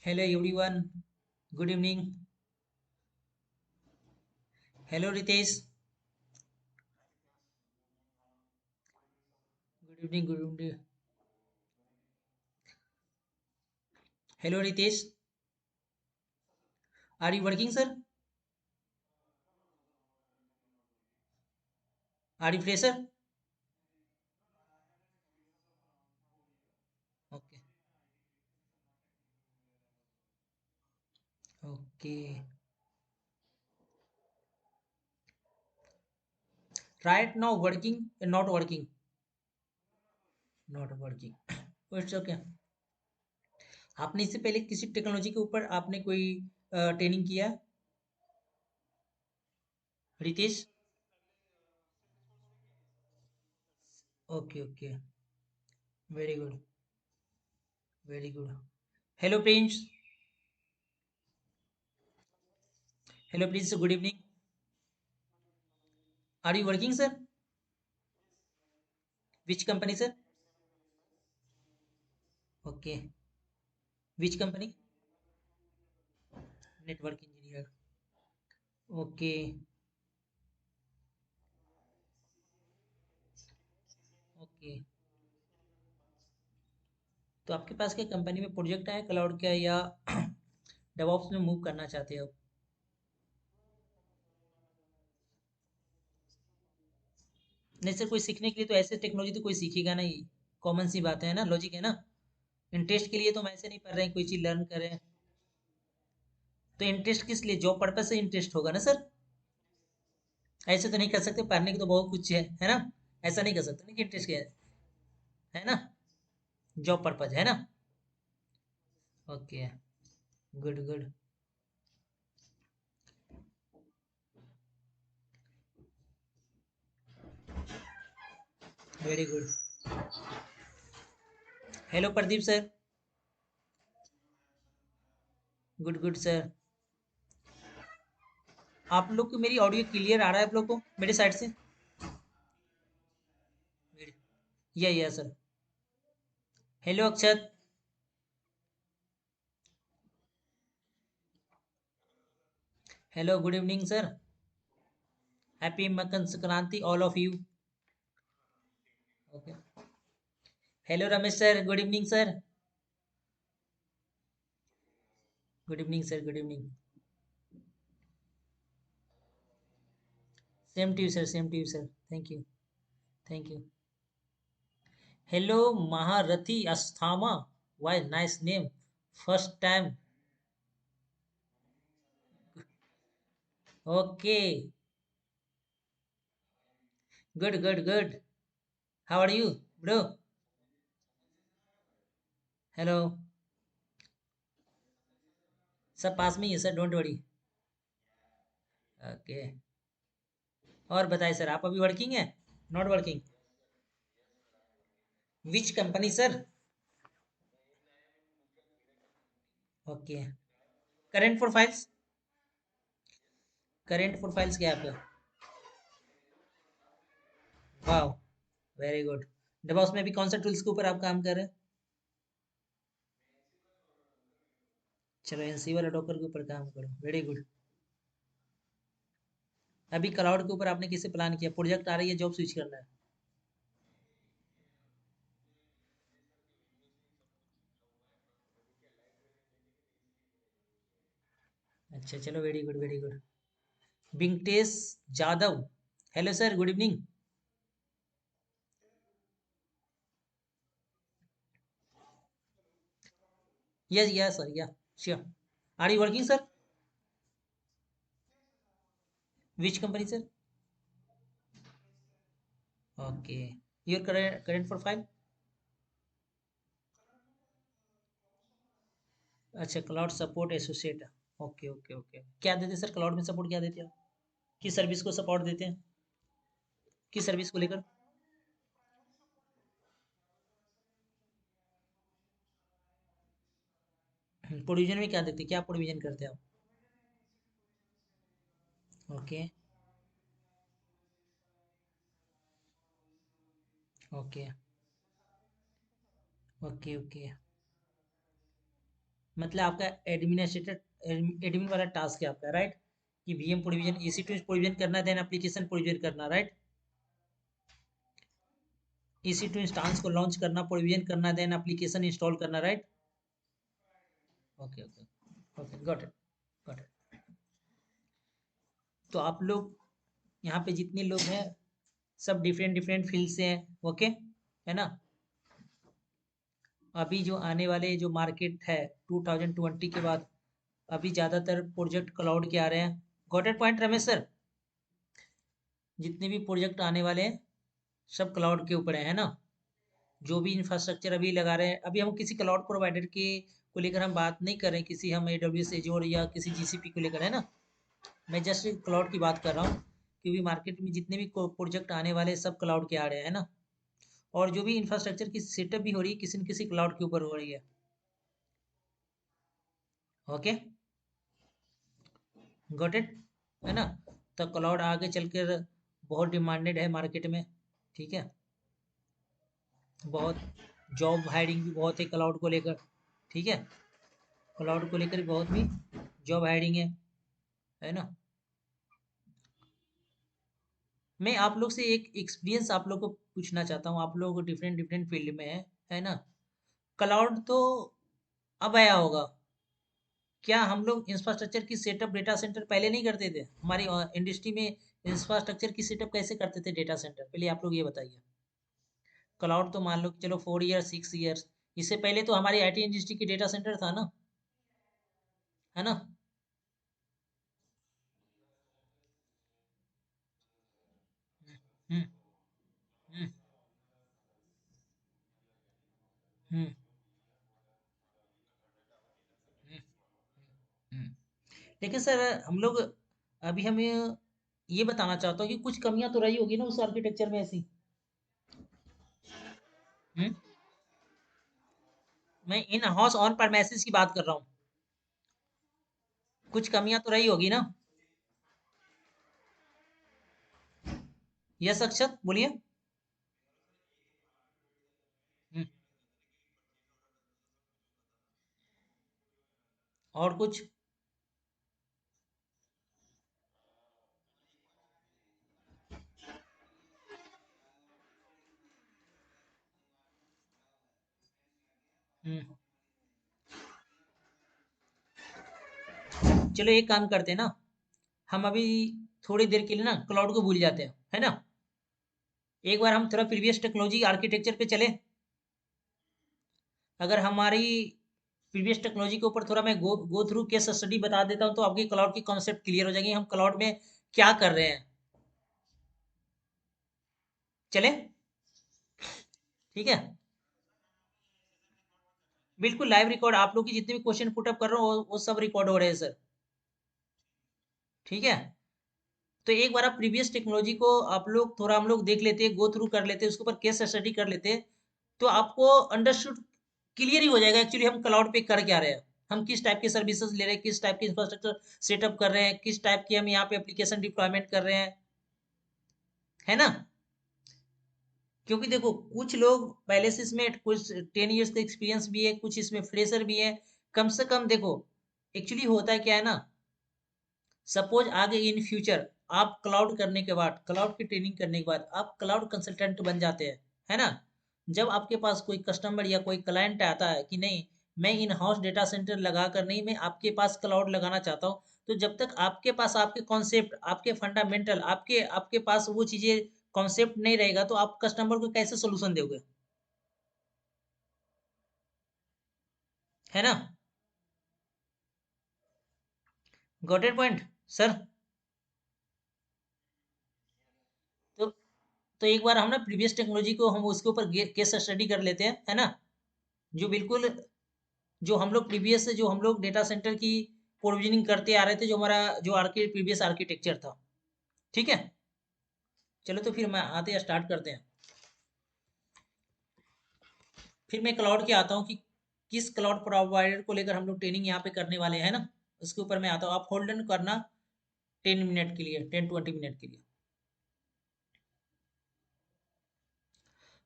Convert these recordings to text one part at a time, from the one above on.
Hello everyone. Good evening. Hello Ritesh. Good evening. Good evening. Hello Ritesh. Are you working, sir? Are you fresher? Okay. Okay. Right now working and not working. Not working. It's okay. आपने इससे पहले किसी technology के ऊपर आपने कोई training किया है? Ritesh? Okay okay. Very good. Very good. Hello Prince. Hello Prince. Good evening. Are you working sir? Which company sir? Okay. Which company? Network engineer. Okay. Okay. तो आपके पास क्या कंपनी में प्रोजेक्ट है क्लाउड का या डेवऑप्स में मूव करना चाहते हो? नहीं सर, कोई सीखने के लिए तो ऐसे टेक्नोलॉजी तो कोई सीखेगा नहीं. कॉमन सी बात है ना, लॉजिक है ना. इंटरेस्ट के लिए तो हम ऐसे नहीं पढ़ रहे हैं कोई चीज लर्न करें. तो इंटरेस्ट किस लिए? जॉब पर्पज से इंटरेस्ट होगा ना सर. ऐसे तो नहीं कर सकते, पढ़ने की तो बहुत कुछ है ना. ऐसा नहीं कर सकते ना कि इंटरेस्ट क्या है ना. जॉब पर्पज है ना. Okay. Good good. Very good. Hello Pradeep sir. Good good sir. आप लोग को मेरी ऑडियो क्लियर आ रहा है आप लोग को मेरे साइड से? Yeah sir. Hello Akshat. Hello good evening sir. Happy Makar Sankranti all of you. Okay. Hello Ramesh sir. Good evening sir. Good evening sir. Good evening. Same to you sir. Same to you sir. Thank you. Thank you. Hello Maharathi Ashwatthama. Why nice name. First time. Okay. Good good good. How are you bro? Hello. सब पास में ही है sir, don't worry. Okay. और बताइए sir, आप अभी working है? Not working? Which company sir? Okay. Current profiles. Current profiles क्या है आपका? वाह. Very good. डेवऑप्स में भी कौन सा टूल्स के ऊपर आप काम कर रहे हैं? चलो एनसीबल और डॉकर के ऊपर काम करो. Very good. अभी क्लाउड के ऊपर आपने किसे प्लान किया? प्रोजेक्ट आ रही है, जॉब स्विच करना है? अच्छा चलो. Very good. Very good. Venkatesh Jadhav. Hello sir. Good evening. Yes yes sir. Yeah sure. Are you working sir? Which company sir? Okay. Your current profile? अच्छा, cloud support associate. Okay okay okay. क्या देते sir cloud में support? क्या देते हैं आप? किस service को सपोर्ट देते हैं? किस सर्विस को लेकर? प्रोविजन में क्या देते हैं? क्या प्रोविजन करते हैं आप? Okay okay. Okay okay. मतलब आपका एडमिन वाला टास्क है आपका, राइट? कि वीएम प्रोविजन, EC2 प्रोविजन करना, देन एप्लीकेशन प्रोविजन करना, राइट? EC2 इंस्टेंस को लॉन्च करना, प्रोविजन करना, देन एप्लीकेशन इंस्टॉल करना, right? Okay okay okay, got it, got it. तो आप लोग यहाँ पे जितने लोग हैं सब डिफरेंट डिफरेंट फील्ड से हैं, ओके, है ना? अभी जो आने वाले जो मार्केट है 2020 के बाद, अभी ज़्यादातर प्रोजेक्ट क्लाउड के आ रहे हैं। Got it point Ramesh sir? जितने भी प्रोजेक्ट आने वाले हैं सब क्लाउड के ऊपर है ना? जो भी इंफ्रास्ट्रक्चर अभी लगा रहे हैं, अभी हम किसी क्लाउड प्रोवाइडर के को लेकर हम बात नहीं कर रहे हैं, किसी हम AWS एजोर या किसी GCP को लेकर, है ना? मैं जस्ट क्लाउड की बात कर रहा हूँ, क्योंकि मार्केट में जितने भी प्रोजेक्ट आने वाले हैं सब क्लाउड के आ रहे हैं ना? और जो भी इंफ्रास्ट्रक्चर की सेटअप भी हो रही है किसी न किसी क्लाउड के ऊपर हो रही है, ओके, गॉट इट, है ना? तो क्लाउड आगे चलकर बहुत डिमांडेड है मार्केट में, ठीक है? बहुत जॉब हायरिंग भी बहुत है क्लाउड को लेकर, ठीक है? क्लाउड को लेकर बहुत भी जॉब हायरिंग है ना? मैं आप लोग से एक एक्सपीरियंस आप लोग को पूछना चाहता हूँ, आप लोग डिफरेंट डिफरेंट फील्ड में है ना? क्लाउड तो अब आया होगा, क्या हम लोग इंफ्रास्ट्रक्चर की सेटअप डेटा सेंटर पहले नहीं करते थे? हमारी इंडस्ट्री में इंफ्रास्ट्रक्चर की सेटअप कैसे करते थे डेटा सेंटर, पहले आप लोग ये बताइए। क्लाउड तो मान लो कि चलो 4 ईयर 6 ईयर्स, इससे पहले तो हमारी IT इंडस्ट्री की डेटा सेंटर था ना, है ना? हम्म हम्म हम्म हम्म हम्म। लेकिन सर हम लोग अभी हमें ये बताना चाहता हूँ कि कुछ कमियां तो रही होगी ना उस आर्किटेक्चर में ऐसी। हम्म। मैं इन हाउस ऑन परमेसिस की बात कर रहा हूँ, कुछ कमियां तो रही होगी ना? यस अक्षत बोलिए। हम्म, और कुछ? हम्म। चलो एक काम करते हैं ना, हम अभी थोड़ी देर के लिए ना क्लाउड को भूल जाते हैं, है ना? एक बार हम थोड़ा प्रीवियस टेक्नोलॉजी आर्किटेक्चर पे चले। अगर हमारी प्रीवियस टेक्नोलॉजी के ऊपर थोड़ा मैं गो थ्रू केस स्टडी बता देता हूँ तो आपकी क्लाउड की कॉन्सेप्ट क्लियर हो जाएगी, हम क्लाउड में क्या कर रहे हैं। चले? ठीक है, बिल्कुल लाइव रिकॉर्ड, आप लोग की जितने भी क्वेश्चन पुटअप कर रहे हो वो सब रिकॉर्ड हो रहे हैं सर, ठीक है? तो एक बार आप प्रीवियस टेक्नोलॉजी को आप लोग थोड़ा हम लोग देख लेते, गो थ्रू कर लेते, उसके ऊपर केस स्टडी कर लेते, तो आपको अंडरस्टूड क्लियर ही हो जाएगा एक्चुअली हम क्लाउड पे कर क्या रहे हैं, हम किस टाइप के सर्विसेज ले रहे हैं, किस टाइप की इंफ्रास्ट्रक्चर सेटअप कर रहे हैं, किस टाइप की हम यहाँ पे एप्लीकेशन डिप्लॉयमेंट कर रहे हैं, है ना? क्योंकि देखो कुछ लोग पहले से इसमें कुछ 10 इयर्स का एक्सपीरियंस भी है, कुछ इसमें फ्रेशर भी है। कम से कम देखो, एक्चुअली होता है क्या है ना, सपोज आगे इन फ्यूचर आप क्लाउड करने के बाद, क्लाउड की ट्रेनिंग करने के बाद आप क्लाउड कंसल्टेंट बन जाते हैं, है ना? जब आपके पास कोई कस्टमर या कोई क्लाइंट आता है कि नहीं, मैं इन हाउस डेटा सेंटर लगा कर नहीं, मैं आपके पास क्लाउड लगाना चाहता हूँ, तो जब तक आपके पास आपके कॉन्सेप्ट, आपके फंडामेंटल, आपके आपके पास वो चीजें कॉन्सेप्ट नहीं रहेगा तो आप कस्टमर को कैसे सोल्यूशन दोगे, है ना? Got it point sir? तो तो एक बार हम ना प्रीवियस टेक्नोलॉजी को हम उसके ऊपर केस स्टडी कर लेते हैं, है ना? जो बिल्कुल, जो हम लोग प्रीवियस से जो हम लोग डेटा सेंटर की प्रोविजनिंग करते आ रहे थे, जो हमारा जो प्रीवियस आर्किटेक्चर था, ठीक है? चलो तो फिर मैं आते स्टार्ट करते हैं। फिर मैं क्लाउड के आता हूँ कि किस क्लाउड प्रोवाइडर को लेकर हम लोग ट्रेनिंग यहाँ पे करने वाले हैं ना, उसके ऊपर मैं आता हूँ, आप होल्डन करना 10 मिनट के लिए, 10-20 मिनट के लिए।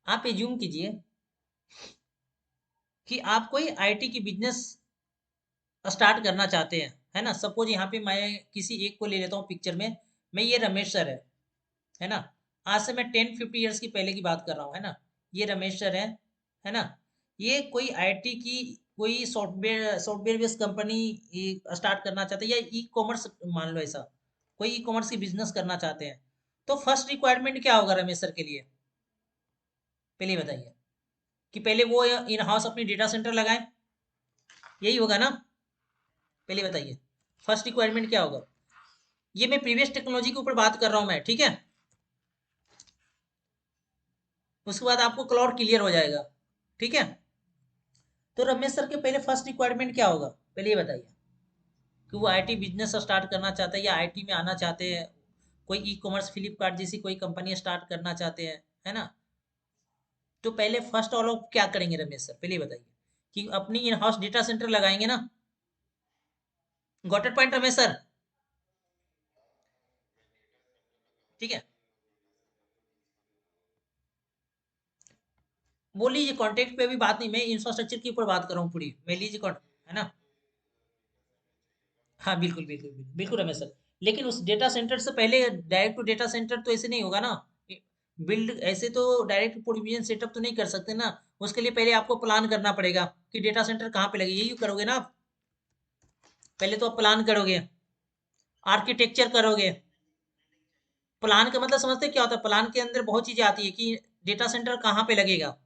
आप एज्यूम कीजिए कि आप कोई IT की बिजनेस स्टार्ट करना चाहते हैं, है ना। सपोज यहाँ पे मैं किसी एक को ले लेता हूँ पिक्चर में, मैं ये रमेश सर है ना। आज से मैं 10-50 ईयर्स की पहले की बात कर रहा हूँ, है ना। ये रमेश सर है ना। ये कोई आईटी की कोई software software based company start करना चाहते हैं, या ई कॉमर्स मान लो ऐसा, कोई ई कॉमर्स की बिजनेस करना चाहते हैं। तो फर्स्ट रिक्वायरमेंट क्या होगा रमेश सर के लिए, पहले बताइए। कि पहले वो इन हाउस अपनी डेटा सेंटर लगाएं, यही होगा ना। पहले बताइए फर्स्ट रिक्वायरमेंट क्या होगा। ये मैं प्रीवियस टेक्नोलॉजी के ऊपर बात कर रहा हूं मैं, ठीक है। उसके बाद आपको क्लाउड क्लियर हो जाएगा, ठीक है। तो रमेश सर के पहले फर्स्ट रिक्वायरमेंट क्या होगा, पहले ये बताइए। कि वो आईटी बिजनेस स्टार्ट करना चाहते हैं या आईटी में आना चाहते हैं, कोई ई कॉमर्स फ्लिपकार्ट जैसी कोई कंपनी स्टार्ट करना चाहते हैं, है ना। तो पहले फर्स्ट ऑल ऑफ क्या करेंगे रमेश सर, पहले बताइए। कि अपनी इन हाउस डेटा सेंटर लगाएंगे ना। Got it point Ramesh sir, ठीक है। बोल लीजिए कॉन्टेक्ट पे अभी बात नहीं, मैं इंफ्रास्ट्रक्चर के ऊपर बात कर रहा हूँ पूरी, मैं लीजिए है ना। हाँ बिल्कुल बिल्कुल बिल्कुल बिल्कुल रमेश सर। लेकिन उस डेटा सेंटर से पहले डायरेक्ट टू डेटा सेंटर तो ऐसे नहीं होगा ना। बिल्ड ऐसे तो डायरेक्ट प्रोविजन सेटअप तो नहीं कर सकते ना। उसके लिए पहले आपको प्लान करना पड़ेगा कि डेटा सेंटर कहाँ पे लगे, यही करोगे ना आप। पहले तो आप प्लान करोगे, आर्किटेक्चर करोगे। प्लान का मतलब समझते हैं क्या होता है, प्लान के अंदर बहुत चीजें आती है कि डेटा सेंटर कहाँ पे लगेगा,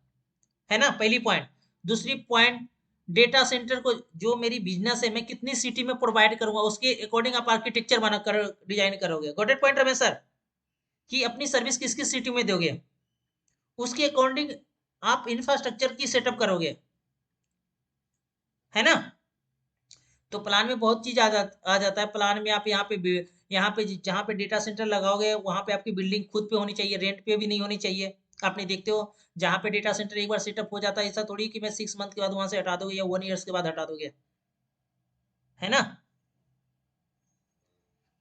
है ना, पहली पॉइंट। दूसरी पॉइंट, डेटा सेंटर को जो मेरी बिजनेस है मैं कितनी सिटी में प्रोवाइड करूंगा, उसके अकॉर्डिंग आप आर्किटेक्चर बना कर डिजाइन करोगे। Got it point Ramesh sir. कि अपनी सर्विस किस किस सिटी में दोगे, उसके अकॉर्डिंग आप इंफ्रास्ट्रक्चर की सेटअप करोगे, है ना। तो प्लान में बहुत चीज आ जाता है। प्लान में आप यहाँ पे जहाँ पे डेटा सेंटर लगाओगे वहां पे आपकी बिल्डिंग खुद पे होनी चाहिए, रेंट पे भी नहीं होनी चाहिए। आपने देखते हो जहाँ पे डेटा सेंटर एक बार सेटअप हो जाता है, ऐसा थोड़ी कि मैं 6 मंथ के बाद वहां से हटा दोगे या 1 ईयर्स के बाद हटा दोगे, है ना।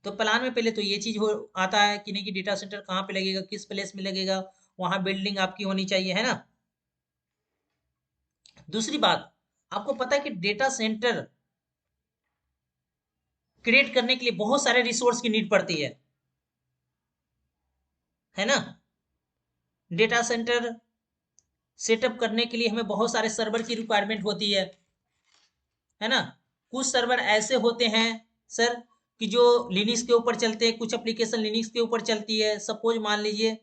तो प्लान में पहले तो ये चीज हो आता है कि नहीं, कि डेटा सेंटर कहाँ पे लगेगा, किस प्लेस में लगेगा, वहां बिल्डिंग आपकी होनी चाहिए, है ना। दूसरी बात, आपको पता है कि डेटा सेंटर क्रिएट करने के लिए बहुत सारे रिसोर्स की नीड पड़ती है ना। डेटा सेंटर सेटअप करने के लिए हमें बहुत सारे सर्वर की रिक्वायरमेंट होती है ना। कुछ सर्वर ऐसे होते हैं सर कि जो लिनक्स के ऊपर चलते हैं, कुछ एप्लीकेशन लिनक्स के ऊपर चलती है। सपोज मान लीजिए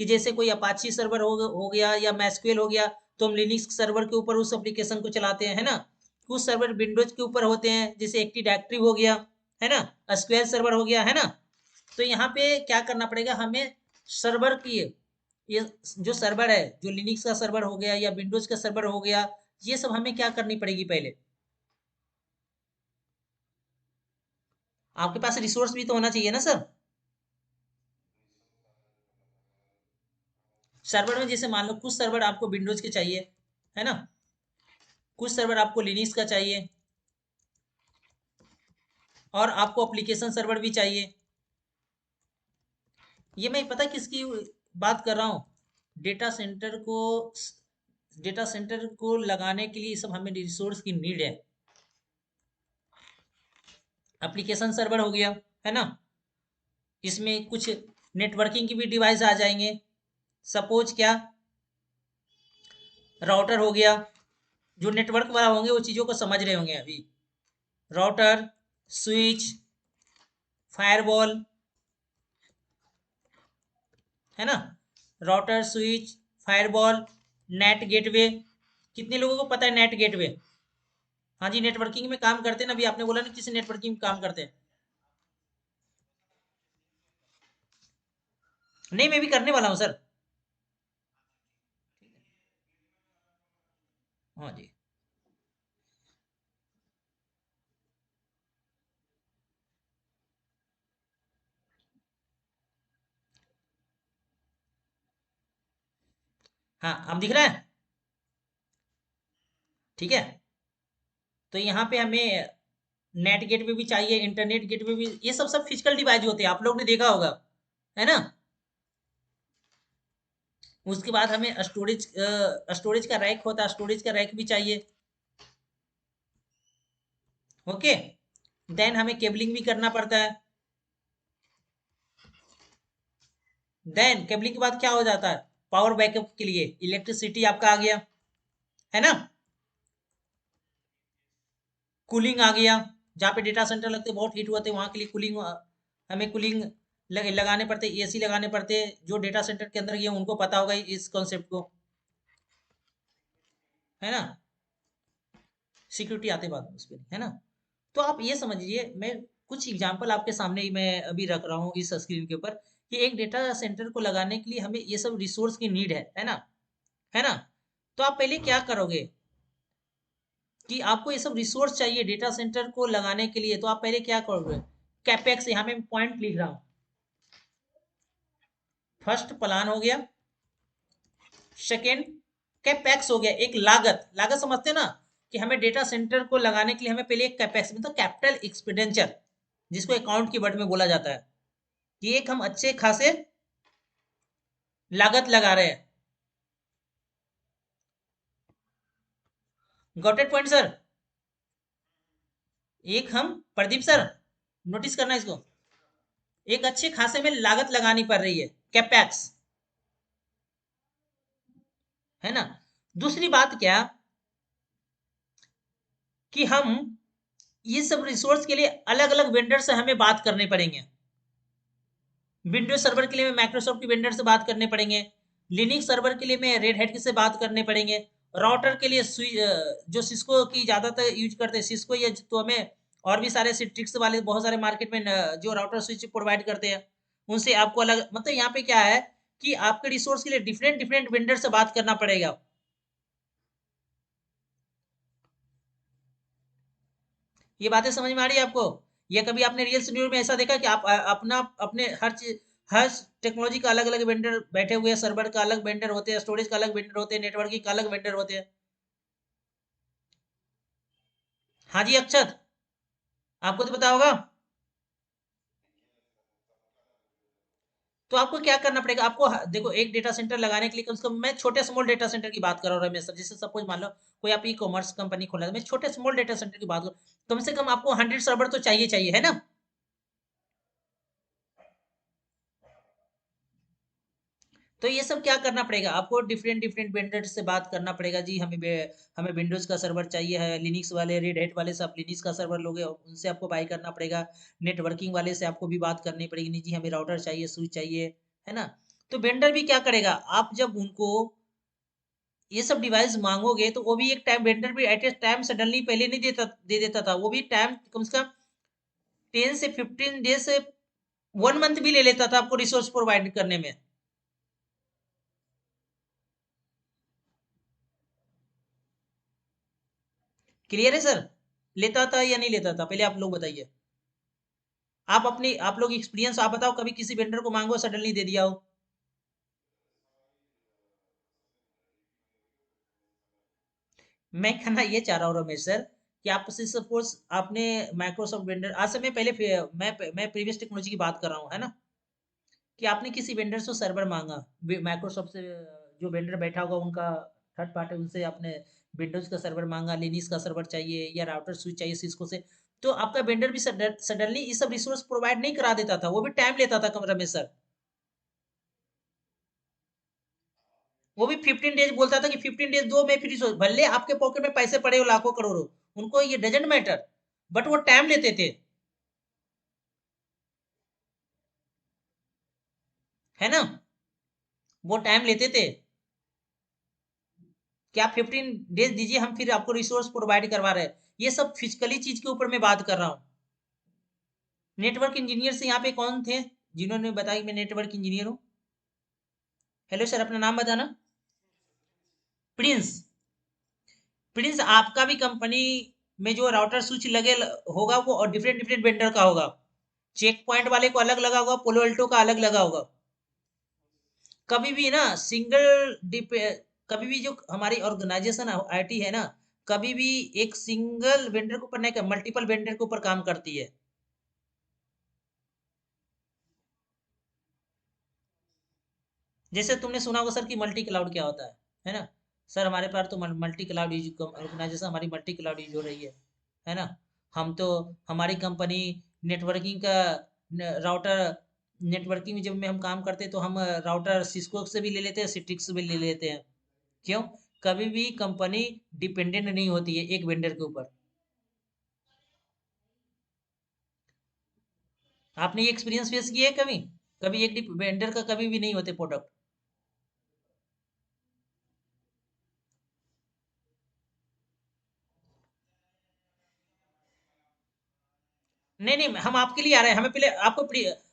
कि जैसे कोई अपाची सर्वर हो गया या मैस्क्यूएल हो गया, तो हम लिनक्स सर्वर के ऊपर उस एप्लीकेशन को चलाते हैं, है ना। कुछ सर्वर विंडोज के ऊपर होते हैं, जैसे एक्टिव डायरेक्टरी हो गया, है ना, एसक्यूएल सर्वर हो गया, है ना। तो यहाँ पे क्या करना पड़ेगा हमें, सर्वर की ये जो सर्वर है, जो लिनक्स का सर्वर हो गया या विंडोज का सर्वर हो गया, ये सब हमें क्या करनी पड़ेगी पहले। आपके पास रिसोर्स भी तो होना चाहिए ना सर। सर्वर में जैसे मान लो कुछ सर्वर आपको विंडोज के चाहिए, है ना, कुछ सर्वर आपको लिनक्स का चाहिए, और आपको एप्लीकेशन सर्वर भी चाहिए। ये मैं पता किसकी बात कर रहा हूँ, डेटा सेंटर को डेटा सेंटर को लगाने के लिए सब हमें रिसोर्स की नीड है। एप्लीकेशन सर्वर हो गया, है ना, इसमें कुछ नेटवर्किंग की भी डिवाइस आ जाएंगे। सपोज क्या, राउटर हो गया, जो नेटवर्क वाला होंगे वो चीज़ों को समझ रहे होंगे अभी। राउटर, स्विच, फायरवॉल, है ना। Router, switch, firewall, net gateway. कितने लोगों को पता है नेट गेटवे। हाँ जी, नेटवर्किंग में काम करते हैं ना, अभी आपने बोला ना किसी नेटवर्किंग में काम करते हैं। नहीं, मैं भी करने वाला हूँ सर। हाँ जी। हाँ, अब दिख रहा है, ठीक है। तो यहाँ पे हमें नेट गेटवे भी चाहिए, इंटरनेट गेटवे भी, ये सब सब फिजिकल डिवाइस होते हैं, आप लोग ने देखा होगा, है ना। उसके बाद हमें स्टोरेज का रैक होता है, स्टोरेज का रैक भी चाहिए, ओके। देन हमें केबलिंग भी करना पड़ता है। देन केबलिंग के बाद क्या हो जाता है, पावर बैकअप के लिए इलेक्ट्रिसिटी आपका आ गया, है ना। कूलिंग आ गया, जहाँ पे डेटा सेंटर लगते बहुत हीट हुआ थे वहाँ के लिए कूलिंग, हमें कूलिंग लगाने पड़ते, एसी लगाने पड़ते। जो डेटा सेंटर के अंदर गए उनको पता होगा इस कॉन्सेप्ट को, है ना। सिक्योरिटी आते बाद में उस पर, है ना। तो आप ये समझिए, मैं कुछ एग्जांपल आपके सामने ही मैं अभी रख रहा हूँ इस स्क्रीन के ऊपर, कि एक डेटा सेंटर को लगाने के लिए हमें ये सब रिसोर्स की नीड है ना, है ना। तो आप पहले क्या करोगे कि आपको ये सब रिसोर्स चाहिए डेटा सेंटर को लगाने के लिए, तो आप पहले क्या करोगे, कैपेक्स, यहाँ पे पॉइंट लिख रहा हूँ। फर्स्ट प्लान हो गया, सेकेंड कैपेक्स हो गया, एक लागत, लागत समझते हैं ना, कि हमें डेटा सेंटर को लगाने के लिए हमें पहले एक कैपेक्स मतलब कैपिटल एक्सपेंडिचर, जिसको अकाउंट की वर्ड में बोला जाता है, कि एक हम अच्छे खासे लागत लगा रहे हैं। Got it point sir. एक हम, प्रदीप सर, नोटिस करना इसको, एक अच्छे खासे में लागत लगानी पड़ रही है, कैपेक्स, है ना। दूसरी बात क्या, कि हम ये सब रिसोर्स के लिए अलग अलग वेंडर से हमें बात करने पड़ेंगे। विंडोज सर्वर के लिए मैं माइक्रोसॉफ्ट के वेंडर से बात करने पड़ेंगे, लिनक्स सर्वर के लिए मैं रेड हैट से बात करने पड़ेंगे, राउटर के लिए जो सिस्को की ज़्यादातर यूज करते हैं सिस्को, या तो हमें और भी सारे सिट्रिक्स वाले बहुत सारे मार्केट में जो राउटर स्विच प्रोवाइड करते हैं, उनसे आपको अलग, मतलब यहाँ पे क्या है कि आपके रिसोर्स के लिए डिफरेंट डिफरेंट वेंडर से बात करना पड़ेगा। ये बातें समझ में आ रही है आपको, या कभी आपने रियल सिनेरियो में ऐसा देखा कि आप अपना अपने हर चीज, हर टेक्नोलॉजी का अलग अलग वेंडर बैठे हुए हैं, सर्वर का अलग वेंडर होते हैं, स्टोरेज का अलग वेंडर होते हैं, नेटवर्किंग का अलग वेंडर होते हैं। हाँ जी अक्षत, आपको तो पता होगा। तो आपको क्या करना पड़ेगा, आपको देखो एक डेटा सेंटर लगाने के लिए कम से कम, मैं छोटे स्मॉल डेटा सेंटर की बात कर रहा हूँ रमेश सर, जैसे सपोज मान लो कोई आप ई कॉमर्स कंपनी खोला है, मैं छोटे स्मॉल डेटा सेंटर की बात करूँ, कम से कम आपको 100 सर्वर तो चाहिए चाहिए, है ना। तो ये सब क्या करना पड़ेगा आपको, डिफरेंट डिफरेंट वेंडर से बात करना पड़ेगा, जी हमें विंडोज का सर्वर चाहिए है, लिनक्स वाले रेड हैट वाले से आप लिनक्स का सर्वर लोगे, उनसे आपको बाय करना पड़ेगा। नेटवर्किंग वाले से आपको भी बात करनी पड़ेगी, नहीं जी हमें राउटर चाहिए, स्विच चाहिए, है ना। तो वेंडर भी क्या करेगा, आप जब उनको ये सब डिवाइस मांगोगे, तो वो भी एक टाइम, वेंडर भी एट ए टाइम सडनली पहले नहीं दे देता था, वो भी टाइम कम से कम 10 से 15 डेज से 1 मंथ भी ले लेता था आपको रिसोर्स प्रोवाइड करने में। क्लियर है सर, लेता था या नहीं लेता था, पहले आप लोग बताइए। आप लोग एक्सपीरियंस आप बताओ, कभी किसी वेंडर को मांगो सडनली दे दिया हो। मैं कहना ये चाह रहा हूँ रमेश सर, कि आप से सपोज आपने माइक्रोसॉफ्ट वेंडर, आज से मैं पहले मैं प्रीवियस टेक्नोलॉजी की बात कर रहा हूँ, है ना, कि आपने किसी वेंडर से सर्वर मांगा, माइक्रोसॉफ्ट से जो वेंडर बैठा होगा उनका, थर्ड पार्टी, उनसे आपने विंडोज का सर्वर मांगा, लिनक्स का सर्वर चाहिए या राउटर स्विच चाहिए सिस्को से, तो आपका वेंडर भी सडनली ये सब रिसोर्स प्रोवाइड नहीं करा देता था, वो भी टाइम लेता था कम रमेश सर। वो भी 15 डेज बोलता था कि 15 डेज दो, मैं फ्री, भले आपके पॉकेट में पैसे पड़े हो लाखों करोड़ों, उनको ये डजेंट मैटर, बट वो टाइम लेते थे, है ना, वो टाइम लेते थे कि आप 15 डेज दीजिए, हम फिर आपको रिसोर्स प्रोवाइड करवा रहे हैं। ये सब फिजिकली चीज के ऊपर मैं बात कर रहा हूँ। नेटवर्क इंजीनियर से यहाँ पे कौन थे जिन्होंने बताया कि मैं नेटवर्क इंजीनियर हूँ? हेलो सर, अपना नाम बताना। प्रिंस। प्रिंस, आपका भी कंपनी में जो राउटर स्विच लगे होगा वो और डिफरेंट डिफरेंट वेंडर का होगा, चेक पॉइंट वाले को अलग लगा होगा, पोलो अल्टो का अलग लगा होगा। कभी भी ना कभी भी जो हमारी ऑर्गेनाइजेशन आईटी है ना, कभी भी एक सिंगल वेंडर के ऊपर नहीं, मल्टीपल वेंडर के ऊपर काम करती है। जैसे तुमने सुना होगा सर कि मल्टी क्लाउड क्या होता है ना। सर हमारे पास तो मल्टी क्लाउड यूज ऑर्गेनाइजेशन हमारी मल्टी क्लाउड यूज हो रही है ना। हम तो हमारी कंपनी नेटवर्किंग का राउटर, नेटवर्किंग में जब में हम काम करते हैं तो हम राउटर सिस्को से भी ले लेते हैं, सिट्रिक्स से भी ले लेते हैं। क्यों? कभी भी कंपनी डिपेंडेंट नहीं होती है एक वेंडर के ऊपर। आपने ये एक्सपीरियंस फेस किया है कभी? कभी एक वेंडर का कभी भी नहीं होते प्रोडक्ट। नहीं नहीं, हम आपके लिए आ रहे हैं, हमें पहले आपको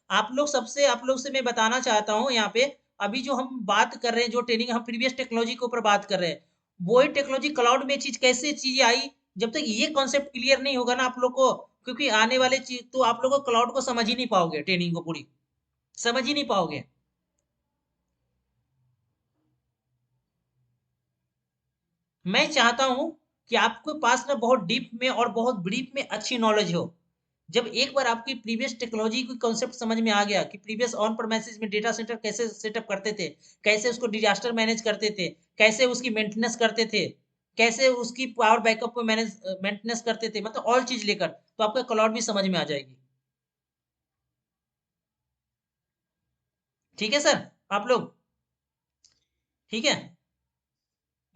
आप लोग से मैं बताना चाहता हूँ यहाँ पे। अभी जो हम बात कर रहे हैं, जो ट्रेनिंग हम प्रीवियस टेक्नोलॉजी के ऊपर बात कर रहे हैं, वही टेक्नोलॉजी क्लाउड में चीज कैसे चीजें आई। जब तक ये कॉन्सेप्ट क्लियर नहीं होगा ना आप लोग को, क्योंकि आने वाले चीज तो आप लोग को क्लाउड को समझ ही नहीं पाओगे, ट्रेनिंग को पूरी समझ ही नहीं पाओगे। मैं चाहता हूं कि आपके पास ना बहुत डीप में और बहुत ब्रीफ में अच्छी नॉलेज हो। जब एक बार आपकी प्रीवियस टेक्नोलॉजी की कॉन्सेप्ट समझ में आ गया कि प्रीवियस ऑन प्रेमाइसिस में डेटा सेंटर कैसे सेटअप करते थे, कैसे उसको डिजास्टर मैनेज करते थे, कैसे उसकी मेंटेनेंस करते थे, कैसे उसकी पावर बैकअप को मैनेज मेंटेनेंस करते थे, मतलब ऑल चीज लेकर, तो आपका क्लाउड भी समझ में आ जाएगी। ठीक है सर, आप लोग ठीक है।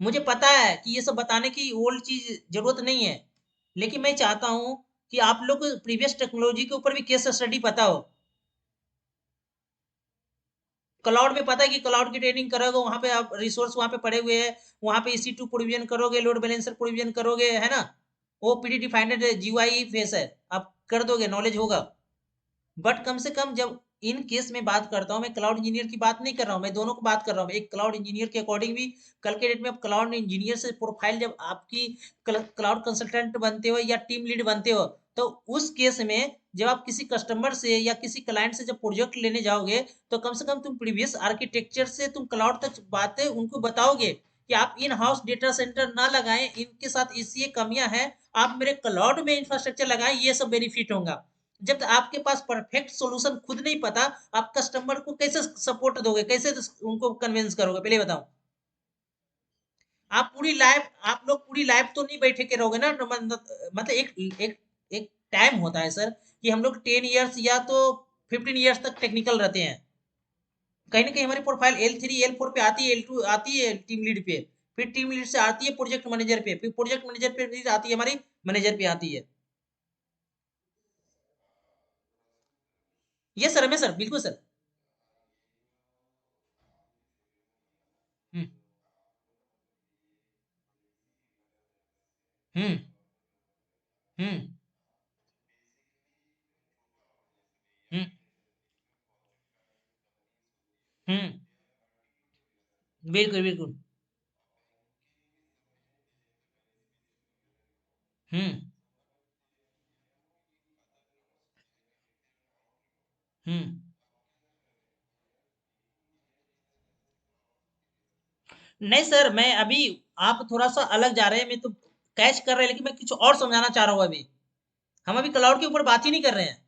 मुझे पता है कि ये सब बताने की ओल्ड चीज जरूरत नहीं है, लेकिन मैं चाहता हूं कि आप लोग को प्रीवियस टेक्नोलॉजी के ऊपर भी केस स्टडी पता हो। क्लाउड में पता है कि क्लाउड की ट्रेनिंग करोगे, वहां पे आप रिसोर्स वहां पे पड़े हुए हैं, वहां पे EC2 प्रोविजन करोगे, लोड बैलेंसर प्रोविजन करोगे, है ना। वो प्री डिफाइंड GUI फेस है, आप कर दोगे, नॉलेज होगा। बट कम से कम जब इन केस में बात करता हूँ, मैं क्लाउड इंजीनियर की बात नहीं कर रहा हूँ, मैं दोनों को बात कर रहा हूँ। एक क्लाउड इंजीनियर के अकॉर्डिंग भी कल के डेट में आप क्लाउड इंजीनियर से प्रोफाइल जब आपकी क्लाउड कंसल्टेंट बनते हो या टीम लीड बनते हो, तो उस केस में जब आप किसी कस्टमर से या किसी क्लाइंट से जब प्रोजेक्ट लेने जाओगे, तो कम से कम तुम प्रीवियस आर्किटेक्चर से तुम क्लाउड तक बातें उनको बताओगे कि आप इन हाउस डेटा सेंटर ना लगाएं, इनके साथ ये कमियां हैं, आप मेरे क्लाउड में इंफ्रास्ट्रक्चर लगाएं, ये सब बेनिफिट होगा। जब तक आपके पास परफेक्ट सॉल्यूशन खुद नहीं पता, आप कस्टमर को कैसे सपोर्ट दोगे, कैसे उनको कन्विंस करोगे, पहले बताओ। आप लोग पूरी लाइफ तो नहीं बैठे के रहोगे ना, मतलब एक एक टाइम होता है सर, कि हम लोग 10 इयर्स या तो 15 इयर्स तक टेक्निकल रहते हैं। कहीं ना कहीं हमारी प्रोफाइल L3 L4 पे आती है, L2 आती है टीम लीड पे, फिर टीम लीड से आती है प्रोजेक्ट मैनेजर पे, फिर प्रोजेक्ट मैनेजर पे फिर आती है हमारी मैनेजर पे आती है। ये सर, हमें सर, बिल्कुल सर। हम्म। हम्म। हम्म। हम्म। हम्म। बिल्कुल बिल्कुल। हम्म। हम्म। नहीं सर, मैं अभी, आप थोड़ा सा अलग जा रहे हैं, मैं तो कैच कर रहे हैं, लेकिन मैं कुछ और समझाना चाह रहा हूँ अभी। हम अभी क्लाउड के ऊपर बात ही नहीं कर रहे हैं।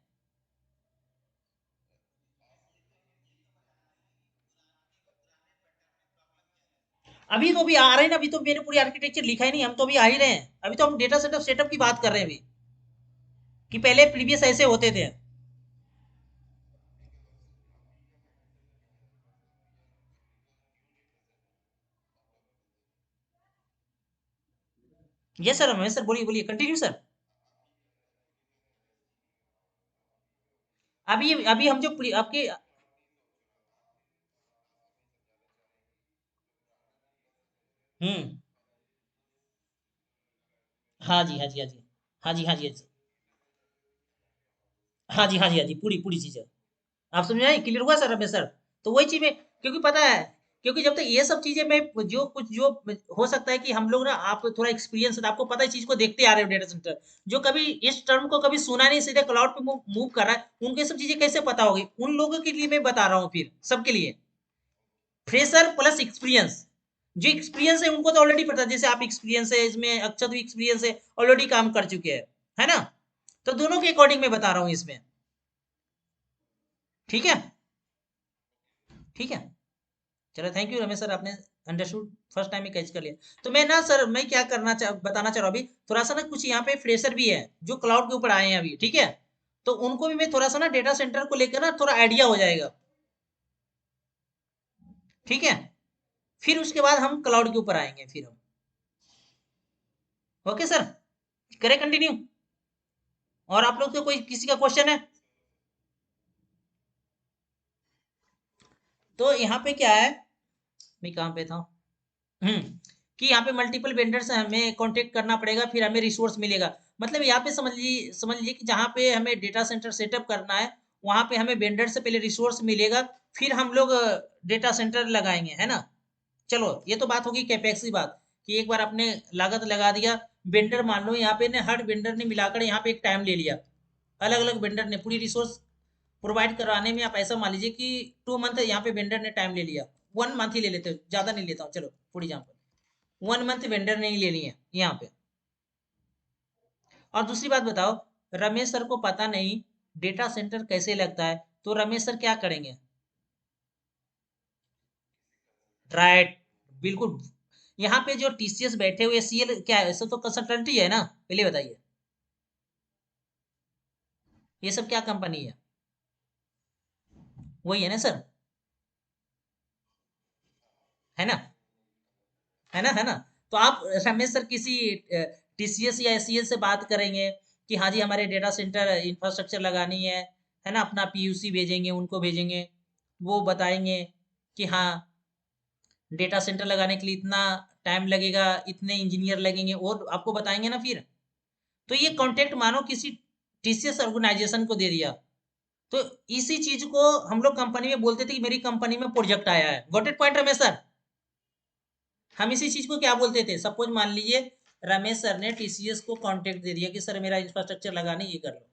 अभी तो अभी आ रहे हैं ना, अभी तो मैंने पूरी आर्किटेक्चर लिखा ही नहीं, हम तो अभी आ ही रहे हैं, अभी तो हम डेटा सेटअप सेटअप की बात कर रहे हैं अभी, कि पहले प्रीवियस ऐसे होते थे। ये सर, मैं सर, बोलिए बोलिए, कंटिन्यू सर। अभी अभी हम जो आपके। हम्म। हाँ जी, हाँ जी, हाँ जी, हाँ जी, हाँ जी, हाँ जी, हाँ जी, हाँ जी, हाँ जी, पूरी पूरी चीज है। आप समझ आए, क्लियर हुआ सर हमें सर। तो वही चीज में, क्योंकि पता है, क्योंकि जब तक ये सब चीजें में जो कुछ जो हो सकता है कि हम लोग ना, आप थोड़ा एक्सपीरियंस है, आपको पता है चीज को देखते आ रहे हो, डेटा सेंटर जो कभी इस टर्म को कभी सुना नहीं, सीधे क्लाउड पे मूव कर रहा है, उनको ये सब चीजें कैसे पता होगी, उन लोगों के लिए मैं बता रहा हूँ, फिर सबके लिए फ्रेशर प्लस एक्सपीरियंस। जो एक्सपीरियंस है उनको तो ऑलरेडी पता है, जैसे आप एक्सपीरियंस है इसमें, अक्षत भी एक्सपीरियंस है, ऑलरेडी काम कर चुके हैं, है ना। तो दोनों के अकॉर्डिंग मैं बता रहा हूँ इसमें। ठीक है। ठीक है। चलो, थैंक यू रमेश सर, आपने अंडरस्टूड, फर्स्ट टाइम ही कैच कर लिया। तो मैं ना सर, मैं क्या बताना चाह रहा हूँ अभी, थोड़ा सा ना कुछ यहाँ पे फ्रेशर भी है जो क्लाउड के ऊपर आए हैं अभी, ठीक है, तो उनको भी मैं थोड़ा सा ना डेटा सेंटर को लेकर ना थोड़ा आइडिया हो जाएगा, ठीक है, फिर उसके बाद हम क्लाउड के ऊपर आएंगे फिर हम। ओके सर, करें कंटिन्यू? और आप लोग को कोई किसी का क्वेश्चन है? तो यहाँ पे क्या है, मैं कहाँ पे था, हम्म, कि यहाँ पे मल्टीपल वेंडर से हमें कांटेक्ट करना पड़ेगा, फिर हमें रिसोर्स मिलेगा। मतलब यहाँ पे समझ लीजिए कि जहाँ पे हमें डेटा सेंटर सेटअप करना है, वहाँ पे हमें वेंडर से पहले रिसोर्स मिलेगा, फिर हम लोग डेटा सेंटर लगाएंगे, है ना। चलो ये तो बात होगी कैपेक्स की बात, कि एक बार आपने लागत लगा दिया, वेंडर मान लो यहाँ पे ने हर वेंडर ने मिलाकर यहाँ पे एक टाइम ले लिया, अलग अलग वेंडर ने पूरी रिसोर्स प्रोवाइड कराने में, आप ऐसा मान लीजिए कि 2 मंथ यहाँ पे वेंडर ने टाइम ले लिया, 1 मंथ ही ले लेते हो, ज्यादा नहीं लेता हूँ, चलो फॉर एग्जाम्पल 1 मंथ वेंडर नहीं लेनी है यहाँ पे। और दूसरी बात बताओ, रमेश सर को पता नहीं डेटा सेंटर कैसे लगता है, तो रमेश सर क्या करेंगे? राइट, बिल्कुल। यहाँ पे जो टीसीएस बैठे हुए सीएल क्या है, सब तो कंसल्टेंट ही है ना, पहले बताइए, ये सब क्या कंपनी है? वही है ना सर, है ना, है ना, है ना। तो आप रमेश सर किसी टीसीएस या एससीएल से बात करेंगे कि हाँ जी हमारे डेटा सेंटर इंफ्रास्ट्रक्चर लगानी है ना, अपना पीयूसी भेजेंगे, उनको भेजेंगे, वो बताएंगे कि हाँ डेटा सेंटर लगाने के लिए इतना टाइम लगेगा, इतने इंजीनियर लगेंगे, और आपको बताएंगे ना फिर। तो ये कॉन्टेक्ट मानो किसी टीसीएस ऑर्गेनाइजेशन को दे दिया, तो इसी चीज को हम लोग कंपनी में बोलते थे कि मेरी कंपनी में प्रोजेक्ट आया है, got it point Ramesh sir. हम इसी चीज को क्या बोलते थे, सपोज मान लीजिए रमेश सर ने टीसीएस को कांटेक्ट दे दिया कि सर मेरा इंफ्रास्ट्रक्चर लगाने, ये कर लो,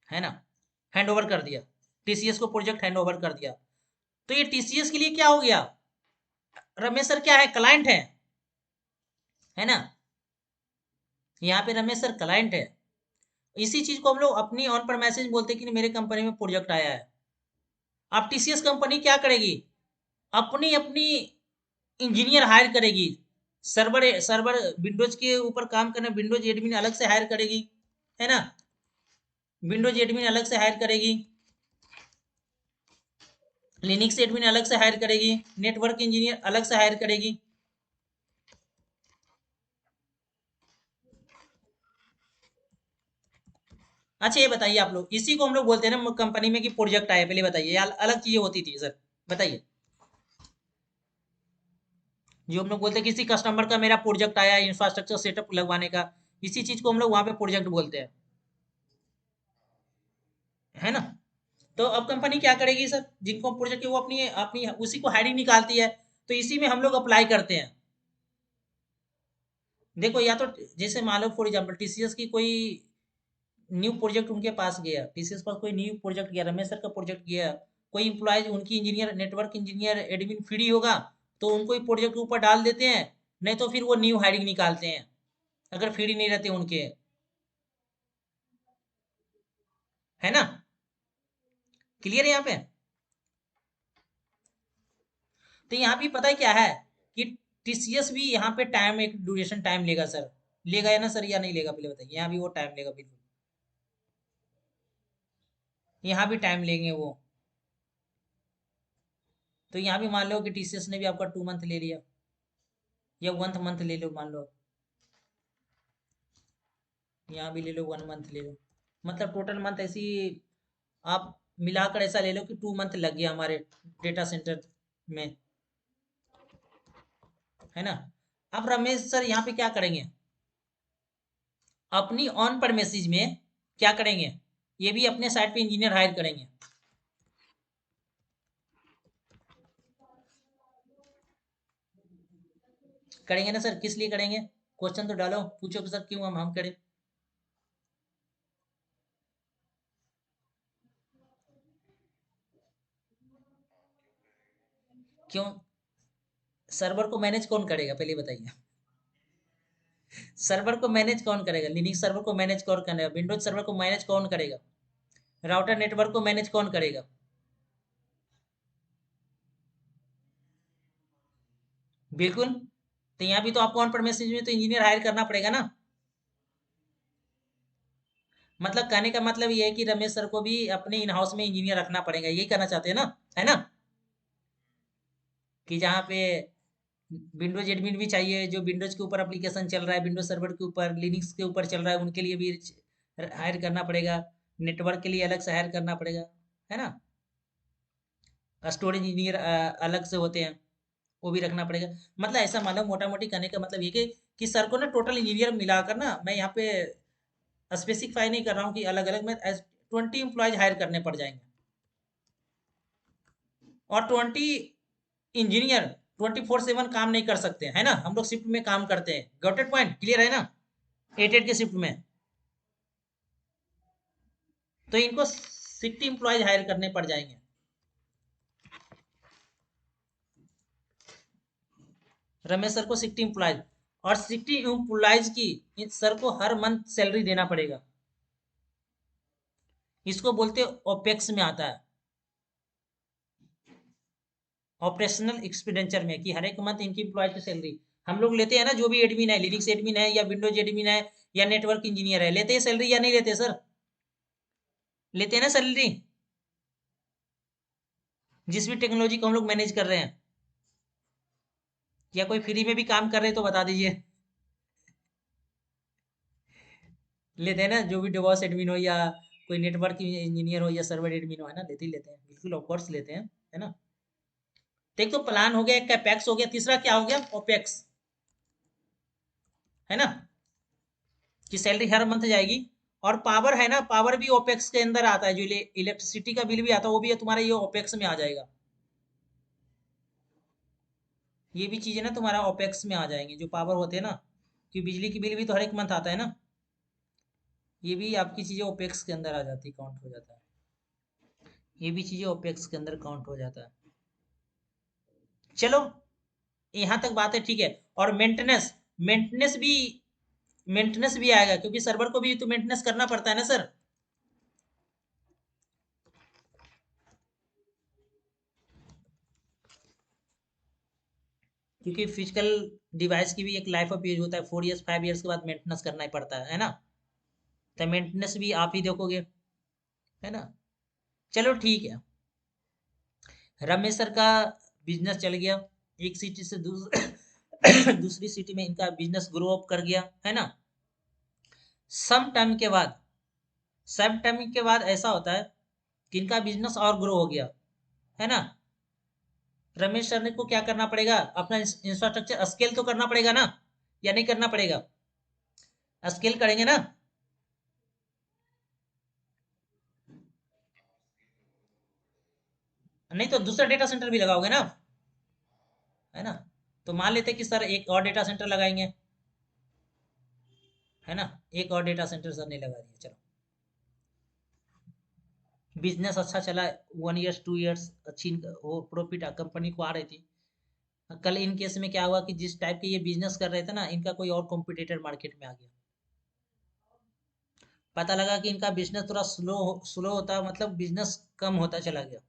है ना, हैंड ओवर कर दिया, टीसीएस को प्रोजेक्ट हैंड ओवर कर दिया। तो ये टीसीएस के लिए क्या हो गया, रमेश सर क्या है, क्लाइंट है ना, यहाँ पे रमेश सर क्लाइंट है। इसी चीज को हम लोग अपनी ऑन पर मैसेज बोलते हैं कि मेरे कंपनी में प्रोजेक्ट आया है। अब टीसीएस कंपनी क्या करेगी, अपनी अपनी इंजीनियर हायर करेगी, सर्वर सर्वर विंडोज के ऊपर काम करने विंडोज एडमिन अलग से हायर करेगी, है ना, विंडोज एडमिन अलग से हायर करेगी, लिनक्स एडमिन अलग से हायर करेगी, नेटवर्क इंजीनियर अलग से हायर करेगी। अच्छा ये बताइए आप लोग, इसी को हम लोग बोलते हैं ना कंपनी में कि प्रोजेक्ट आया, पहले बताइए, या अलग चीजें होती थी सर, बताइए। जो हम लोग बोलते हैं किसी कस्टमर का मेरा प्रोजेक्ट आया इंफ्रास्ट्रक्चर सेटअप लगवाने का, इसी चीज को हम लोग वहां पे प्रोजेक्ट बोलते हैं, है ना। तो अब कंपनी क्या करेगी सर, जिनको प्रोजेक्ट है वो अपनी अपनी उसी को हायरिंग निकालती है, तो इसी में हम लोग अप्लाई करते हैं। देखो या तो जैसे मान लो फॉर एग्जाम्पल टीसीएस की कोई न्यू प्रोजेक्ट उनके पास गया, टीसीएस पास कोई न्यू प्रोजेक्ट गया, रमेश सर का प्रोजेक्ट गया, कोई इंप्लॉयज उनकी engineer network engineer admin free होगा, तो उनको ही प्रोजेक्ट के ऊपर डाल देते हैं, नहीं तो फिर वो न्यू हायरिंग निकालते हैं, अगर फ्री नहीं रहते उनके, है ना, क्लियर है यहाँ पे। तो यहाँ भी पता है क्या है, कि टीसीएस भी यहाँ पे टाइम एक ड्यूरेशन टाइम लेगा सर, लेगा या ना सर, या नहीं लेगा, पहले बताइए, यहाँ भी वो टाइम लेगा बिल्कुल, यहाँ भी टाइम लेंगे वो। तो यहाँ भी मान लो कि टीसीएस ने भी आपका 2 मंथ ले लिया, या 1 मंथ ले लो मान लो, यहाँ भी ले लो 1 मंथ ले लो, मतलब टोटल मंथ ऐसी आप मिलाकर ऐसा ले लो कि 2 मंथ लग गया हमारे डेटा सेंटर में, है ना। अब रमेश सर यहाँ पे क्या करेंगे, अपनी ऑन पर मैसेज में क्या करेंगे, ये भी अपने साइड पे इंजीनियर हायर करेंगे, करेंगे ना सर, किस लिए करेंगे, क्वेश्चन तो डालो, पूछो कि सर क्यों हम करें। क्यों, सर्वर को मैनेज कौन करेगा, पहले बताइए, सर्वर को मैनेज कौन करेगा, लिनक्स सर्वर को मैनेज कौन करेगा, विंडोज सर्वर को मैनेज कौन करेगा, राउटर नेटवर्क को मैनेज कौन करेगा। बिल्कुल। तो यहाँ भी तो आपको ऑन प्रेमिसेस में तो इंजीनियर हायर करना पड़ेगा ना। मतलब कहने का मतलब ये है कि रमेश सर को भी अपने इन हाउस में इंजीनियर रखना पड़ेगा, यही करना चाहते हैं ना, है ना? कि जहाँ पे विंडोज एडमिन भी चाहिए, जो विंडोज के ऊपर एप्लीकेशन चल रहा है, विंडोज सर्वर के ऊपर, लिनक्स के ऊपर चल रहा है, उनके लिए भी हायर करना पड़ेगा। नेटवर्क के लिए अलग से हायर करना पड़ेगा, है ना? स्टोरेज इंजीनियर अलग से होते हैं, वो भी रखना पड़ेगा। मतलब ऐसा मालूम, मोटा मोटी कहने का मतलब ये कि सर को ना टोटल इंजीनियर मिलाकर ना, मैं यहाँ पे स्पेसिफाई नहीं कर रहा हूँ कि अलग अलग में 20 एम्प्लॉयज हायर करने पड़ जाएंगे, और 20 इंजीनियर 24/7 काम नहीं कर सकते, है ना? हम लोग शिफ्ट में काम करते हैं, गॉट इट, पॉइंट क्लियर है ना? 8 के शिफ्ट में। तो इनको 60 एम्प्लॉयज हायर करने पड़ जाएंगे। रमेश सर को 60 एम्प्लॉयज, और 60 एम्प्लॉयज की सर को हर मंथ सैलरी देना पड़ेगा। इसको बोलते ओपेक्स में आता है, ऑपरेशनल एक्सपेंडिचर में, कि हर एक मंथ इनकी एम्प्लॉय की सैलरी हम लोग लेते हैं ना। जो भी एडमिन है, लिनक्स एडमिन है या विंडोज एडमिन है या नेटवर्क इंजीनियर है, लेते हैं सैलरी या नहीं लेते सर? लेते हैं ना सैलरी, जिस भी टेक्नोलॉजी को हम लोग मैनेज कर रहे हैं। या कोई फ्री में भी काम कर रहे हैं तो बता दीजिए। लेते हैं ना, जो भी डिवॉर्स एडमिन हो या कोई नेटवर्क इंजीनियर हो या सर्वर एडमिन हो, है ना? लेते ही लेते हैं, बिल्कुल ऑफ कोर्स लेते हैं, है ना? तो एक तो प्लान हो गया, एक कैपेक्स हो गया, तीसरा क्या हो गया? ओपेक्स, है ना? कि सैलरी हर मंथ जाएगी। और पावर है ना, पावर भी ओपेक्स के अंदर आता है, जो इलेक्ट्रिसिटी का बिल भी आता है, वो भी तुम्हारा ये ओपेक्स में आ जाएगा। ये भी चीजें ना तुम्हारा ओपेक्स में आ जाएंगी, जो पावर होते हैं ना, कि बिजली की बिल भी तो हर एक मंथ आता है ना। ये भी आपकी चीजें ओपेक्स के अंदर आ जाती है, काउंट हो जाता है। ये भी चीजें ओपेक्स के अंदर काउंट हो जाता है। चलो, यहाँ तक बात है, ठीक है। और मेंटेनेंस, मेंटेनेंस भी मेंटेनेंस भी आएगा, क्योंकि सर्वर को भी तो मेंटेनेंस करना पड़ता है ना सर। क्योंकि फिजिकल डिवाइस की भी एक लाइफ ऑफ यूज होता है, 4 ईयर्स 5 ईयर्स के बाद मेंटेनेंस करना ही पड़ता है ना? तो मेंटेनेंस भी आप ही देखोगे, है ना? चलो ठीक है। रमेश सर का बिजनेस चल गया, एक सिटी से दूसरी सिटी में इनका बिजनेस ग्रो अप कर गया, है ना? सम टाइम के बाद, सम टाइम के बाद ऐसा होता है कि इनका बिजनेस और ग्रो हो गया, है ना? रमेश सर ने को क्या करना पड़ेगा? अपना इंफ्रास्ट्रक्चर स्केल तो करना पड़ेगा ना, या नहीं करना पड़ेगा? स्केल करेंगे ना? नहीं तो दूसरा डेटा सेंटर भी लगाओगे ना, है ना? तो मान लेते कि सर एक और डेटा सेंटर लगाएंगे, है ना? एक और डेटा सेंटर सर ने लगा दिया, चलो, बिजनेस अच्छा चला, 1 ईयर्स 2 ईयर्स अच्छी वो प्रॉफिट कंपनी को आ रही थी। कल इन केस में क्या हुआ कि जिस टाइप के ये बिजनेस कर रहे थे ना, इनका कोई और कॉम्पिटिटर मार्केट में आ गया। पता लगा कि इनका बिजनेस थोड़ा स्लो स्लो होता, मतलब बिजनेस कम होता चला गया।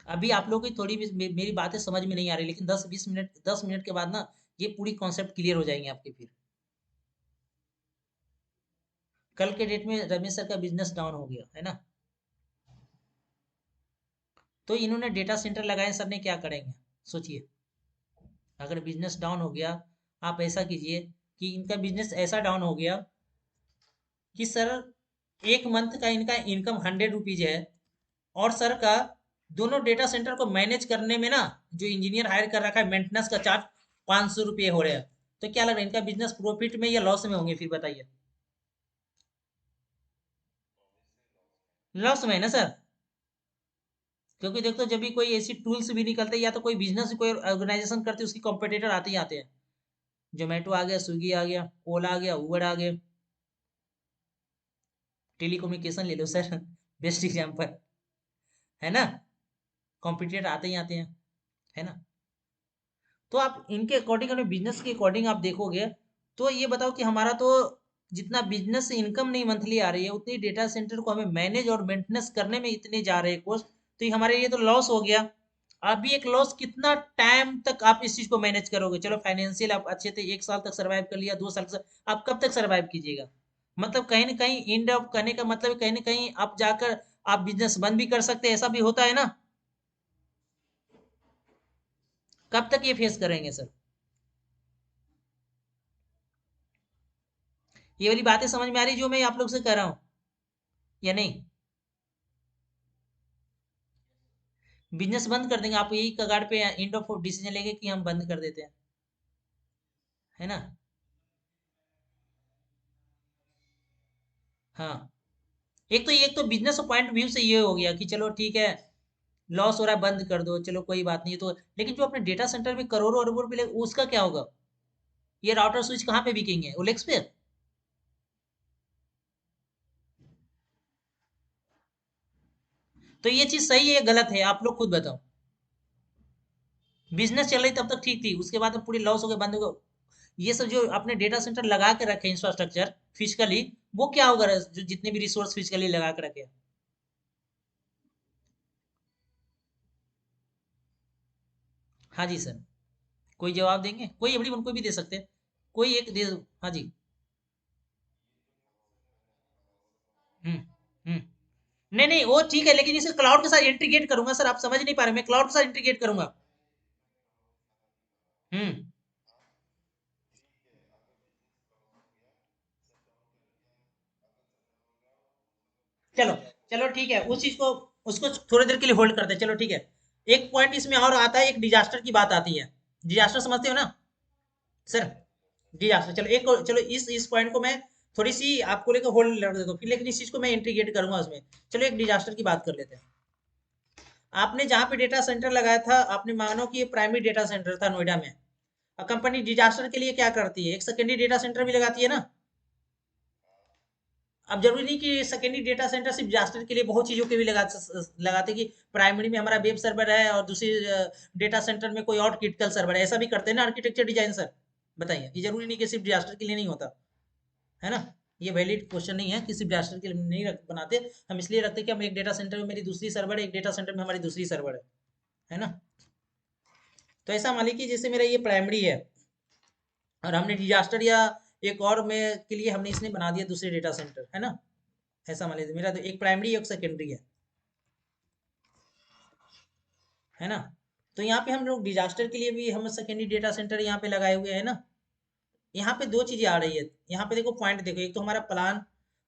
अभी आप लोगों की थोड़ी भी मेरी बातें समझ में नहीं आ रही, लेकिन 10-20 मिनट, 10 मिनट के बाद ना ये पूरी कॉन्सेप्ट क्लियर हो जाएंगे आपके फिर। कल के डेट में रमेश सर का बिजनेस डाउन हो गया, है ना? तो इन्होंने डेटा सेंटर लगाए, सर ने क्या करेंगे? सोचिए, अगर बिजनेस डाउन हो गया, आप ऐसा कीजिए कि इनका बिजनेस ऐसा डाउन हो गया कि सर एक मंथ का इनका इनकम 100 रुपीज है, और सर का दोनों डेटा सेंटर को मैनेज करने में ना, जो इंजीनियर हायर कर रखा है, मेंटेनेंस का चार्ज 500 रुपये हो रहे हैं। तो क्या लग रहा है, इनका बिजनेस प्रॉफिट में या लॉस में होंगे? फिर बताइए। लॉस में है ना सर। क्योंकि देखो, जब भी कोई ऐसी टूल्स भी निकलते हैं, या तो कोई बिजनेस कोई ऑर्गेनाइजेशन करती है, उसकी कॉम्पिटिटर आते ही आते हैं। जोमेटो आ गया, स्विगी आ गया, ओला आ गया, उबर आ गया। टेलीकम्युनिकेशन ले लो सर, बेस्ट एग्जाम्पल, है ना? कॉम्पिटिटर आते ही आते हैं, है ना? तो आप इनके अकॉर्डिंग, अपने बिजनेस के अकॉर्डिंग आप देखोगे, तो ये बताओ कि हमारा तो जितना बिजनेस से इनकम नहीं मंथली आ रही है, उतनी डेटा सेंटर को हमें मैनेज और मेंटेनेंस करने में इतने जा रहे हैं कॉस्ट। तो ये हमारे लिए तो लॉस हो गया। अभी एक लॉस, कितना टाइम तक आप इस चीज को मैनेज करोगे? चलो फाइनेंशियल आप अच्छे थे, 1 साल तक सर्वाइव कर लिया, 2 साल तक, आप कब तक सर्वाइव कीजिएगा? मतलब कहीं ना कहीं एंड अप करने का मतलब कहीं ना कहीं आप जाकर आप बिजनेस बंद भी कर सकते हैं, ऐसा भी होता है ना। कब तक ये फेस करेंगे सर? ये वाली बातें समझ में आ रही जो मैं आप लोग से कह रहा हूँ, या नहीं? बिजनेस बंद कर देंगे, आप यही कगार पे एंड ऑफ डिसीजन लेंगे कि हम बंद कर देते हैं, है ना? हाँ, एक तो बिजनेस पॉइंट व्यू से ये हो गया कि चलो ठीक है, लॉस हो रहा है, बंद कर दो, चलो कोई बात नहीं। तो लेकिन जो अपने डेटा सेंटर में करोड़ों अरबों रुपए लगे, उसका क्या होगा? ये राउटर स्विच कहाँ पे बिकेंगे? ओलेक्स पे? तो ये चीज सही है या गलत है, आप लोग खुद बताओ। बिजनेस चल रही तब तक ठीक थी, उसके बाद में पूरी लॉस हो गए, बंद हो गए। ये सब जो आपने डेटा सेंटर लगा के रखे इंफ्रास्ट्रक्चर फिजिकली, वो क्या होगा? जो जितने भी रिसोर्स फिजिकली लगा के रखे? हाँ जी सर। कोई जवाब देंगे? कोई अपनी उनको भी दे सकते हैं, कोई एक दे दो। हाँ जी। हम्म। हम्म। नहीं नहीं, वो ठीक है, लेकिन इसे क्लाउड के साथ इंटीग्रेट करूंगा सर, आप समझ नहीं पा रहे, मैं क्लाउड के साथ इंटीग्रेट करूंगा। हम्म। चलो, चलो ठीक है, उस चीज को, उसको थोड़ी देर के लिए होल्ड करते हैं, चलो ठीक है। एक पॉइंट इसमें और आता है, एक डिजास्टर की बात आती है। डिजास्टर समझते हो ना सर? डिजास्टर, चलो एक, चलो इस पॉइंट को मैं थोड़ी सी आपको लेकर होल्ड कर देता हूँ फिर, लेकिन इस चीज को मैं इंटीग्रेट करूंगा उसमें। चलो एक डिजास्टर की बात कर लेते हैं। आपने जहाँ पे डेटा सेंटर लगाया था, आपने मानो कि ये प्राइमरी डेटा सेंटर था नोएडा में। अब कंपनी डिजास्टर के लिए क्या करती है, एक सेकेंडरी डेटा सेंटर भी लगाती है ना। अब जरूरी नहीं कि सेकेंडरी डेटा सेंटर सिर्फ डिजास्टर के लिए, बहुत चीजों के भी लगाते कि प्राइमरी में हमारा वेब सर्वर है और दूसरी डेटा सेंटर में कोई और क्रिटिकल सर्वर है, ऐसा भी करते हैं ना आर्किटेक्चर डिजाइन सर। बताइए, ये जरूरी नहीं कि सिर्फ डिजास्टर के लिए नहीं होता, है ना? ये वैलिड क्वेश्चन नहीं है कि सिर्फ डिजास्टर के लिए नहीं बनाते। हम इसलिए रखते हैं कि हम एक डेटा सेंटर में मेरी दूसरी सर्वर है, एक डेटा सेंटर में हमारी दूसरी सर्वर है ना? तो ऐसा मान लीजिए जैसे मेरा ये प्राइमरी है, और हमने डिजास्टर या एक और में के लिए हमने इसने बना दिया दूसरे डेटा सेंटर, है ना? ऐसा मान लीजिए मेरा तो एक प्राइमरी एक सेकेंडरी है ना? तो यहाँ पे हम लोग डिजास्टर के लिए भी हम सेकेंडरी डेटा सेंटर यहाँ पे लगाए हुए हैं ना। यहाँ पे दो चीजें आ रही है, यहाँ पे देखो पॉइंट देखो, एक तो हमारा प्लान,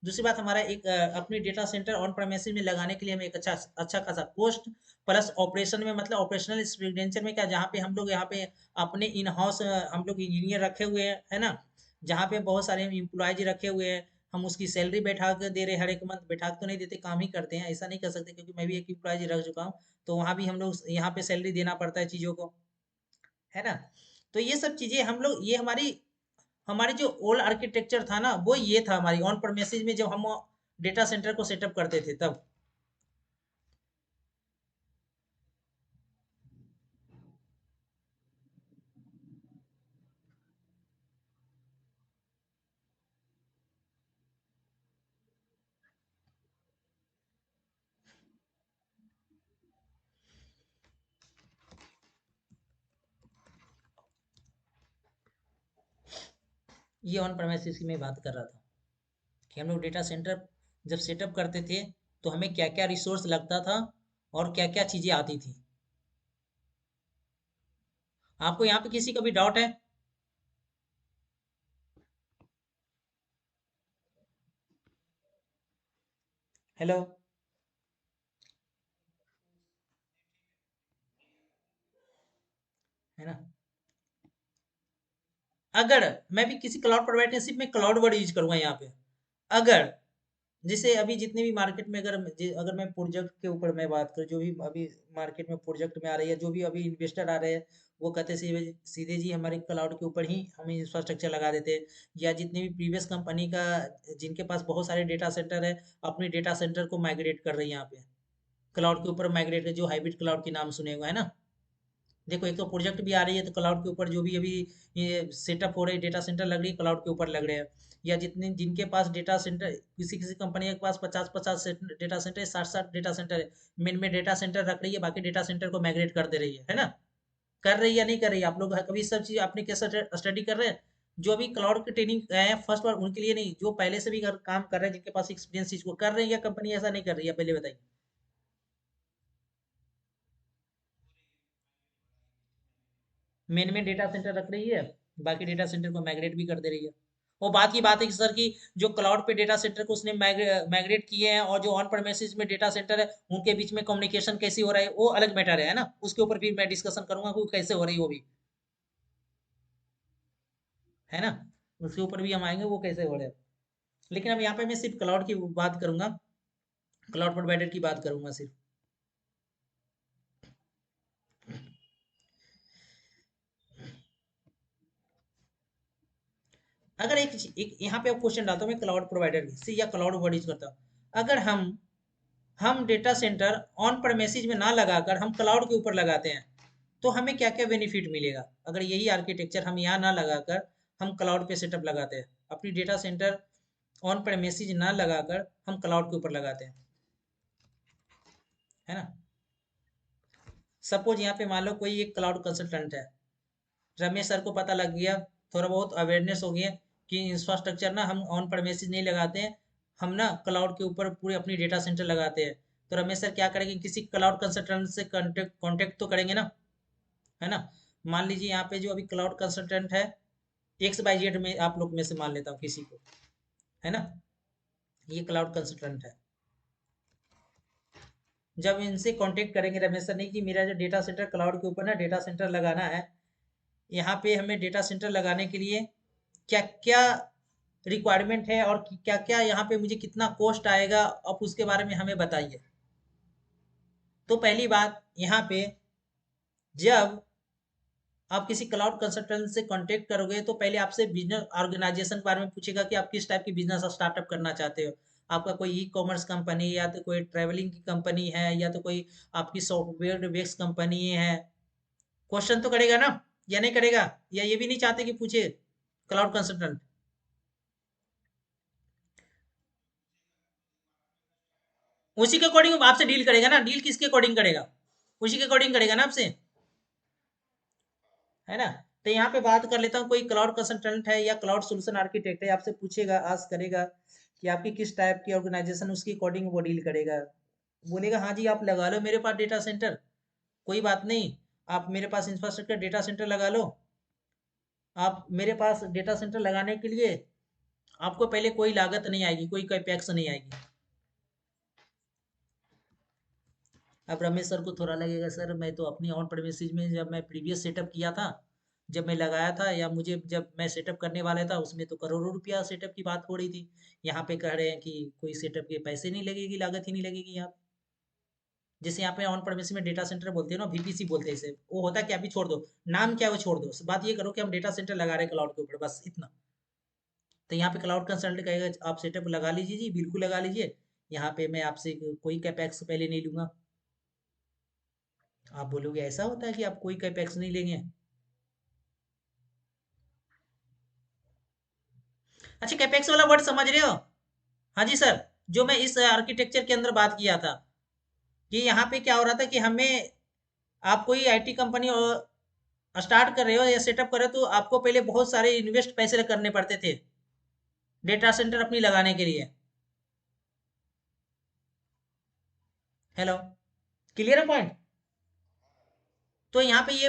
दूसरी बात हमारा एक अपनी डेटा सेंटर ऑन प्रेमिसेस में लगाने के लिए हमें एक अच्छा अच्छा खासा कोस्ट, प्लस ऑपरेशन में मतलब ऑपरेशनल एक्सपेंडिचर में क्या, जहाँ पे हम लोग यहाँ पे अपने इन हाउस हम लोग इंजीनियर रखे हुए हैं, है ना? जहाँ पे बहुत सारे इम्प्लॉयज रखे हुए हैं, हम उसकी सैलरी बैठा के दे रहे हैं, हर एक मंथ बैठा के तो नहीं देते, काम ही करते हैं, ऐसा नहीं कर सकते, क्योंकि मैं भी एक इम्प्लॉयज रख चुका हूँ। तो वहाँ भी हम लोग यहाँ पे सैलरी देना पड़ता है चीज़ों को, है ना? तो ये सब चीज़ें हम लोग, ये हमारी हमारी जो ओल्ड आर्किटेक्चर था ना, वो ये था हमारी ऑन प्रेमिसेस में जब हम डेटा सेंटर को सेटअप करते थे तब। ये ऑन प्रेमिसेस की मैं बात कर रहा था कि हम लोग डेटा सेंटर जब सेटअप करते थे, तो हमें क्या क्या रिसोर्स लगता था और क्या क्या चीज़ें आती थी। आपको यहाँ पे किसी का भी डाउट है? हेलो? है ना? अगर मैं भी किसी क्लाउड प्रोवाइडर, सिर्फ मैं क्लाउड वर्ड यूज करूंगा यहाँ पे, अगर जैसे अभी जितने भी मार्केट में, अगर मैं प्रोजेक्ट के ऊपर मैं बात करूँ, जो भी अभी मार्केट में प्रोजेक्ट में आ रही है, जो भी अभी इन्वेस्टर आ रहे हैं, वो कहते हैं सीधे सीधे जी हमारे क्लाउड के ऊपर ही हम इंफ्रास्ट्रक्चर लगा देते हैं। या जितने भी प्रीवियस कंपनी का, जिनके पास बहुत सारे डेटा सेंटर है, अपने डेटा सेंटर को माइग्रेट कर रही है यहाँ पे क्लाउड के ऊपर माइग्रेट, जो हाइब्रिड क्लाउड के नाम सुने हुए है ना। देखो एक तो प्रोजेक्ट भी आ रही है, तो क्लाउड के ऊपर जो भी अभी ये सेटअप हो रहे डेटा सेंटर लग रही है, क्लाउड के ऊपर लग रहे हैं। या जितने जिनके पास डेटा सेंटर, किसी किसी कंपनी के पास 50-50 डेटा सेंटर है, 60-60 डेटा सेंटर है, मेन में डेटा सेंटर रख रही है, बाकी डेटा सेंटर को माइग्रेट कर दे रही है ना? कर रही है या नहीं कर रही है? आप लोग कभी सब चीज आपने कैसा स्टडी कर रहे हैं? जो अभी क्लाउड की ट्रेनिंग है फर्स्ट बार, उनके लिए नहीं, जो पहले से भी काम कर रहे हैं, जिनके पास एक्सपीरियंस चीज को कर रहे हैं, या कंपनी ऐसा नहीं कर रही है, पहले बताइए। मेन में डेटा सेंटर रख रही है, बाकी डेटा सेंटर को माइग्रेट भी कर दे रही है। और बात की बात है कि सर की जो क्लाउड पे डेटा सेंटर को उसने माइग्रेट किए हैं, और जो ऑन प्रेमिसेस में डेटा सेंटर है, उनके बीच में कम्युनिकेशन कैसी हो रहा है, वो अलग मैटर है ना? उसके ऊपर फिर मैं डिस्कशन करूंगा कि कैसे हो रही है वो भी, है ना? उसके ऊपर भी हम आएंगे वो कैसे हो रहे हैं। लेकिन अब यहाँ पे मैं सिर्फ क्लाउड की बात करूंगा, क्लाउड प्रोवाइडर की बात करूंगा सिर्फ। अगर एक यहाँ पे क्वेश्चन डालता हूँ मैं क्लाउड प्रोवाइडर से, या क्लाउड वर्ड यूज करता हूँ। अगर हम डेटा सेंटर ऑन प्रेमिसेस में ना लगाकर हम क्लाउड के ऊपर लगाते हैं, तो हमें क्या क्या बेनिफिट मिलेगा? अगर यही आर्किटेक्चर हम यहाँ ना लगाकर हम क्लाउड पे सेटअप लगाते हैं, अपनी डेटा सेंटर ऑन प्रेमिसेस ना लगाकर हम क्लाउड के ऊपर लगाते हैं, है ना? सपोज यहाँ पे मान लो कोई एक क्लाउड कंसल्टेंट है, रमेश सर को पता लग गया, थोड़ा बहुत अवेयरनेस हो गया कि इंफ्रास्ट्रक्चर ना हम ऑन प्रेमिसेस नहीं लगाते हैं, हम ना क्लाउड के ऊपर पूरे अपनी डेटा सेंटर लगाते हैं। तो रमेश सर क्या करेंगे, किसी क्लाउड कंसल्टेंट से कांटेक्ट तो करेंगे ना, है ना? मान लीजिए यहाँ पे जो अभी क्लाउड कंसल्टेंट है, एक्स बाई जेड में आप लोग में से मान लेता हूँ किसी को, है ना? ये क्लाउड कंसल्टेंट है। जब इनसे कांटेक्ट करेंगे रमेश सर ने कि मेरा जो डेटा सेंटर क्लाउड के ऊपर ना डेटा सेंटर लगाना है, यहाँ पे हमें डेटा सेंटर लगाने के लिए क्या क्या रिक्वायरमेंट है, और क्या क्या यहाँ पे मुझे कितना कॉस्ट आएगा, आप उसके बारे में हमें बताइए। तो पहली बात यहाँ पे, जब आप किसी क्लाउड कंसल्टेंट से कांटेक्ट करोगे, तो पहले आपसे बिजनेस ऑर्गेनाइजेशन के बारे में पूछेगा कि आप किस टाइप की बिजनेस स्टार्टअप करना चाहते हो। आपका कोई ई कॉमर्स कंपनी, या तो कोई ट्रैवलिंग की कंपनी है, या तो कोई आपकी सॉफ्टवेयर बेस्ड कंपनी है। क्वेश्चन तो करेगा ना, या नहीं करेगा? या ये भी नहीं चाहते कि पूछे क्लाउड कंसल्टेंट? उसी के अकॉर्डिंग आपसे डील करेगा ना, डील किसके अकॉर्डिंग करेगा? उसी के अकॉर्डिंग करेगा ना आपसे, है ना? तो यहाँ पे बात कर लेता हूँ, कोई क्लाउड कंसल्टेंट है या क्लाउड सोल्यूशन आर्किटेक्ट है, आपसे पूछेगा, आस्क करेगा कि आपकी किस टाइप की ऑर्गेनाइजेशन, उसके अकॉर्डिंग वो डील करेगा। बोलेगा हाँ जी आप लगा लो मेरे पास डेटा सेंटर, कोई बात नहीं, आप मेरे पास इंफ्रास्ट्रक्चर डेटा सेंटर लगा लो। आप मेरे पास डेटा सेंटर लगाने के लिए आपको पहले कोई लागत नहीं आएगी, कोई कैपेक्स नहीं आएगी। अब रमेश सर को थोड़ा लगेगा, सर मैं तो अपनी ऑन प्रेमिसेस में जब मैं प्रीवियस सेटअप किया था, जब मैं लगाया था, या मुझे जब मैं सेटअप करने वाला था, उसमें तो करोड़ों रुपया सेटअप की बात हो रही थी। यहाँ पे कह रहे हैं कि कोई सेटअप के पैसे नहीं लगेगी, लागत ही नहीं लगेगी यहाँ पे। जैसे यहाँ पे ऑन प्रेमिस में डेटा सेंटर बोलते हैं ना, वीपीसी बोलते हैं इसे, वो होता है कि अभी छोड़ दो, नाम क्या है वो छोड़ दो, बात ये करो कि हम डेटा सेंटर लगा रहे हैं क्लाउड के ऊपर, बस इतना। तो यहाँ पे क्लाउड कंसल्टेंट कहेगा आप सेटअप लगा लीजिए जी, बिल्कुल लगा लीजिए, यहाँ पे मैं आपसे कोई कैपेक्स पहले नहीं लूंगा। आप बोलोगे ऐसा होता है कि आप कोई कैपेक्स नहीं लेंगे? अच्छा, कैपेक्स वाला वर्ड समझ रहे हो? हाँ जी सर। जो मैं इस आर्किटेक्चर के अंदर बात किया था, कि यहाँ पे क्या हो रहा था कि हमें, आप कोई आईटी कंपनी स्टार्ट कर रहे हो या सेटअप कर रहे हो, तो आपको पहले बहुत सारे इन्वेस्ट पैसे करने पड़ते थे डेटा सेंटर अपनी लगाने के लिए। हेलो, क्लियर है पॉइंट? तो यहाँ पे ये,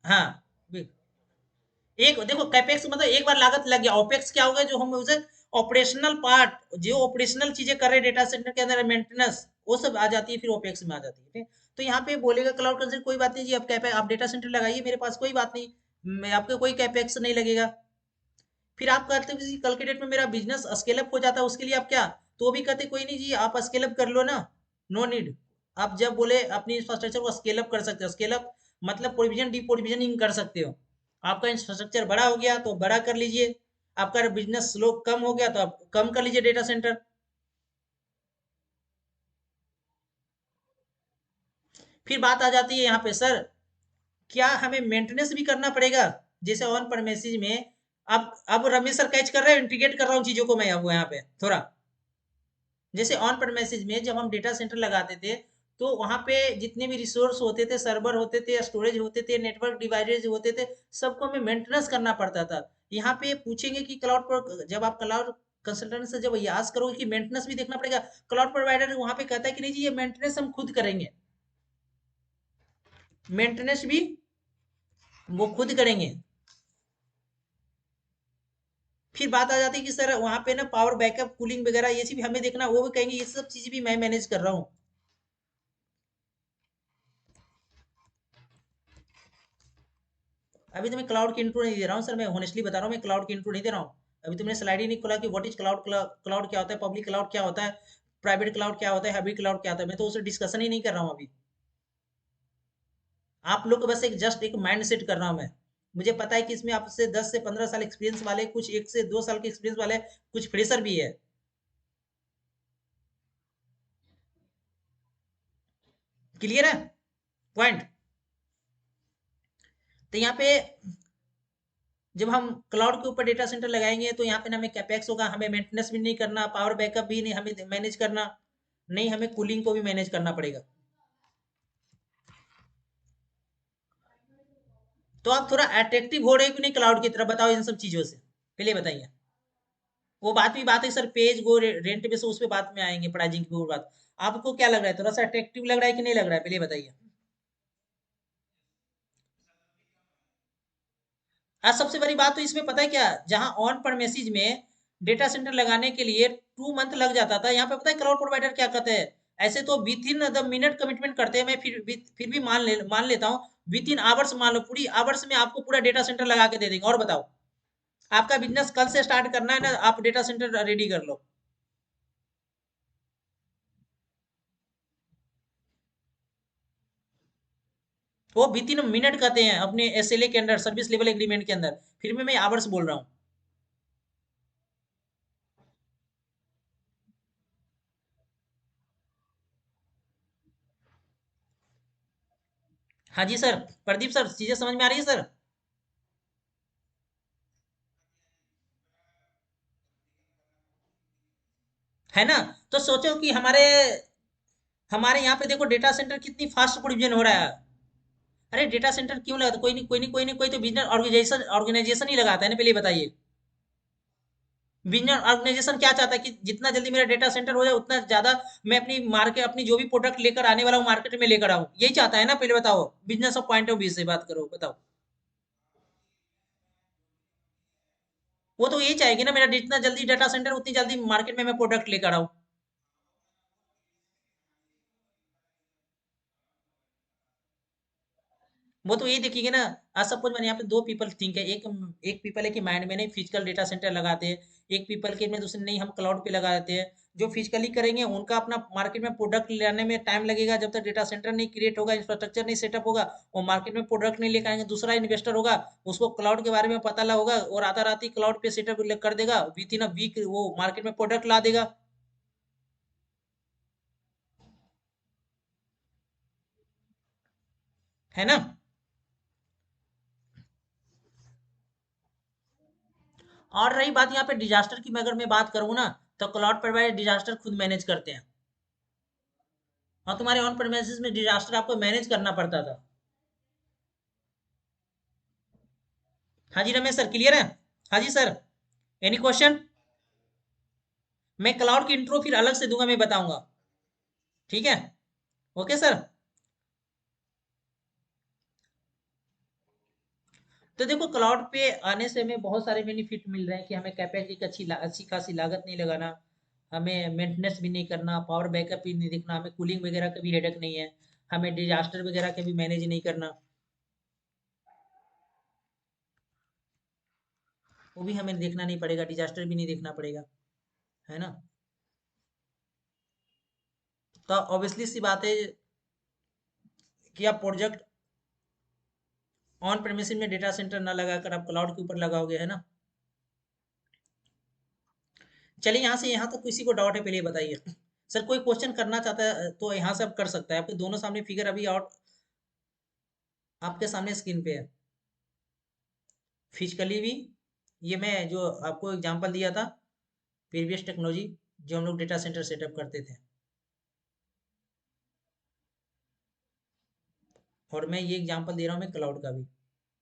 हाँ, एक देखो कैपेक्स मतलब एक बार लागत लग गया, ओपेक्स क्या होगा, जो हम उसे ऑपरेशनल पार्ट, जो ऑपरेशनल चीजें कर रहे हैं डेटा सेंटर के अंदर, मेंटेनेंस, वो सब आ जाती है, फिर ओपेक्स में आ जाती है, ठीक? तो यहाँ पे बोलेगा क्लाउड कंसल्ट, कोई बात नहीं जी, आप कैपेक्स, आप डेटा सेंटर लगाइए मेरे पास, कोई बात नहीं, मैं आपको कोई कैपेक्स नहीं लगेगा। फिर आप कहते हो कि कल के डेट में मेरा बिजनेस स्केल अप हो जाता है, उसके लिए आप क्या, तो वो भी कहते कोई नहीं जी, आप स्केल अप कर लो ना, नो नीड। आप जब बोले अपनी इंफ्रास्ट्रक्चर को स्केल अप कर सकते हो, स्केल अप मतलब प्रोविजन डी प्रोविजनिंग कर सकते हो। आपका इंफ्रास्ट्रक्चर बड़ा हो गया तो बड़ा कर लीजिए, आपका बिजनेस स्लो कम हो गया तो आप कम कर लीजिए डेटा सेंटर। फिर बात आ जाती है यहाँ पे, सर क्या हमें मेंटेनेंस भी करना पड़ेगा? जैसे ऑन प्रेमिसेस में, अब रमेश सर कैच कर रहे हैं, इंटीग्रेट कर रहा हूँ चीजों को मैं अब यहाँ पे थोड़ा। जैसे ऑन प्रेमिसेस में जब हम डेटा सेंटर लगाते थे, तो वहां पे जितने भी रिसोर्स होते थे, सर्वर होते थे, स्टोरेज होते थे, नेटवर्क डिवाइसेज होते थे, सबको हमें मेंटेनेंस करना पड़ता था। यहाँ पे पूछेंगे कि क्लाउड पर, जब आप क्लाउड कंसल्टेंट से जब याद करोगे कि मेंटेनेंस भी देखना पड़ेगा, क्लाउड प्रोवाइडर वहां पे कहता है कि नहीं जी, ये मेंटेनेंस हम खुद करेंगे, मेंटेनेंस भी वो खुद करेंगे। फिर बात आ जाती है कि सर वहां पे ना पावर बैकअप, कूलिंग वगैरह ये चीज भी हमें देखना, वो भी कहेंगे ये सब चीज भी मैं मैनेज कर रहा हूँ। अभी तो मैं क्लाउड की इंट्रो नहीं दे रहा हूँ सर, मैं होनेस्टली बता रहा हूँ, मैं क्लाउड की इंट्रो नहीं दे रहा हूँ। अभी तो मैंने स्लाइड ही नहीं खोला कि व्हाट इज क्लाउड, क्लाउड क्या होता है, पब्लिक क्लाउड क्या होता है, प्राइवेट क्लाउड क्या होता है, हैब्रिड क्लाउड क्या होता है, मैं तो उसे डिस्कशन ही नहीं कर रहा हूँ अभी। आप लोग को बस एक जस्ट एक माइंड सेट कर रहा हूँ मैं। मुझे पता है कि इसमें आपसे 10 से 15 साल एक्सपीरियंस वाले, कुछ 1 से 2 साल के एक्सपीरियंस वाले, कुछ फ्रेशर भी है। क्लियर है पॉइंट? तो यहाँ पे जब हम क्लाउड के ऊपर डेटा सेंटर लगाएंगे, तो यहाँ पे ना हमें कैपेक्स होगा, हमें मेंटेनेंस भी नहीं करना, पावर बैकअप भी नहीं हमें मैनेज करना, नहीं हमें कूलिंग को भी मैनेज करना पड़ेगा। तो आप थोड़ा अट्रैक्टिव हो रहे हो कि नहीं क्लाउड की तरफ, बताओ इन सब चीजों से पहले बताइए। वो बात भी बात है सर, पेज गो रेंट पे से उस पे बात में आएंगे, प्राइजिंग की वो बात। आपको क्या लग रहा है, थोड़ा सा अट्रैक्टिव लग रहा है कि नहीं लग रहा है, पहले बताइए। आज सबसे बड़ी बात तो इसमें पता है क्या, जहां ऑन परमेसिज में डेटा सेंटर लगाने के लिए 2 मंथ लग जाता था, यहाँ पे पता है क्लाउड प्रोवाइडर क्या कहते हैं, ऐसे तो with in the minute commitment करते हैं, मैं फिर भी मान लेता हूँ, विद इन आवर्स मान लो, पूरी आवर्स में आपको पूरा डेटा सेंटर लगा के दे देंगे। और बताओ, आपका बिजनेस कल से स्टार्ट करना है ना, आप डेटा सेंटर रेडी कर लो। वो विद इन मिनट कहते हैं अपने एसएलए के अंदर, सर्विस लेवल एग्रीमेंट के अंदर, फिर भी मैं आवर्स बोल रहा हूँ। हाँ जी सर, प्रदीप सर, चीजें समझ में आ रही है सर? है ना? तो सोचो कि हमारे हमारे यहाँ पे देखो डेटा सेंटर कितनी फास्ट प्रोविजन हो रहा है। अरे डेटा सेंटर क्यों लगाता, कोई तो बिजनेस ऑर्गेनाइजेशन ऑर्गेनाइजेशन ही लगाता है ना, पहले बताइए। बिजनेस ऑर्गेनाइजेशन क्या चाहता है कि जितना जल्दी मेरा डेटा सेंटर हो जाए, उतना ज्यादा मैं अपनी मार्केट, अपनी जो भी प्रोडक्ट लेकर आने वाला हूँ मार्केट में लेकर आऊँ, यही चाहता है ना, पहले बताओ। Business of point of view से बात करो, बताओ। वो तो यही चाहेगी ना, मेरा जितना जल्दी डाटा सेंटर, उतनी जल्दी मार्केट में मैं प्रोडक्ट लेकर आऊँ। वो तो यही देखिए ना। आज सपोज मैंने यहाँ पे दो पीपल थिंक है, एक एक पीपल है कि माइंड में नहीं फिजिकल डेटा सेंटर लगाते हैं, एक पीपल के में दूसरे नहीं हम क्लाउड पे लगा देते हैं। जो फिजिकली करेंगे उनका अपना मार्केट में प्रोडक्ट लाने में टाइम लगेगा, जब तक डेटा सेंटर नहीं क्रिएट होगा, इंफ्रास्ट्रक्चर नहीं सेटअप होगा, वो मार्केट में प्रोडक्ट नहीं लेकर आएंगे। दूसरा इन्वेस्टर होगा, उसको क्लाउड के बारे में पता लगा होगा, और राता रात ही क्लाउड पे सेटअप कर देगा, विद इन अ वीक वो मार्केट में प्रोडक्ट ला देगा। है ना? और रही बात यहाँ पे डिजास्टर की, अगर मैं बात करूँ ना, तो क्लाउड प्रोवाइडर डिजास्टर खुद मैनेज करते हैं। हाँ, तुम्हारे ऑन प्रेमिसेस में डिजास्टर आपको मैनेज करना पड़ता था। हाँ जी रमेश सर, क्लियर है? हाँ जी सर, एनी क्वेश्चन? मैं क्लाउड की इंट्रो फिर अलग से दूंगा, मैं बताऊंगा। ठीक है, ओके सर। तो देखो क्लाउड पे आने से हमें बहुत सारे बेनिफिट मिल रहे हैं कि हमें कैपेक्स की अच्छी खासी लागत नहीं लगाना, हमें मेंटेनेंस भी नहीं करना, पावर बैकअप भी नहीं देखना, हमें कूलिंग वगैरह का भी हेडेक नहीं है, हमें डिजास्टर वगैरह का भी मैनेज नहीं करना, वो भी हमें देखना नहीं पड़ेगा, डिजास्टर भी नहीं देखना पड़ेगा। है ना? तो ऑब्वियसली सी बात है कि आप प्रोजेक्ट ऑन प्रेमिसिस में डेटा सेंटर ना लगाकर आप क्लाउड के ऊपर लगाओगे, है ना? चलिए, यहाँ से यहाँ तक किसी को डाउट है, पहले ये बताइए। सर कोई क्वेश्चन करना चाहता है तो यहाँ से आप कर सकता है, आपके दोनों सामने फिगर अभी आउट आपके सामने स्क्रीन पे है। फिजिकली भी, ये मैं जो आपको एग्जांपल दिया था, प्रीवियस टेक्नोलॉजी जो हम लोग डेटा सेंटर सेटअप करते थे, और मैं ये एग्जांपल दे रहा हूँ मैं क्लाउड का भी।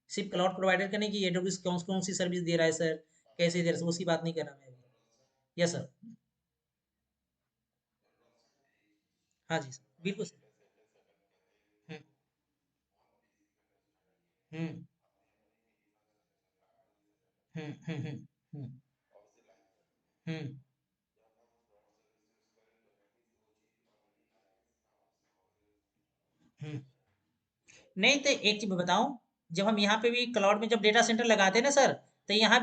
सिर्फ क्लाउड प्रोवाइडर का नहीं कि एडब्ल्यूएस कौन कौन सी सर्विस दे रहा है सर, कैसे दे रहा है, उसकी बात नहीं कर रहा मैं अभी। Yes sir. हाँ जी सर, बिल्कुल सर। हम्म। हम्म। हम्म। हम्म। हम्म। हम्म। हम्म। नहीं तो एक चीज बताऊं, जब हम यहाँ पे भी क्लाउड में जब डेटा सेंटर लगाते हैं ना सर, तो यहाँ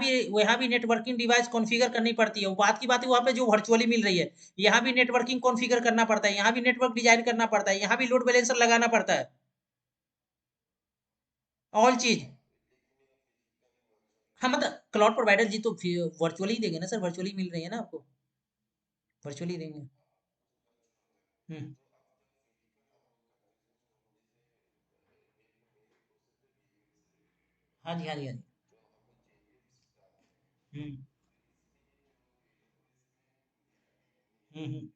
भी नेटवर्किंग डिवाइस कॉन्फ़िगर करनी पड़ती है। वो बात की बात है, वहाँ पे जो वर्चुअली मिल रही है, यहाँ भी नेटवर्किंग कॉन्फ़िगर करना पड़ता है, यहाँ भी नेटवर्क डिजाइन करना पड़ता है, यहाँ भी लोड बैलेंसर लगाना पड़ता है। ऑल चीज। हाँ मतलब क्लाउड प्रोवाइडर जी तो वर्चुअली ही देंगे ना सर, वर्चुअली मिल रही है ना आपको, वर्चुअली देंगे। हम्म। हाँ जी, हाँ जी, हाँ जी। हम्म। हम्म।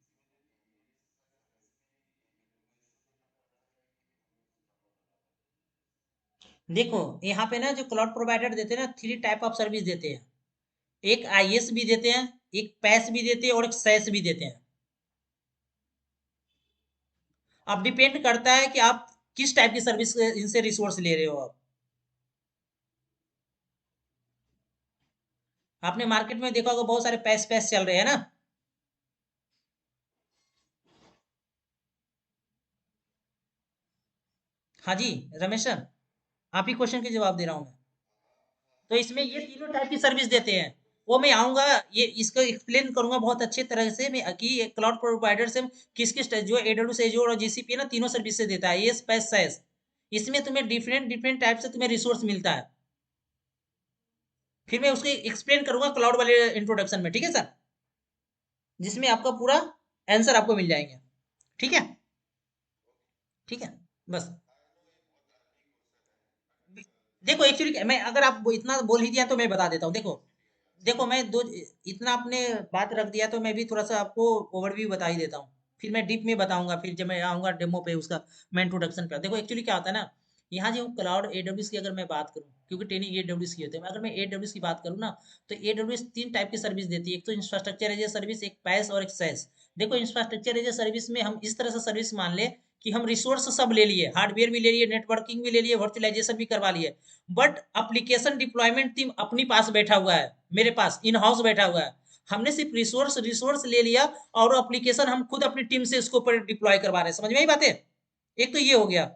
देखो, यहाँ पे ना जो क्लाउड प्रोवाइडर देते हैं ना, थ्री टाइप ऑफ सर्विस देते हैं। एक आईएस भी देते हैं, एक पैस भी देते हैं, और एक सैस भी देते हैं। अब डिपेंड करता है कि आप किस टाइप की सर्विस इनसे रिसोर्स ले रहे हो आप। आपने मार्केट में देखा होगा बहुत सारे पैस पैस चल रहे हैं ना। हाँ जी, रमेश सर, आप ही क्वेश्चन के जवाब दे रहा हूँ मैं। तो इसमें ये तीनों टाइप की सर्विस देते हैं। वो मैं आऊंगा, ये इसको एक्सप्लेन करूंगा बहुत अच्छे तरह से मैं कि क्लाउड प्रोवाइडर से किस किस जो एडब्ल्यूएस एजोर और जीसीपी है ना, तीनों सर्विस से देता है, ये स्पेस सैस। इसमें तुम्हें डिफरेंट डिफरेंट टाइप से तुम्हें रिसोर्स मिलता है। फिर मैं उसको एक्सप्लेन करूंगा क्लाउड वाले इंट्रोडक्शन में, ठीक है सर, जिसमें आपका पूरा आंसर आपको मिल जाएंगे। ठीक है। ठीक है। बस। देखो एक्चुअली मैं, अगर आप इतना बोल ही दिया तो मैं बता देता हूँ। देखो, देखो मैं दो, इतना आपने बात रख दिया तो मैं भी थोड़ा सा आपको ओवरव्यू बता ही देता हूँ। फिर मैं डीप में बताऊंगा, फिर जब मैं आऊंगा डेमो पे उसका, मैं इंट्रोडक्शन पे। देखो एक्चुअली क्या होता है ना, यहाँ जो क्लाउड एडब्ल्यूएस की अगर मैं बात करूँ, क्योंकि ट्रेनिंग एडब्ल्यूएस की होती है, अगर मैं एडब्ल्यूएस की बात करूँ ना, तो एडब्ल्यूएस तीन टाइप की सर्विस देती है। एक तो इंफ्रास्ट्रक्चर एज ए सर्विस, एक पैस और एक सैस। देखो इंफ्रास्ट्रक्चर एज ए सर्विस में हम इस तरह से सर्विस मान ले कि हम रिसोर्स सब ले लिए, हार्डवेयर भी ले लिए, नेटवर्किंग भी ले लिए, वर्चुअलाइजेशन भी करवा लिए, बट एप्लीकेशन डिप्लॉयमेंट टीम अपनी पास बैठा हुआ है, मेरे पास इन हाउस बैठा हुआ है। हमने सिर्फ रिसोर्स रिसोर्स ले लिया, और एप्लीकेशन हम खुद अपनी टीम से इसको पर डिप्लॉय करवा रहे हैं। समझ में आई बात है? एक तो ये हो गया।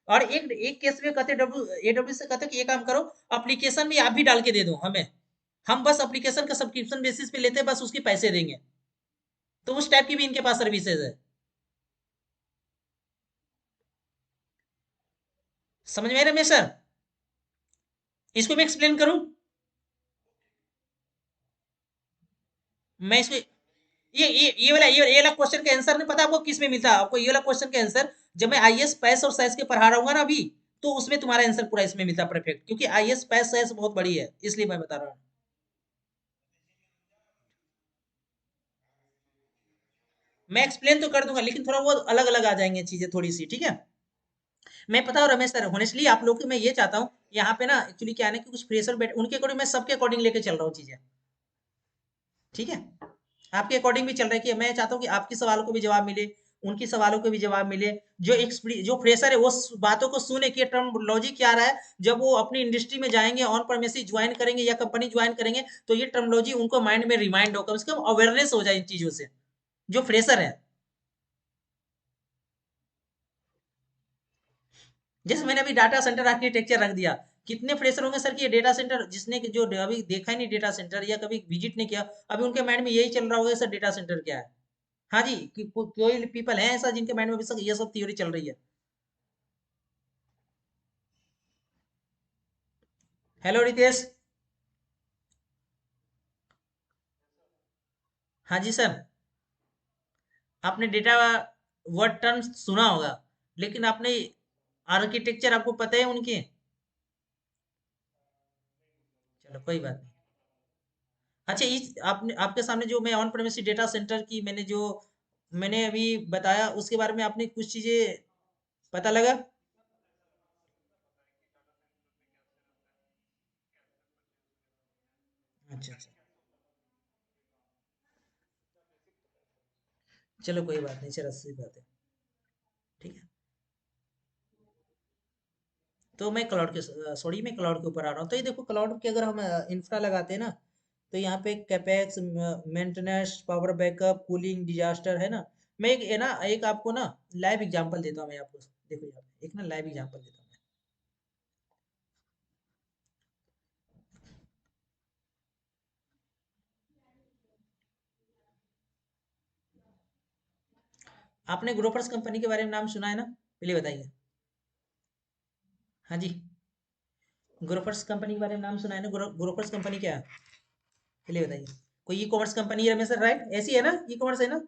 और एक एक केस में कहते डब्ल्यू एडब्ल्यू से कहते कि ये काम करो, एप्लीकेशन भी आप भी डाल के दे दो हमें, हम बस एप्लीकेशन का सब्सक्रिप्शन बेसिस पे लेते हैं, बस उसके पैसे देंगे। तो उस टाइप की भी इनके पास सर्विसेज है। समझ में रमेश सर? इसको मैं एक्सप्लेन करूं? मैं इसको, ये वाला क्वेश्चन का आंसर नहीं पता आपको किस में मिलता है? आपको ये वाला क्वेश्चन का आंसर जब मैं आईएएस पैस और सैस के पढ़ा रहा हूँ ना अभी, तो उसमें तुम्हारा आंसर पूरा इसमें मिलता है परफेक्ट, क्योंकि आईएएस पैस सैस बहुत बड़ी है, इसलिए मैं बता रहा हूँ। मैं एक्सप्लेन तो कर दूंगा, लेकिन थोड़ा वो अलग अलग आ जाएंगे चीजें थोड़ी सी, ठीक है। मैं पता हूँ रमेश सर, होनेस्टली आप लोग को मैं ये चाहता हूँ, यहाँ पे ना एक्चुअली क्या है ना कि कुछ फ्रेशर बैठ, उनके अकॉर्डिंग मैं सबके अकॉर्डिंग लेके चल रहा हूँ चीजें। ठीक है। आपके अकॉर्डिंग भी चल रहा है कि मैं चाहता हूँ कि आपके सवालों को भी जवाब मिले, उनकी सवालों को भी जवाब मिले। जो फ्रेशर है वो बातों को सुने कि टर्मोलॉजी क्या रहा है, जब वो अपनी इंडस्ट्री में जाएंगे, ऑन प्रेमिसेस ज्वाइन करेंगे या कंपनी ज्वाइन करेंगे, तो ये टर्मोलॉजी उनको माइंड में रिमाइंड हो, कम से कम अवेयरनेस हो जाए इन चीजों से, जो फ्रेशर है। जैसे मैंने अभी डाटा सेंटर आर्किटेक्चर रख दिया, कितने फ्रेशर होंगे सर कि ये डेटा सेंटर जिसने जो अभी देखा ही नहीं डेटा सेंटर, या कभी विजिट नहीं किया, अभी उनके माइंड में यही चल रहा होगा सर डेटा सेंटर क्या है। हाँ जी, कोई पीपल है ऐसा जिनके माइंड में अभी तक ये सब थ्योरी चल रही है। हेलो रितेश। हाँ जी सर। आपने डेटा वर्ड टर्म सुना होगा, लेकिन आपने आर्किटेक्चर आपको पता है उनके? चलो कोई बात नहीं। अच्छा, इस आपने आपके सामने जो मैं ऑन प्रेमिस डेटा सेंटर की मैंने अभी बताया, उसके बारे में आपने कुछ चीजें पता लगा? अच्छा अच्छा। चलो कोई बात नहीं, चलो अच्छी बात है। ठीक है। तो मैं क्लाउड के सॉरी मैं क्लाउड के ऊपर आ रहा हूँ। तो ये देखो, क्लाउड के अगर हम इंफ्रा लगाते हैं ना, तो यहाँ पे capex, maintenance, power backup, cooling, disaster है ना। मैं एक है ना एक आपको ना लाइव एग्जांपल देता हूँ मैं आपको। देखो यहाँ पे एक ना लाइव एग्जांपल देता हूँ मैं। आपने ग्रोफर्स कंपनी के बारे में नाम सुना है ना? पहले बताइए। हाँ जी। ग्रोफर्स कंपनी के बारे में नाम सुना है ना? ग्रोफर्स कंपनी क्या है? पहले बताइए। कोई ई कॉमर्स कंपनी है रमेश सर, राइट? ऐसी है ना, ई कॉमर्स है ना,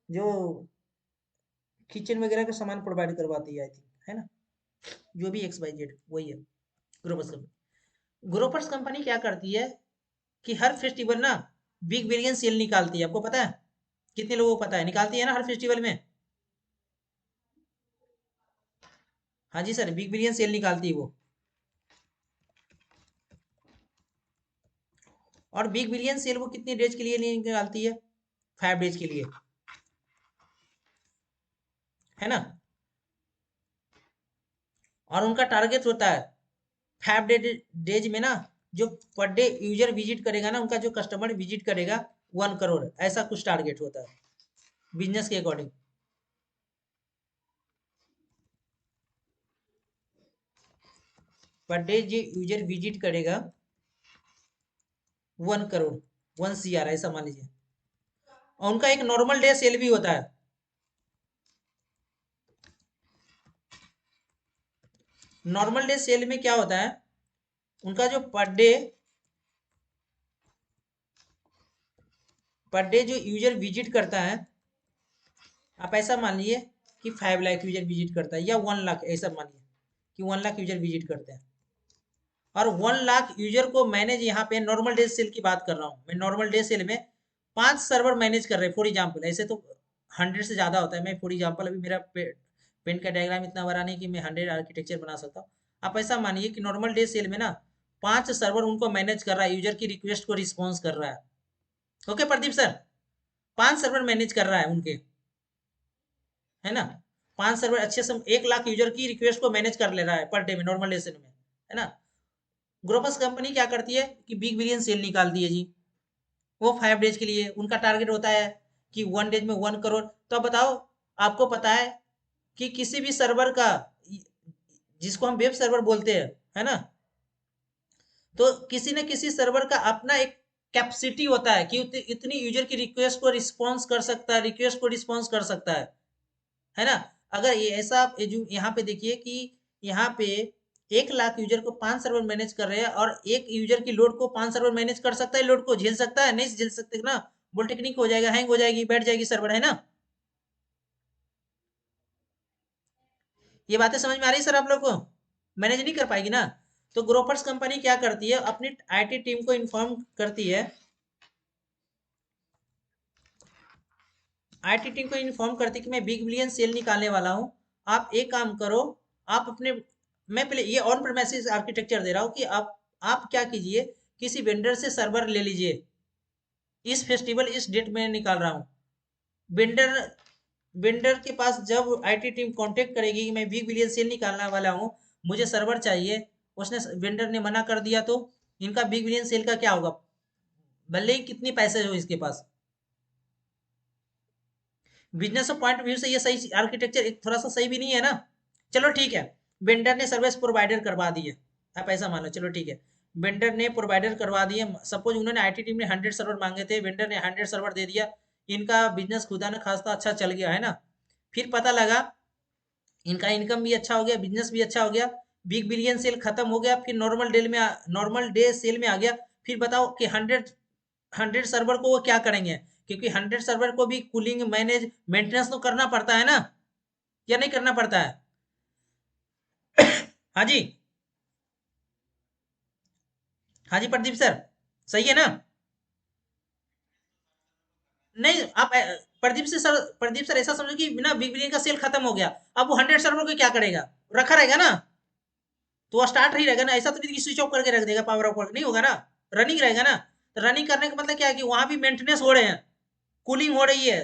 जो किचन वगैरह का सामान प्रोवाइड करवाती है, आई थिंक, है ना? जो भी एक्स वाई जेड वही है ग्रोफर्स कंपनी। ग्रोफर्स कंपनी क्या करती है कि हर फेस्टिवल ना बिग बिलियन सेल निकालती है। आपको पता है? कितने लोगों को पता है? निकालती है ना हर फेस्टिवल में। हाँ जी सर, बिग बिलियन सेल निकालती है वो। और बिग बिलियन सेल वो कितने डेज के लिए निकालती है? 5 डेज के लिए, है ना? और उनका टारगेट होता है 5 डेज में ना, जो पर डे यूजर विजिट करेगा ना, उनका जो कस्टमर विजिट करेगा 1 करोड़, ऐसा कुछ टारगेट होता है बिजनेस के अकॉर्डिंग। पर डे जो यूजर विजिट करेगा 1 करोड़, 1 CR ऐसा मान लीजिए। और उनका एक नॉर्मल डे सेल भी होता है। नॉर्मल डे सेल में क्या होता है? उनका जो पर डे जो यूजर विजिट करता है, आप ऐसा मान लीजिए कि 5 लाख यूजर विजिट करता है, या 1 लाख, ऐसा मानिए कि 1 लाख यूजर विजिट करते हैं। और 1 लाख यूजर को मैनेज, यहाँ पे नॉर्मल डे सेल की बात कर रहा हूँ मैं। नॉर्मल डे सेल में 5 सर्वर मैनेज कर रहे हैं, फॉर एग्जाम्पल। ऐसे तो 100 से ज़्यादा होता है। मैं फॉर एग्जाम्पल, अभी मेरा पेन का डायग्राम इतना बड़ा नहीं कि मैं 100 आर्किटेक्चर बना सकता हूँ। आप ऐसा मानिए कि नॉर्मल डे सेल में ना 5 सर्वर उनको मैनेज कर रहा है, यूजर की रिक्वेस्ट को रिस्पॉन्स कर रहा है। Okay Pradeep sir, 5 server manage कर रहा है उनके, है ना? 5 सर्वर अच्छे से 1 लाख यूजर की रिक्वेस्ट को मैनेज कर ले रहा है पर डे में, नॉर्मल डे सेल में, है ना? ग्रोपस कंपनी क्या करती है कि बिग बिलियन सेल निकालती है जी। वो 5 डेज के लिए उनका टारगेट होता है कि 1 डेज में 1 करोड़। तो अब बताओ, आपको पता है कि किसी भी सर्वर का, जिसको हम वेब सर्वर बोलते हैं, है ना, तो किसी न किसी सर्वर का अपना एक कैपेसिटी होता है कि इतनी यूजर की रिक्वेस्ट को रिस्पॉन्स कर सकता है, रिक्वेस्ट को रिस्पॉन्स कर सकता है ना? अगर ये ऐसा जो यहाँ पे देखिए कि यहाँ पे 1 लाख यूजर को 5 सर्वर मैनेज कर रहे हैं, और एक यूजर की लोड को 5 सर्वर मैनेज कर सकता है, लोड को झेल सकता है? नहीं झेल सकते ना। टेक्निक हो जाएगा, हैंग हो जाएगी, बैठ जाएगी सर्वर, है ना? ये बातें समझ में आ रही है सर आप लोग को? मैनेज नहीं कर पाएगी ना। तो ग्रोफर्स कंपनी क्या करती है, अपनी आईटी टीम को इन्फॉर्म करती है, आईटी टीम को इन्फॉर्म करती है कि मैं बिग बिलियन सेल निकालने वाला हूँ। आप एक काम करो, आप अपने, मैं पहले ये ऑन प्रेमाइसिस आर्किटेक्चर दे रहा हूँ कि आप क्या कीजिए, किसी वेंडर से सर्वर ले लीजिए। इस फेस्टिवल इस डेट में निकाल रहा हूँ। वेंडर वेंडर के पास जब आईटी टीम कांटेक्ट करेगी कि मैं बिग बिलियन सेल निकालने वाला हूँ, मुझे सर्वर चाहिए, उसने वेंडर ने मना कर दिया, तो इनका बिग बिलियन सेल का क्या होगा? भले ही कितनी पैसे हो इसके पास, बिजनेस पॉइंट ऑफ व्यू से ये सही आर्किटेक्चर थोड़ा सा सही भी नहीं है ना। चलो ठीक है, वेंडर ने सर्विस प्रोवाइडर करवा दी है, आप ऐसा मान लो, चलो ठीक है, वेंडर ने प्रोवाइडर करवा दिए। सपोज उन्होंने आईटी टीम ने 100 सर्वर मांगे थे, वेंडर ने 100 सर्वर दे दिया। इनका बिजनेस खुदा न खास्ता अच्छा चल गया, है ना? फिर पता लगा इनका इनकम भी अच्छा हो गया, बिजनेस भी अच्छा हो गया, बिग बिलियन सेल खत्म हो गया, फिर नॉर्मल डे सेल में आ गया। फिर बताओ कि 100 सर्वर को वो क्या करेंगे? क्योंकि 100 सर्वर को भी कूलिंग, मैनेज, मेंटेनेंस तो करना पड़ता है ना, या नहीं करना पड़ता है? हाँ जी। हाँ जी प्रदीप सर, सही है ना? नहीं आप प्रदीप से सर, प्रदीप सर ऐसा समझो कि ना बिग बिलियन का सेल खत्म हो गया, अब वो 100 सर्वर को क्या करेगा? रखा रहेगा ना, तो वो स्टार्ट ही रहेगा ना, ऐसा तो नहीं कि स्विच ऑफ करके रख देगा, पावर ऑफ नहीं होगा ना, रनिंग रहेगा ना। तो रनिंग करने का मतलब क्या है कि वहां भी मेंटेनेंस हो रहे हैं, कूलिंग हो रही है,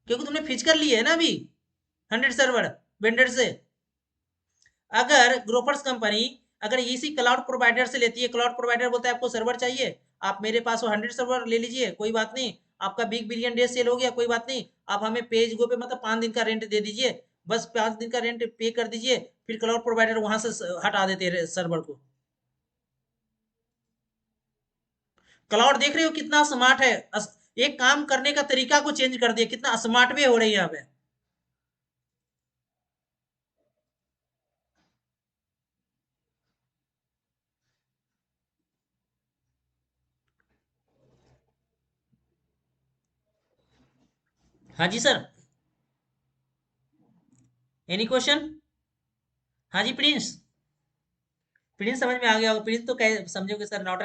क्योंकि तुमने फिजिकल लिए है ना अभी 100 सर्वर वेंडर से। अगर ग्रोफर्स कंपनी अगर इसी क्लाउड प्रोवाइडर से लेती है, क्लाउड प्रोवाइडर बोलता है आपको सर्वर चाहिए, आप मेरे पास वो 100 सर्वर ले लीजिए, कोई बात नहीं, आपका बिग बिलियन डे सेल हो गया, कोई बात नहीं, आप हमें पेज गो पे मतलब 5 दिन का रेंट दे दीजिए, बस 5 दिन का रेंट पे कर दीजिए, फिर क्लाउड प्रोवाइडर वहां से हटा देते हैं सर्वर को। क्लाउड देख रहे हो कितना स्मार्ट है, एक काम करने का तरीका को चेंज कर दिया, कितना स्मार्ट वे हो रही है यहाँ पे। हाँ जी सर, एनी क्वेश्चन? हाँ जी प्रिंस, प्रिंस समझ में आ गया होगा, प्रिंस तो कह समझोगे सर, नॉट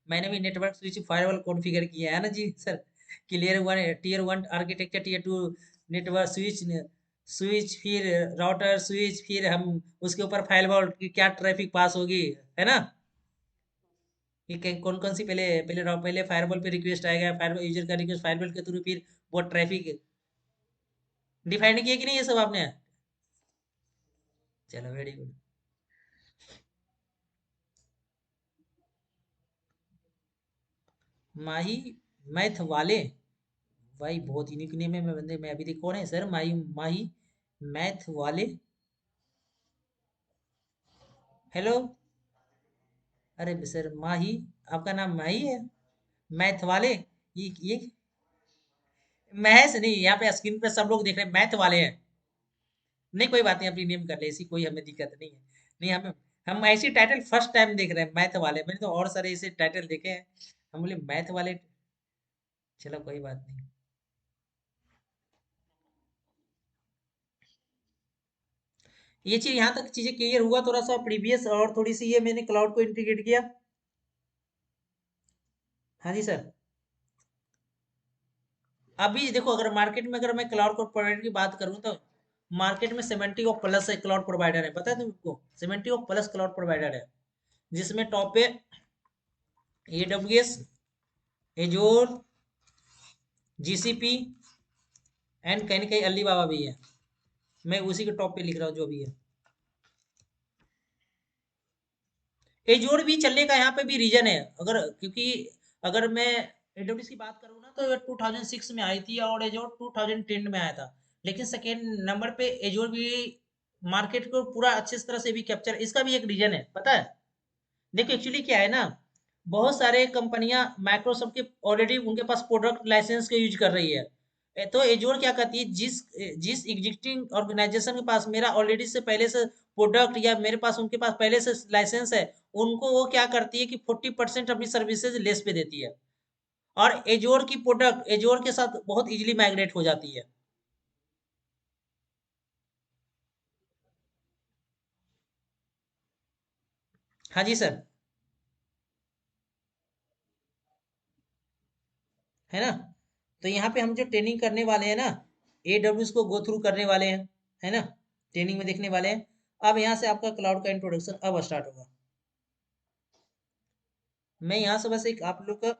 मैंने भी नेटवर्क स्विच फायरवॉल कॉन्फ़िगर किया है ना जी sir, clear one tier one architecture, tier two network switch, switch फिर राउटर स्विच, फिर हम उसके ऊपर फायरवॉल की क्या ट्रैफिक पास होगी, है ना? कि कौन कौन सी पहले पहले पहले फायरवॉल पे रिक्वेस्ट आएगा, फायरवॉल यूजर का रिक्वेस्ट फायरवॉल के थ्रू, फिर वो ट्रैफिक डिफाइन किया कि नहीं ये सब आपने? चलो वेरी गुड। माही मैथ वाले, भाई बहुत यूनिक नेम है, मैं बंदे मैं अभी देखो कौन है सर, माही माही मैथ वाले। हेलो, अरे सर माही, आपका नाम माही है? मैथ वाले, ये महज नहीं, यहाँ पे स्क्रीन पे सब लोग देख रहे हैं मैथ वाले हैं। नहीं कोई बात नहीं, अपनी नेम कर ले, ऐसी कोई हमें दिक्कत नहीं है। नहीं हमें, हम ऐसी टाइटल फर्स्ट टाइम देख रहे हैं मैथ वाले, मैंने तो और सारे ऐसे टाइटल देखे हैं, हम बोले मैथ वाले। चलो कोई बात नहीं। ये चीज यहाँ तक चीजें क्लियर हुआ, थोड़ा सा प्रीवियस और थोड़ी सी ये मैंने क्लाउड को इंटीग्रेट किया। हाँ जी सर। अभी देखो अगर मार्केट में अगर मैं क्लाउड प्रोवाइडर की बात करूँ तो मार्केट में 70 और प्लस क्लाउड प्रोवाइडर है, पता है तुमको? 70 और प्लस क्लाउड प्रोवाइडर है, जिसमें टॉप पे AWS, एजोर, GCP एंड कहीं न कहीं अली बाबा भी है। मैं उसी के टॉप पे लिख रहा हूँ जो भी है। एजोर भी चलने का यहाँ पे भी रीजन है, अगर क्योंकि अगर मैं AWS की बात करूँ ना तो 2006 में आई थी और एजोर 2010 में आया था, लेकिन सेकेंड नंबर पे एजोर भी मार्केट को पूरा अच्छी तरह से भी कैप्चर, इसका भी एक रीजन है पता है। देखो एक्चुअली क्या है ना, बहुत सारे कंपनियां माइक्रोसॉफ्ट के ऑलरेडी उनके पास प्रोडक्ट लाइसेंस के यूज कर रही है। तो एजोर क्या करती है, जिस जिस एग्जिस्टिंग ऑर्गेनाइजेशन के पास मेरा ऑलरेडी से पहले से प्रोडक्ट या मेरे पास उनके पास पहले से लाइसेंस है, उनको वो क्या करती है कि 40% अपनी सर्विसेज लेस पे देती है, और एजोर की प्रोडक्ट एजोर के साथ बहुत इजीली माइग्रेट हो जाती है। हाँ जी सर, है ना? तो यहाँ पे हम जो ट्रेनिंग करने वाले हैं ना, AWS को गो थ्रू करने वाले हैं, है ना? ट्रेनिंग में देखने वाले हैं। अब यहाँ से आपका क्लाउड का इंट्रोडक्शन अब स्टार्ट होगा। मैं यहाँ से बस एक आप लोग का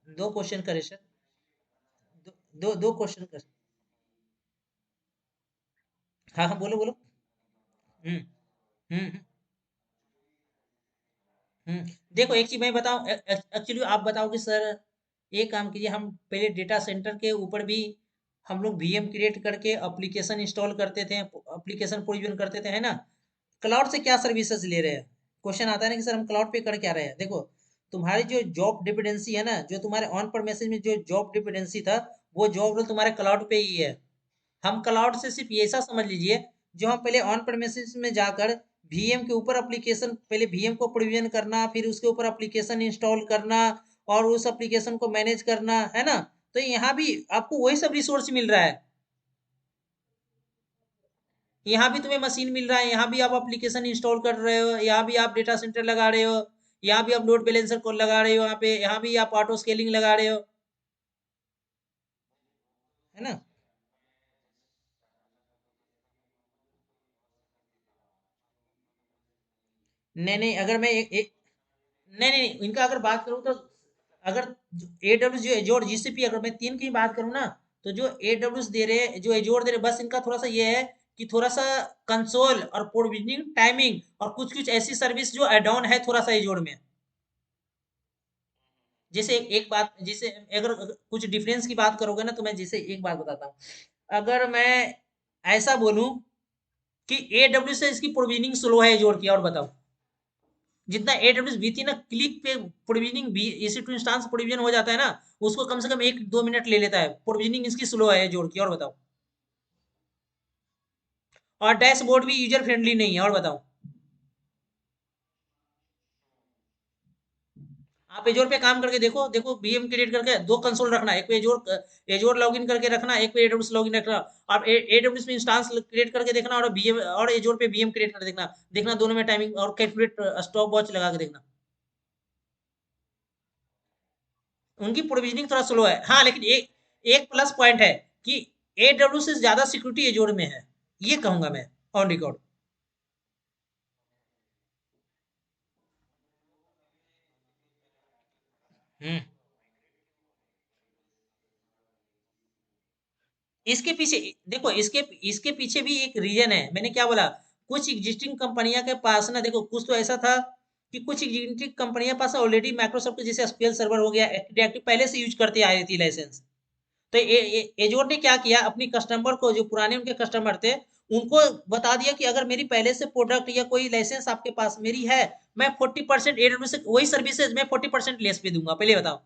दो क्वेश्चन करे सर, दो क्वेश्चन कर। हाँ हाँ बोलो बोलो। हम्म हम्म देखो एक चीज मैं बताऊं, एक्चुअली आप बताओ कि सर एक काम कीजिए, हम पहले डेटा सेंटर के ऊपर भी हम लोग VM क्रिएट करके एप्लीकेशन इंस्टॉल करते थे, एप्लीकेशन प्रोविजन करते थे, है ना? क्लाउड से क्या सर्विसेज ले रहे हैं? क्वेश्चन आता है ना कि सर हम क्लाउड पे कर क्या रहे हैं। देखो तुम्हारी जो जॉब डिपेंडेंसी है ना, जो तुम्हारे ऑन पर मैसेज में जो जॉब डिपेंडेंसी था, वो जॉब रोल तुम्हारे क्लाउड पे ही है। हम क्लाउड से सिर्फ ये ऐसा समझ लीजिए, जो हम पहले ऑन प्रेमिसेस में जाकर VM के ऊपर एप्लीकेशन, पहले VM को प्रोविजन करना, फिर उसके ऊपर एप्लीकेशन इंस्टॉल करना और उस एप्लीकेशन को मैनेज करना, है ना? तो यहाँ भी आपको वही सब रिसोर्स मिल रहा है। यहाँ भी तुम्हें मशीन मिल रहा है, यहाँ भी आप एप्लीकेशन इंस्टॉल कर रहे हो, यहाँ भी आप डेटा सेंटर लगा रहे हो, यहाँ भी आप लोड बैलेंसर को लगा रहे हो, यहाँ पे यहाँ भी आप ऑटो स्केलिंग लगा रहे हो, है ना। नहीं नहीं, अगर मैं नहीं नहीं नहीं, इनका अगर बात करूँ तो अगर ए डब्ल्यू जो और जीसीपी, अगर मैं तीन की बात करूँ ना, तो जो ए डब्ल्यू दे रहे, जो एजोर दे रहे, बस इनका थोड़ा सा ये है कि थोड़ा सा कंसोल और प्रोविजनिंग टाइमिंग और कुछ कुछ ऐसी सर्विस जो एड ऑन है थोड़ा सा एजोर में। जैसे एक बात, जैसे अगर कुछ डिफरेंस की बात करोगे ना, तो मैं जैसे एक बात बताता हूँ। अगर मैं ऐसा बोलूं कि ए डब्ल्यू से इसकी प्रोविजनिंग स्लो है एजोर की, और बताओ, जितना एडब्ल्यूएस बीती ना क्लिक पे प्रोविजनिंग भी इसी टू इंस्टांस प्रोविजन हो जाता है ना, उसको कम से कम 1-2 मिनट ले लेता है, प्रोविजनिंग इसकी स्लो है जोड़ की, और बताओ। और डैशबोर्ड भी यूजर फ्रेंडली नहीं है, और बताओ। आप एजोर पे काम करके देखो, देखो बीएम क्रिएट करके दो कंसोल रखना, एक पे एजोर, एजोर लॉगिन करके रखना, एक पे एडब्ल्यूएस लॉगिन रखना। आप एडब्ल्यूएस में इंस्टांस क्रिएट करके देखना, और बीएम और एजोर पे बीएम क्रिएट करके देखना, देखना दोनों में टाइमिंग और कैलकुलेट स्टॉप वॉच लगा के देखना, उनकी प्रोविजनिंग थोड़ा स्लो है। हाँ, लेकिन एक एक प्लस पॉइंट है कि एडब्ल्यू से ज्यादा सिक्योरिटी एजोर में है, ये कहूंगा मैं, ऑन रिकॉर्ड। हम्म। इसके पीछे देखो, इसके इसके पीछे भी एक रीजन है, मैंने क्या बोला, कुछ एग्जिस्टिंग कंपनियां के पास ना, देखो कुछ तो ऐसा था कि कुछ एग्जिस्टिंग कंपनियां पास ऑलरेडी माइक्रोसॉफ्ट के जैसे एसक्यूएल सर्वर हो गया, एक्टिव डायरेक्टरी पहले से यूज करते आ रही थी लाइसेंस। तो एजोर ने क्या किया, अपनी कस्टमर को, जो पुराने उनके कस्टमर थे, उनको बता दिया कि अगर मेरी पहले से प्रोडक्ट या कोई लाइसेंस आपके पास मेरी है, मैं 40% एडब्ल्यू से वही सर्विसेज मैं 40% लेस पे दूंगा, पहले बताओ।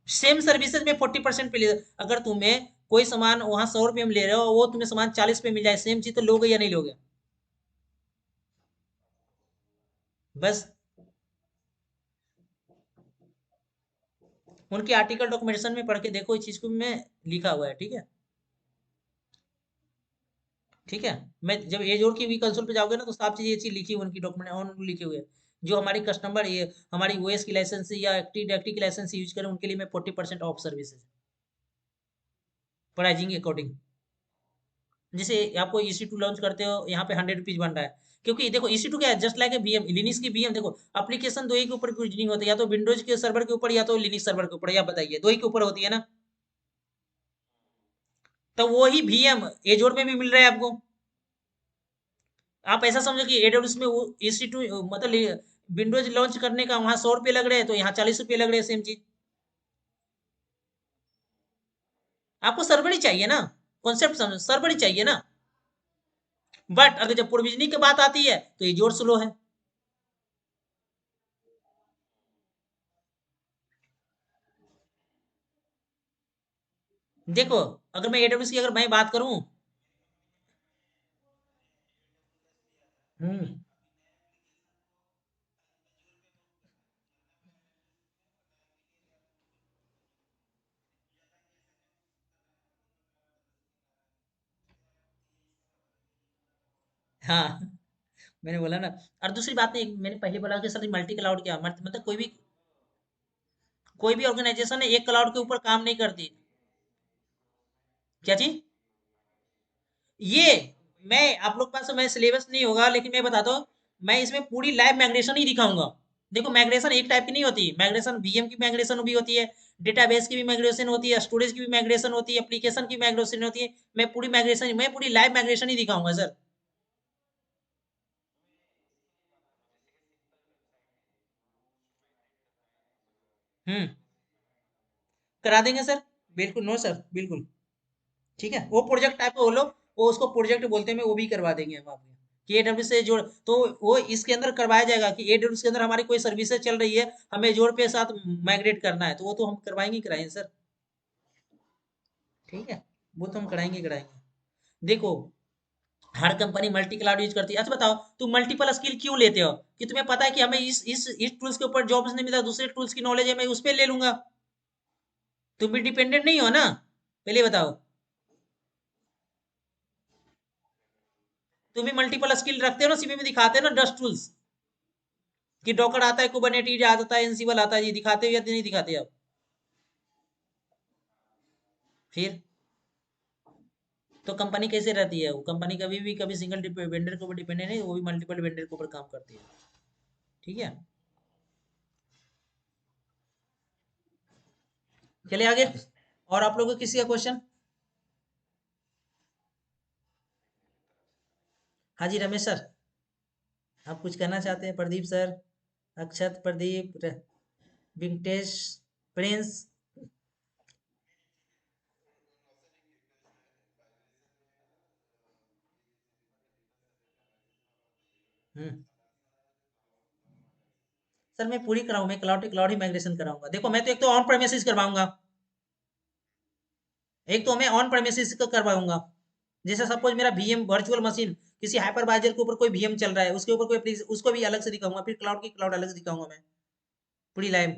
सेम सर्विसेज में 40% पे ले, अगर तुम्हें कोई सामान वहां 100 रुपये में ले रहे हो, वो तुम्हें सामान 40 पे मिल जाए, सेम चीज, तो लोगे या नहीं लोगे। बस उनकी आर्टिकल डॉक्यूमेंटेशन में पढ़ के देखो, इस चीज को में लिखा हुआ है, ठीक है। ठीक है, मैं जब एज और की भी कंसोल पे जाओगे ना, तो साफ चीज ये चीज लिखी हुई उनकी डॉक्यूमेंट ऑन लिखे हुए हैं, जो हमारी कस्टमर ये हमारी ओएस की लाइसेंस या एक्टिव डायरेक्टरी की लाइसेंस यूज करें, उनके लिए मैं 40% ऑफ सर्विसेज प्राइजिंग के अकॉर्डिंग। जैसे आपको ईसी टू लॉन्च करते हो, यहाँ पे 100 रुपीज बन रहा है, क्योंकि देखो ईसी टू क्या है, just like a VM, Linux की वीएम, देखो एप्लीकेशन दो ही के ऊपर नहीं होती, या तो विंडोज के सर्वर के ऊपर, या तो लिनक्स सर्वर के ऊपर, या बताइए, दो ही के ऊपर होती है ना। तो वो ही वीएम एजोर में भी मिल रहा है आपको। आप ऐसा समझो कि एडब्ल्यूएस में वो ईसी टू, मतलब विंडोज लॉन्च करने का वहां 100 रुपये लग रहे हैं, तो यहाँ 40 रुपये लग रहे हैं, सेम चीज। आपको सर्वर ही चाहिए ना, कॉन्सेप्ट समझो, सर्वर ही चाहिए ना। बट अगर जब प्रोविजनिंग की बात आती है, तो ये जोर स्लो है। देखो, अगर मैं एडब्ल्यूएस की अगर मैं बात करूं। हम्म। हाँ, मैंने बोला ना। और दूसरी बात नहीं, मैंने पहले बोला कि सर मल्टी क्लाउड क्या मतलब, कोई भी ऑर्गेनाइजेशन है एक क्लाउड के ऊपर काम नहीं करती। क्या चीज? ये मैं आप लोग के पास मैं सिलेबस नहीं होगा, लेकिन मैं बताता हूँ, मैं इसमें पूरी लाइव माइग्रेशन ही दिखाऊंगा। देखो, माइग्रेशन एक टाइप की नहीं होती, माइग्रेशन वीएम की माइग्रेशन भी होती है, डेटाबेस की भी माइग्रेशन होती है, स्टोरेज की भी माइग्रेशन होती है, एप्लीकेशन की माइग्रेशन होती है। मैं पूरी लाइव माइग्रेशन ही दिखाऊंगा सर। हम्म। करा देंगे सर, बिल्कुल, नो सर, बिल्कुल। ठीक है, वो प्रोजेक्ट टाइप का बोलो, वो उसको प्रोजेक्ट बोलते हैं, मैं वो भी करवा देंगे हम आपको, कि एडब्ल्यू से जोड़, तो वो इसके अंदर करवाया जाएगा कि एडब्ल्यू के अंदर हमारी कोई सर्विसेज चल रही है, हमें जोड़ पे साथ माइग्रेट करना है, तो वो तो हम करवाएंगे ही कराएंगे सर। ठीक है, वो तो हम कराएंगे कराएंगे। देखो, हर कंपनी मल्टी क्लाउड यूज करती है। अच्छा बताओ, तुम मल्टीपल स्किल क्यों लेते हो, कि तुम्हें पता है कि हमें इस टूल्स के ऊपर जॉब्स नहीं मिलता, दूसरे टूल्स की नॉलेज है, मैं उस पर ले लूंगा। तुम भी डिपेंडेंट नहीं हो ना, पहले बताओ। तुम भी मल्टीपल स्किल रखते हो ना, सीवी में दिखाते हो ना डस्ट टूल्स कि डॉकर आता है, कुबरनेटिस आता है, एंसिबल आता है, ये दिखाते हो या नहीं दिखाते आप? फिर तो कंपनी कैसे रहती है? वो कंपनी कभी भी कभी सिंगल वेंडर के ऊपर डिपेंडेंट नहीं, वो भी मल्टीपल वेंडर के ऊपर काम करती है। ठीक है, चलिए आगे। और आप लोगों को किसी का क्वेश्चन? हाँ जी रमेश सर, आप कुछ कहना चाहते हैं? Pradeep sir, Akshat, Pradeep, Vintesh, Prince. हम्म। सर मैं पूरी कराऊँ, मैं क्लाउड टू क्लाउड ही माइग्रेशन कराऊंगा। देखो मैं तो एक तो ऑन प्रेमिसेस करवाऊंगा, एक तो मैं ऑन प्रेमिसेस का करवाऊंगा। जैसे सपोज मेरा वीएम वर्चुअल मशीन किसी हाइपरवाइजर के ऊपर कोई वीएम चल रहा है, उसके ऊपर कोई उसको भी अलग से दिखाऊंगा, फिर क्लाउड की क्लाउड अलग से दिखाऊंगा मैं, पूरी लाइव।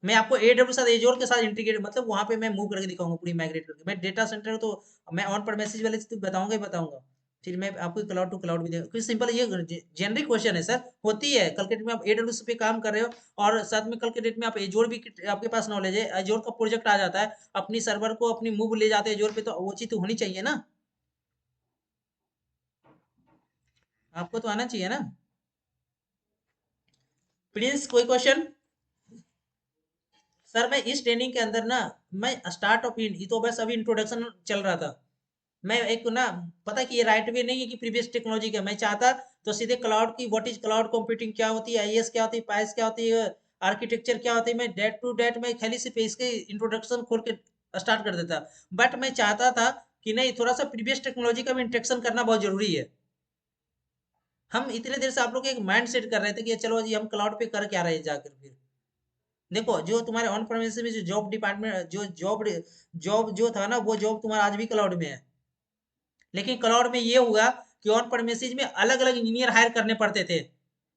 मैं आपको एडब्ल्यू साथ एजोर के साथ इंटीग्रेट, मतलब वहां पे मैं मूव करके दिखाऊंगा, पूरी माइग्रेट करके। मैं डेटा सेंटर तो मैं ऑन पर मैसेज वाले तो बताऊंगा ही बताऊंगा, फिर मैं आपको क्लाउड टू क्लाउड भी दूंगा। क्योंकि सिंपल ये जेनरिक क्वेश्चन है सर, होती है। कल के डेट में आप एडब्ल्यू पे काम कर रहे हो, और साथ में कल के डेट में आप एजोर भी आपके पास नॉलेज है, एजोर का प्रोजेक्ट आ जाता है, अपनी सर्वर को अपनी मूव ले जाते हैं एजोर पे, तो वो चीज तो होनी चाहिए ना, आपको तो आना चाहिए ना। प्रिंस कोई क्वेश्चन? सर मैं इस ट्रेनिंग के अंदर ना, मैं स्टार्ट ऑफ ये तो बस अभी इंट्रोडक्शन चल रहा था। मैं एक ना, पता कि ये राइट वे नहीं है कि प्रीवियस टेक्नोलॉजी का मैं चाहता, तो सीधे क्लाउड की व्हाट इज क्लाउड कंप्यूटिंग क्या होती है, आईएस क्या होती है, पाइस क्या होती है, आर्किटेक्चर क्या होती है, मैं डेट टू डेट मैं खाली सिर्फ इसके इंट्रोडक्शन खोल के स्टार्ट कर देता। बट मैं चाहता था कि नहीं, थोड़ा सा प्रीवियस टेक्नोलॉजी का भी इंट्रेक्शन करना बहुत जरूरी है। हम इतने देर से आप लोग एक माइंड सेट कर रहे थे कि चलो जी हम क्लाउड पे कर क्या रहे हैं जाकर। फिर देखो जो तुम्हारे ऑन प्रेमिस में जो जॉब डिपार्टमेंट जो जॉब जॉब जो था ना, वो जॉब तुम्हारा आज भी क्लाउड में है। लेकिन क्लाउड में ये हुआ कि ऑन प्रेमिसेस में अलग अलग इंजीनियर हायर करने पड़ते थे।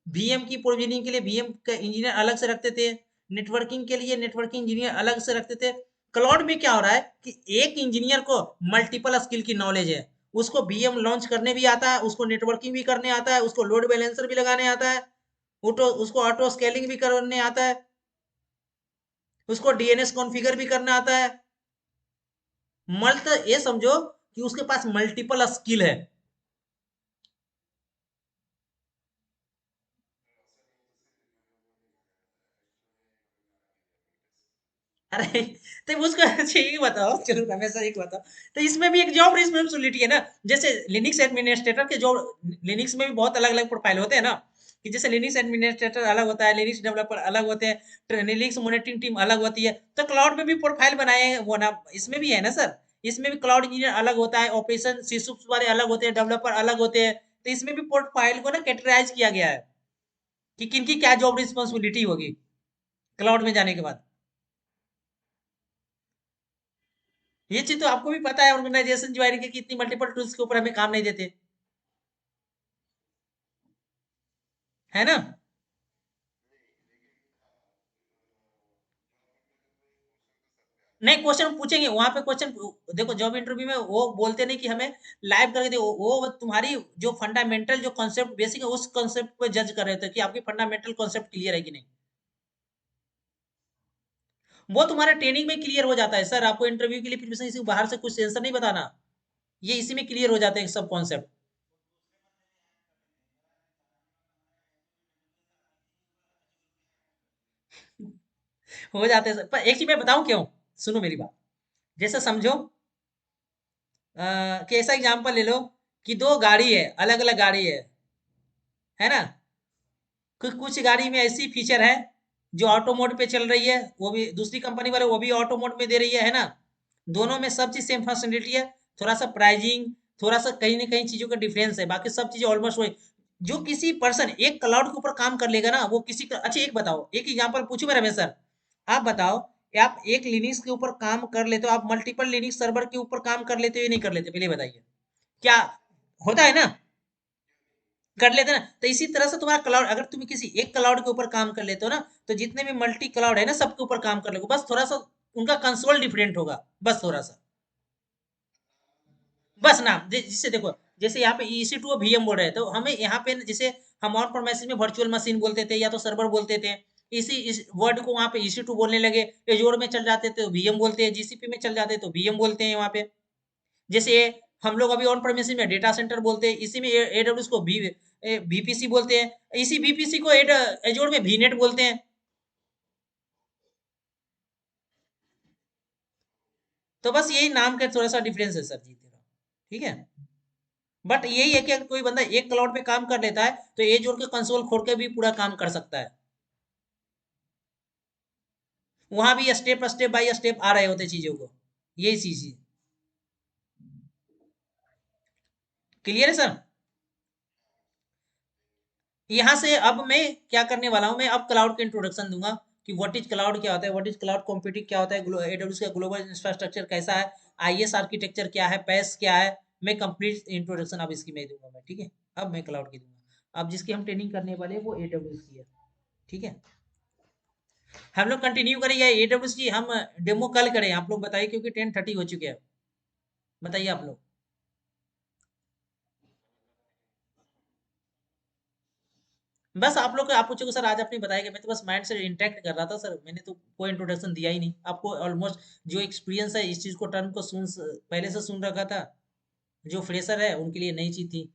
वीएम की प्रोविजनिंग के लिए वीएम का इंजीनियर अलग से रखते थे, नेटवर्किंग के लिए नेटवर्किंग इंजीनियर अलग से रखते थे। क्लाउड में क्या हो रहा है कि एक इंजीनियर को मल्टीपल स्किल की नॉलेज है, उसको वीएम लॉन्च करने भी आता है, उसको नेटवर्किंग भी करने आता है, उसको लोड बैलेंसर भी लगाने आता है, उसको ऑटो स्केलिंग भी करने आता है, उसको डीएनएस कॉन्फ़िगर भी करना आता है। मल्ट ये समझो कि उसके पास मल्टीपल स्किल है। अरे तो उसको अच्छा ये बताओ, चलो हमेशा एक बताओ, तो इसमें भी एक जॉब रिस्पॉन्सिबिलिटी है ना। जैसे लिनक्स एडमिनिस्ट्रेटर के जॉब, लिनक्स में भी बहुत अलग अलग प्रोफाइल होते हैं ना, कि जैसे लिनक्स एडमिनिस्ट्रेटर अलग होता है, लिनक्स डेवलपर अलग होते हैं, लिनक्स मॉनिटरिंग टीम अलग होती है। तो क्लाउड में भी प्रोफाइल बनाए हैं वो ना, इसमें भी है ना सर। इसमें भी क्लाउड इंजीनियर अलग होता है, ऑपरेशन सिसुप्स वाले अलग होते हैं, डेवलपर अलग होते हैं। तो इसमें भी प्रोफाइल को ना कैटेगराइज किया गया है कि किनकी क्या जॉब रिस्पॉन्सिबिलिटी होगी क्लाउड में जाने के बाद। ये चीज तो आपको भी पता है, ऑर्गेनाइजेशन ज्वाइन की इतनी मल्टीपल टूल्स के ऊपर हमें काम नहीं देते, है ना। नहीं क्वेश्चन पूछेंगे वहां पे, क्वेश्चन देखो जॉब इंटरव्यू में वो बोलते नहीं कि हमें लाइव करके दे, वो तुम्हारी जो फंडामेंटल जो कॉन्सेप्ट बेसिक है उस कॉन्सेप्ट पे जज कर रहे थे कि आपकी फंडामेंटल कॉन्सेप्ट क्लियर है कि नहीं। वो तुम्हारे ट्रेनिंग में क्लियर हो जाता है सर, आपको इंटरव्यू के लिए प्रिपरेशन इसी बाहर से कुछ आंसर नहीं बताना, ये इसी में क्लियर हो जाते हैं सब कॉन्सेप्ट। हो जाते हैं सर, पर एक चीज मैं बताऊं क्यों, सुनो मेरी बात। जैसे समझो कि ऐसा एग्जांपल ले लो कि दो गाड़ी है, अलग अलग गाड़ी है ना। कुछ गाड़ी में ऐसी फीचर है जो ऑटो मोड पे चल रही है, वो भी दूसरी कंपनी वाले वो भी ऑटो मोड में दे रही है ना। दोनों में सब चीज सेम फंक्शनलिटी है, थोड़ा सा प्राइजिंग, थोड़ा सा कहीं ना कहीं चीजों का डिफरेंस है, बाकी सब चीजें ऑलमोस्ट वही। जो किसी पर्सन एक क्लाउड के ऊपर काम कर लेगा ना, वो किसी का अच्छा, एक बताओ, एक एग्जांपल पूछू मैं रमेश सर, आप बताओ कि आप एक लिनक्स के ऊपर काम कर लेते हो, आप मल्टीपल लिनक्स सर्वर के ऊपर काम कर लेते हो या नहीं कर लेते, पहले बताइए। क्या होता है ना, कर लेते हैं ना। तो इसी तरह से तुम्हारा क्लाउड, अगर तुम किसी एक क्लाउड के ऊपर काम कर लेते हो ना, तो जितने भी मल्टी क्लाउड है ना सबके ऊपर काम कर लोगे, बस थोड़ा सा उनका कंसोल डिफरेंट होगा, बस थोड़ा सा, बस नाम जिससे देखो जैसे यहाँ पे EC2 और VM बोल रहे हैं, तो हमें यहाँ पे जैसे हम ऑन प्रेमाइसिस में वर्चुअल मशीन बोलते थे या तो सर्वर बोलते थे, इस वर्ड को वहाँ पे EC2 बोलने लगे, एजोर में चल जाते थे तो VM बोलते हैं, GCP में चल जाते तो VM बोलते हैं वहाँ पे। जैसे हम लोग अभी ऑन प्रेमिसिस में डेटा सेंटर बोलते हैं, इसी में AWS को VPC बोलते हैं, इसी VPC को एजोर में VNet बोलते हैं। तो बस यही नाम का थोड़ा सा डिफरेंस है सर जी तेरा, ठीक है। बट यही है कि अगर कोई बंदा एक क्लाउड पे काम कर लेता है तो एजोर के कंसोल खोल के भी पूरा काम कर सकता है। वहां भी स्टेप स्टेप बाय स्टेप आ रहे होते चीजों को, यही चीज। क्लियर है सर। यहाँ से अब मैं क्या करने वाला हूँ, मैं अब क्लाउड का इंट्रोडक्शन दूंगा कि व्हाट इज क्लाउड क्या होता है, व्हाट इज क्लाउड कंप्यूटिंग क्या होता है, AWS का ग्लोबल इंफ्रास्ट्रक्चर कैसा है, IS आर्किटेक्चर क्या है, पैस क्या है। मैं कंप्लीट इंट्रोडक्शन अब इसकी मैं दूंगा मैं, ठीक है। अब मैं क्लाउड की दूंगा, अब जिसकी हम ट्रेनिंग करने वाले हैं वो AWS की है, ठीक है। हम लोग कंटिन्यू करेंगे AWS की, हम डेमो कल करें, आप लोग बताइए, क्योंकि 10:30 हो चुके हैं। बताइए आप लोग। बस आप लोग आप पूछोगे सर आज आपने बताया कि मैं तो बस माइंड से इंटरेक्ट कर रहा था सर, मैंने तो कोई इंट्रोडक्शन दिया ही नहीं आपको। ऑलमोस्ट जो एक्सपीरियंस है इस चीज को, टर्म को पहले से सुन रखा था। जो फ्रेशर है उनके लिए नई चीज थी।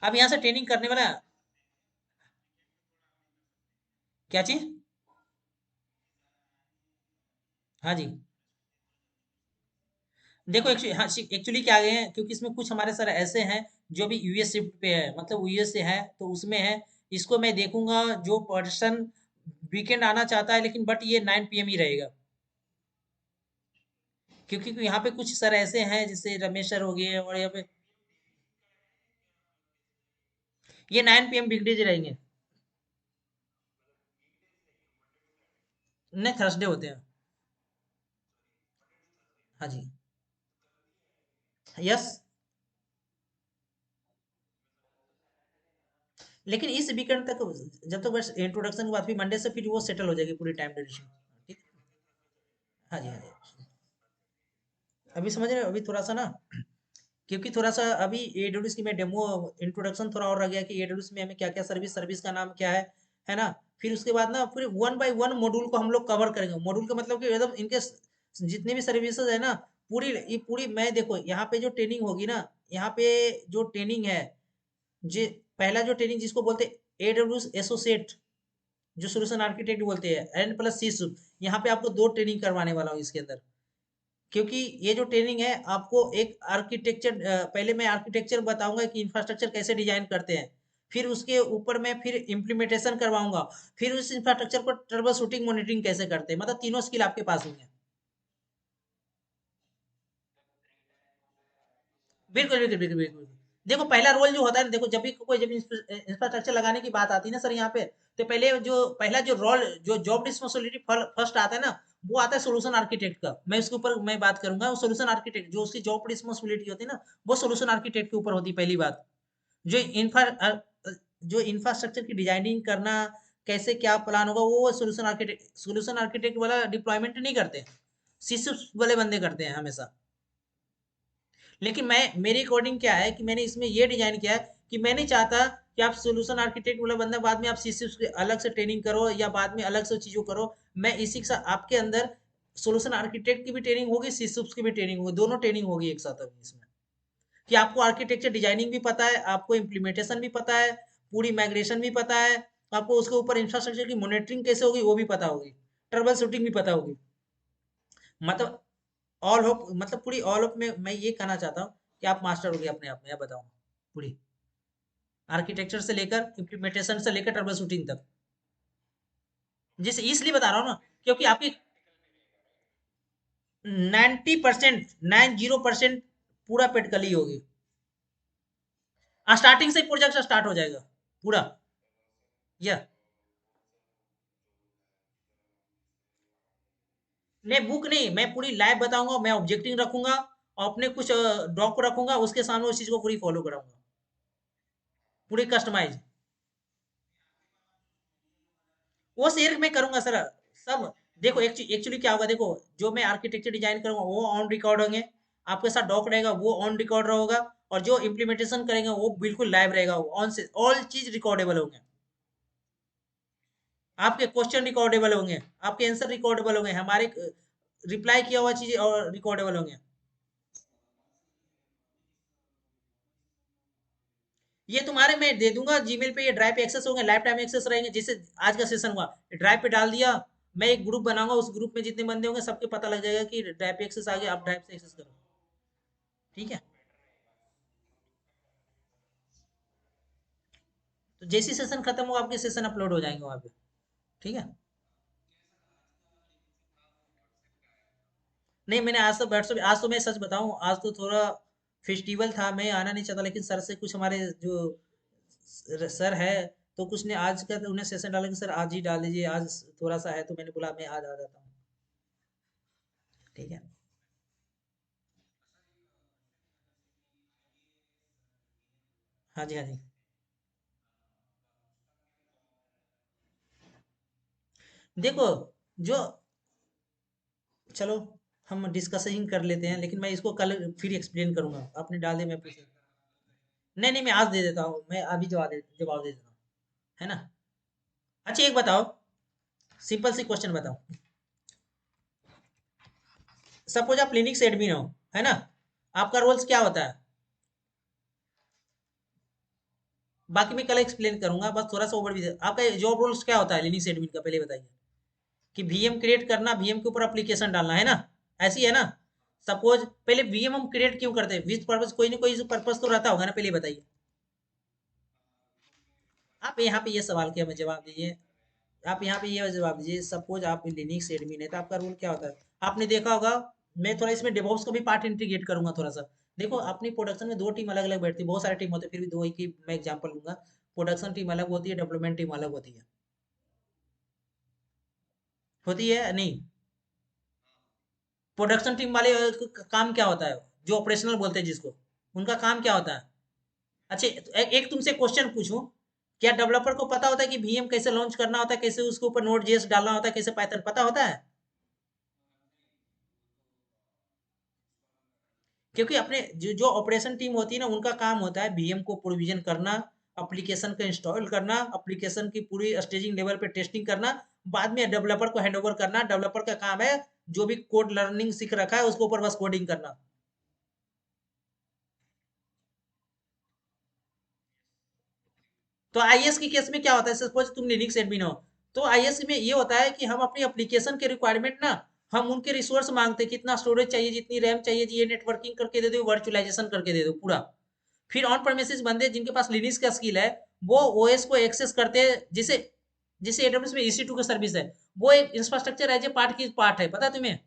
अब यहाँ से ट्रेनिंग करने वाला। क्या चीज? हाँ जी। देखो एक्चुअली, हाँ एक्चुअली क्या गए हैं, क्योंकि इसमें कुछ हमारे सर ऐसे हैं जो भी US शिफ्ट पे है, मतलब US से है तो उसमें है। इसको मैं देखूंगा, जो पर्सन वीकेंड आना चाहता है, लेकिन बट ये 9 PM ही रहेगा। क्योंकि यहाँ पे कुछ सर ऐसे हैं जैसे रमेश सर हो गए, और यहाँ पे ये 9 PM वीकडेज रहेंगे। नहीं, थर्सडे होते हैं। हाँ जी। यस। लेकिन इस वीकेंड तक, जब तक बस इंट्रोडक्शन की बात हुई, मंडे से फिर वो सेटल हो जाएगी पूरी टाइम ड्यूरेशन। ठीक। हाँ जी, हाँ जी। अभी समझ रहे हो, अभी थोड़ा सा ना, क्योंकि थोड़ा सा अभी AWS की मैं डेमो इंट्रोडक्शन थोड़ा और रह गया कि AWS में हमें क्या क्या सर्विस, सर्विस का नाम क्या है ना। फिर उसके बाद ना पूरे वन बाय वन मॉड्यूल को हम लोग कवर करेंगे। मॉड्यूल का मतलब कि एकदम इनके जितने भी सर्विसेज है ना, पूरी ये पूरी, मैं देखो यहाँ पे जो ट्रेनिंग होगी ना, यहाँ पे जो ट्रेनिंग है, जी, पहला जो ट्रेनिंग जिसको बोलते हैं AWS एसोसिएट, जो सोल्यूशन आर्किटेक्ट बोलते हैं, N+C। यहाँ पे आपको दो ट्रेनिंग करवाने वाला हूँ इसके अंदर। क्योंकि ये जो ट्रेनिंग है आपको एक आर्किटेक्चर, पहले मैं आर्किटेक्चर बताऊंगा कि इंफ्रास्ट्रक्चर कैसे डिजाइन करते हैं, फिर उसके ऊपर मैं फिर इम्प्लीमेंटेशन करवाऊंगा, फिर उस इंफ्रास्ट्रक्चर को ट्रबल शूटिंग मॉनिटरिंग कैसे करते हैं, मतलब तीनों स्किल आपके पास होंगे। बिल्कुल बिल्कुल बिल्कुल बिल्कुल। देखो पहला रोल जो होता है ना, देखो जब भी कोई, जब इंफ्रास्ट्रक्चर लगाने की बात आती है ना सर यहाँ पे, तो पहले जो पहला जो रोल, जो जॉब रिस्पॉन्सिबिलिटी फर्स्ट आता है ना, वो आता है सोल्यूशन आर्किटेक्ट का। मैं उसके ऊपर मैं बात करूंगा, वो सोल्यूशन आर्किटेक्ट जो उसकी जॉब रिस्पॉन्सिबिलिटी होती है ना, वो सोल्यूशन आर्किटेक्ट के ऊपर होती है पहली बात। जो इंफ्रा जो इंफ्रास्ट्रक्चर की डिजाइनिंग करना, कैसे क्या प्लान होगा, वो सोल्यूशन आर्किटेक्ट वाला डिप्लॉयमेंट नहीं करते, सिस्टम वाले बंदे करते हैं हमेशा। लेकिन मैं, मेरी अकॉर्डिंग क्या है कि मैंने इसमें ये डिजाइन किया है कि मैं नहीं चाहता कि आप सोल्यूशन आर्किटेक्ट वाला बंदा बाद में आप सिस्टम अलग से ट्रेनिंग करो या बाद में अलग से चीजों करो। मैं इसी के साथ आपके अंदर सोल्यूशन आर्किटेक्ट की भी ट्रेनिंग होगी, सिस्टम्स की भी ट्रेनिंग होगी, दोनों ट्रेनिंग होगी एक साथ अभी इसमें। कि आपको आर्किटेक्चर डिजाइनिंग भी पता है, आपको इम्प्लीमेंटेशन भी पता है, पूरी माइग्रेशन भी पता है, आपको उसके ऊपर इंफ्रास्ट्रक्चर की मॉनिटरिंग कैसे होगी वो भी पता होगी, ट्रबल शूटिंग भी पता होगी। मतलब ऑल होप, मतलब पूरी ऑल होप में मैं ये कहना चाहता हूँ कि आप मास्टर हो गए अपने आप में, आप बताओ। पूरी आर्किटेक्चर से लेकर इम्प्लीमेंटेशन से लेकर ट्रबल शूटिंग तक। जैसे इसलिए बता रहा हूँ ना, क्योंकि आपकी 90%, 90% पूरा पेटकली होगी। स्टार्टिंग से प्रोजेक्ट स्टार्ट हो जाएगा पूरा। या नहीं, बुक नहीं, मैं पूरी लाइव बताऊंगा, मैं ऑब्जेक्टिव रखूंगा और अपने कुछ डॉक रखूंगा, उसके सामने उस चीज को पूरी फॉलो कराऊंगा, पूरी कस्टमाइज। वो शेयर मैं करूंगा सर, सब। देखो एक्चुअली क्या होगा, देखो जो मैं आर्किटेक्चर डिजाइन करूंगा वो ऑन रिकॉर्ड होंगे, आपके साथ डॉक रहेगा वो ऑन रिकॉर्ड होगा, और जो इम्प्लीमेंटेशन करेंगे वो बिल्कुल लाइव रहेगा, ऑन से ऑल चीज रिकॉर्डेबल होंगे। आपके क्वेश्चन रिकॉर्डेबल होंगे, आपके आंसर रिकॉर्डेबल होंगे, हमारे रिप्लाई किया हुआ चीजें और रिकॉर्डेबल होंगे। ये तुम्हारे मैं दे दूंगा जीमेल पे, ये ड्राइव पे एक्सेस होंगे, लाइफ टाइम एक्सेस रहेंगे। जैसे आज का सेशन हुआ, ड्राइव पे डाल दिया, मैं एक ग्रुप बनाऊंगा, उस ग्रुप में जितने बंदे होंगे सबके पता लग जाएगा कि ड्राइव पे एक्सेस आ गया, आप ड्राइव से एक्सेस करो। ठीक है, तो जैसी सेशन खत्म होगा आपके सेशन अपलोड हो जाएंगे वहां पे। ठीक है, नहीं मैंने आज तो व्हाट्सएप, आज तो मैं सच बताऊं, आज तो थोड़ा फेस्टिवल था, मैं आना नहीं चाहता, लेकिन सर से कुछ हमारे जो सर है, तो कुछ ने आज का उन्हें सेशन डाला कि सर आज ही डाल दीजिए, आज थोड़ा सा है, तो मैंने बोला मैं आज आ जाता हूँ। ठीक है, हाँ जी हाँ जी। देखो, जो, चलो हम डिस्कसिंग कर लेते हैं, लेकिन मैं इसको कल फिर एक्सप्लेन करूंगा, आपने डाल दिया मैं पूछ, नहीं नहीं मैं आज दे देता हूँ, मैं अभी जवाब दे देता हूँ, है ना। अच्छा एक बताओ, सिंपल सी क्वेश्चन बताओ, सपोज आप लिनक्स एडमिन हो, है ना, आपका रोल्स क्या होता है? बाकी मैं कल एक्सप्लेन करूंगा, बस थोड़ा सा ओवरव्यू, आपका जॉब रोल्स क्या होता है लिनक्स एडमिन का, पहले बताइए। कि वीएम क्रिएट करना, वीएम के ऊपर एप्लीकेशन डालना, है ना, ऐसी है ना। सपोज पहले वीएम हम क्रिएट क्यों करते हैं, विथ पर्पस, कोई ना कोई पर्पस तो रहता होगा ना, पहले बताइए। आप यहाँ पे ये सवाल किया, मैं जवाब दीजिए, आप यहाँ पे ये जवाब दीजिए, सपोज आप लिनक्स एडमिन है तो आपका रोल क्या होता है? आपने देखा होगा, मैं थोड़ा इसमें डेवऑप्स का भी पार्ट इंटीग्रेट करूंगा थोड़ा सा। देखो अपनी प्रोडक्शन में दो टीम अलग अलग बैठती है, बहुत सारे टीम होते हैं, फिर भी दो ही की मैं एग्जांपल लूंगा। प्रोडक्शन टीम अलग होती है, डेवलपमेंट टीम अलग होती है या नहीं? प्रोडक्शन टीम वाले का काम क्या होता है, जो ऑपरेशनल बोलते हैं जिसको, उनका काम क्या होता है? अच्छा, एक तुमसे क्वेश्चन पूछूं, क्या डेवलपर को पता होता है कि वीएम कैसे लॉन्च करना होता है, कैसे उसके ऊपर नोड जेएस डालना होता है, कैसे पाइथन पता होता है? क्योंकि अपने जो जो ऑपरेशन टीम होती है ना, उनका काम होता है वीएम को प्रोविजन करना, एप्लीकेशन को इंस्टॉल करना, एप्लीकेशन की पूरी स्टेजिंग लेवल पे टेस्टिंग करना, बाद में डेवलपर को हैंडओवर करना। डेवलपर का काम है जो भी कोड लर्निंग सीख रखा है उसके ऊपर बस कोडिंग करना। तो आईएएस के केस में क्या होता है, सपोज तुम लिनक्स एडमिन हो, तो आईएएस में ये होता है कि हम अपनी एप्लीकेशन के रिक्वायरमेंट ना, हम उनके रिसोर्स मांगते हैं, कितना स्टोरेज चाहिए, जितनी रैम चाहिए जी, ये नेटवर्किंग करके दे दो, वर्चुअलाइजेशन करके दे दो पूरा। फिर ऑन प्रेमिसेस बंदे जिनके पास लिनक्स का स्किल है, वो ओएस को एक्सेस करते हैं, जिसे जिसे एडब्ल्यूएस में EC2 का सर्विस है, वो एक इंफ्रास्ट्रक्चर एज ए पार्ट की पार्ट है, पता है तुम्हें?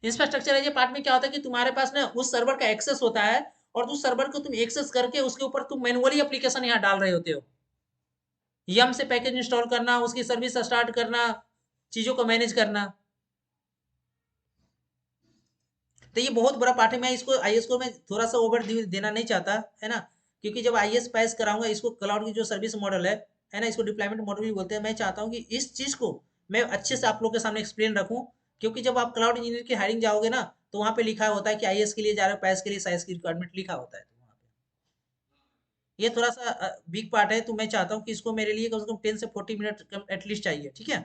इंफ्रास्ट्रक्चर एज ए पार्ट में क्या होता है कि तुम्हारे पास ना उस सर्वर का एक्सेस होता है, और उस सर्वर को तुम एक्सेस करके उसके ऊपर तुम मैनुअली एप्लीकेशन यहाँ डाल रहे होते हो, यम से पैकेज इंस्टॉल करना, उसकी सर्विस स्टार्ट करना, चीजों को मैनेज करना। तो ये बहुत बड़ा पार्ट है, मैं इसको आईएएस को मैं थोड़ा सा ओवर देना नहीं चाहता, है ना। क्योंकि जब आईएएस पास कराऊंगा इसको, क्लाउड की जो सर्विस मॉडल है ना, इसको डिप्लॉयमेंट मॉडल भी बोलते हैं, मैं चाहता हूँ कि इस चीज को मैं अच्छे से आप लोग के सामने एक्सप्लेन रखूं। क्योंकि जब आप क्लाउड इंजीनियर की हायरिंग जाओगे ना, तो वहां पे लिखा होता है कि आईएएस के लिए जा रहे हो, पैस के लिए साइज की रिक्वायरमेंट लिखा होता है, तो वहाँ पे ये थोड़ा सा बिग पार्ट है, तो मैं चाहता हूँ कि इसको मेरे लिए कम से कम 10 से 40 मिनट एटलीस्ट चाहिए, ठीक है।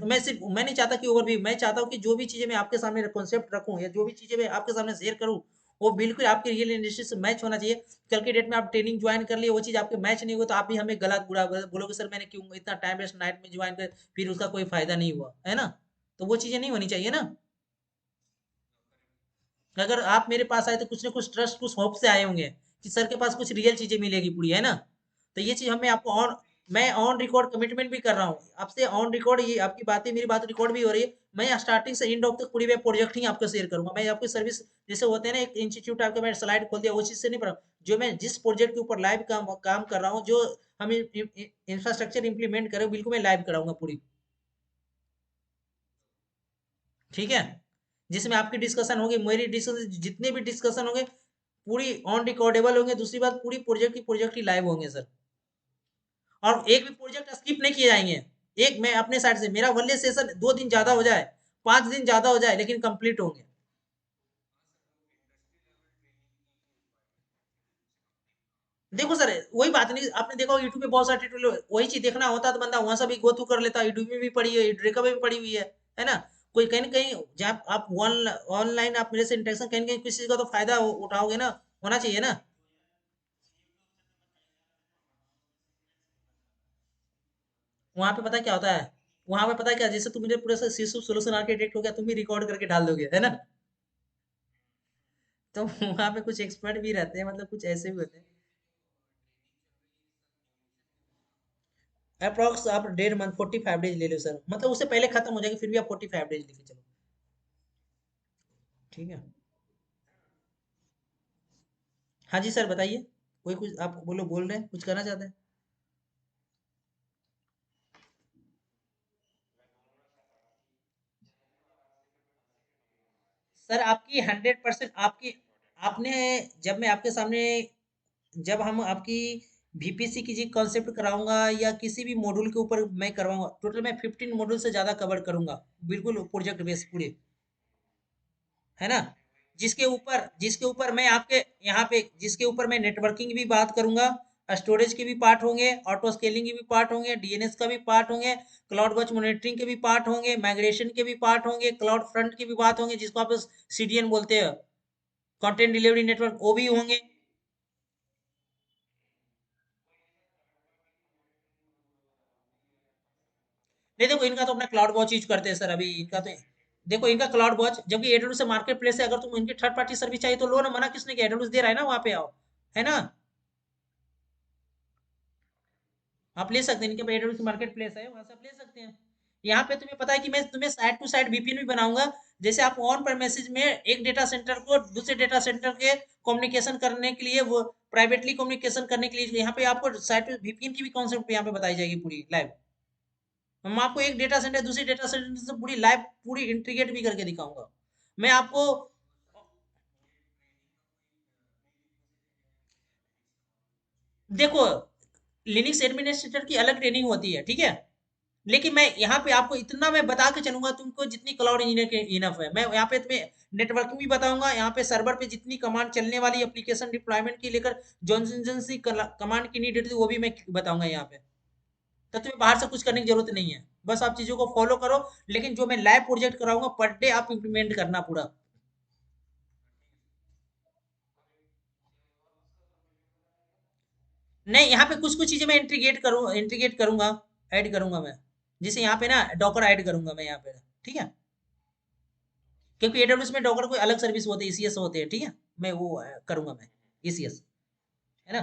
मैं नहीं चाहता कि ओवरव्यू, मैं चाहता हूँ कि जो भी चीजें मैं आपके सामने कॉन्सेप्ट रखूं, या जो भी चीजें मैं आपके सामने शेयर करूं, वो बिल्कुल आपकी रियल इंडस्ट्री से मैच होना चाहिए। कल के डेट में आप ट्रेनिंग ज्वाइन कर लिए, वो चीज आपके मैच नहीं हुआ, तो आप भी हमें गलत बुरा बोलोगे, सर मैंने क्यों इतना टाइम वेस्ट नाइट में ज्वाइन कर, फिर उसका कोई फायदा नहीं हुआ, है ना। तो वो चीजें नहीं होनी चाहिए ना। अगर आप मेरे पास आए तो कुछ ना कुछ ट्रस्ट, कुछ होप से आए होंगे कि सर के पास कुछ रियल चीजें मिलेगी पूरी, है ना। तो ये चीज हमें आपको ऑन, मैं ऑन रिकॉर्ड कमिटमेंट भी कर रहा हूँ आपसे, ऑन रिकॉर्ड ये आपकी बातें मेरी बात रिकॉर्ड भी हो रही है। मैं स्टार्टिंग से एंड ऑफ तक पूरी वेब प्रोजेक्ट ही आपको शेयर करूंगा, मैं आपकी सर्विस, जैसे होते हैं ना एक इंस्टीट्यूट आपका, मैं स्लाइड खोल दिया वो चीज से नहीं पढ़ा, जो मैं जिस प्रोजेक्ट के ऊपर लाइव काम कर रहा हूँ, जो हम इंफ्रास्ट्रक्चर इंप्लीमेंट करें, बिल्कुल मैं लाइव कराऊंगा पूरी। ठीक है, जिसमें आपकी डिस्कशन होगी, मेरी डिस्कशन, जितने भी डिस्कशन होंगे पूरी ऑन रिकॉर्डेबल होंगे। दूसरी बात, पूरी प्रोजेक्ट की प्रोजेक्ट ही लाइव होंगे सर, और एक भी प्रोजेक्ट स्किप नहीं किए जाएंगे। एक मैं अपने साइड से, मेरा वनले सेशन 2 दिन ज्यादा हो जाए, 5 दिन ज्यादा हो जाए लेकिन कंप्लीट होंगे। देखो सर, वही बात नहीं, आपने देखा यूट्यूब पे बहुत सारे ट्यूटोरियल, वही चीज देखना होता तो बंदा वहां से भी गो थ्रू कर लेता, यूट्यूब में भी पड़ी है, यूट्रेका में भी पड़ी हुई है ना। कोई कहीं ना कहीं जहाँ आप ऑनलाइन आप मेरे से इंटरेक्शन कहीं ना कहीं किसी चीज का तो फायदा उठाओगे ना, होना चाहिए ना। वहां पे पता क्या होता है, वहां पे पता है क्या, जैसे तुम मुझे पूरे से शिशु सोल्यूशन आर्किटेक्ट हो गया, तुम भी रिकॉर्ड करके डाल दोगे, है ना। तो वहां पे कुछ एक्सपर्ट भी रहते हैं, मतलब कुछ ऐसे भी होते हैं। अप्रोक्स आप 1.5 मंथ 45 डेज ले लो सर, मतलब उससे पहले खत्म हो जाएगी, फिर भी आप 45 डेज लेके चलो। ठीक है। हाँ जी सर बताइए, कोई कुछ आप बोलो, बोल रहे हैं कुछ करना चाहते हैं। सर आपकी 100% आपकी, आपने, जब मैं आपके सामने, जब हम आपकी VPC की जी कॉन्सेप्ट कराऊंगा या किसी भी मॉड्यूल के ऊपर मैं करवाऊंगा, टोटल मैं 15 मॉड्यूल से ज़्यादा कवर करूंगा, बिल्कुल प्रोजेक्ट बेस पूरे, है ना। जिसके ऊपर मैं आपके यहाँ पे, जिसके ऊपर मैं नेटवर्किंग की भी बात करूंगा, स्टोरेज के भी पार्ट होंगे, ऑटो स्केलिंग के भी पार्ट होंगे, DNS का भी पार्ट होंगे, क्लाउड वॉच मॉनिटरिंग के भी पार्ट होंगे, माइग्रेशन के भी पार्ट होंगे, क्लाउड फ्रंट की भी बात होंगे, जिसको आप CDN बोलते हैं, कंटेंट डिलीवरी नेटवर्क, वो भी होंगे। नहीं देखो, इनका तो अपना क्लाउड वॉच यूज करते हैं सर अभी, इनका तो, देखो इनका क्लाउड वॉच, जबकि AWS से मार्केट प्लेस है, अगर तुम इनकी थर्ड पार्टी सर्विस चाहिए तो लो ना, मना किसने किया, AWS दे रहा है ना, वहाँ पे आओ, है ना। आप ले सकते हैं, इनके AWS मार्केट प्लेस है, वहां से आप ले सकते हैं। यहाँ पे तुम्हें पता है कि मैं तुम्हें साइड टू साइड VPN भी बनाऊंगा, जैसे आप ऑन पर मैसेज में एक डेटा सेंटर को दूसरे डेटा सेंटर के कम्युनिकेशन करने के लिए, वो प्राइवेटली कम्युनिकेशन करने के लिए, यहाँ पे आपको साइड VPN की भी कॉन्सेप्ट यहाँ पे बताई जाएगी पूरी लाइव। हम आपको एक डेटा सेंटर दूसरी डेटा सेंटर से पूरी लाइव पूरी इंटीग्रेट भी करके दिखाऊंगा मैं आपको। देखो, लिनक्स एडमिनिस्ट्रेटर की अलग ट्रेनिंग होती है, ठीक है, लेकिन मैं यहाँ पे आपको इतना मैं बता के चलूंगा तुमको, जितनी क्लाउड इंजीनियर के इनफ है, मैं यहाँ पे तुम्हें नेटवर्किंग भी बताऊंगा, यहाँ पे सर्वर पे जितनी कमांड चलने वाली एप्लीकेशन डिप्लॉयमेंट की लेकर जॉनसन सी कमांड की नीड होती है वो भी मैं बताऊंगा यहाँ पे। तो तुम्हें बाहर से कुछ करने की जरूरत नहीं है, बस आप चीजों को फॉलो करो, लेकिन जो मैं लाइव प्रोजेक्ट कराऊंगा पर डे आप इम्प्लीमेंट करना पूरा। नहीं, यहाँ पे कुछ कुछ चीजें मैं इंटीग्रेट करूंगा, ऐड करूंगा मैं, जैसे यहाँ पे ना डॉकर ऐड करूंगा मैं यहाँ पे, ठीक है, क्योंकि AWS में डॉकर कोई अलग सर्विस होती है, ECS होते हैं, ठीक है, मैं वो करूंगा मैं, ECS, है ना।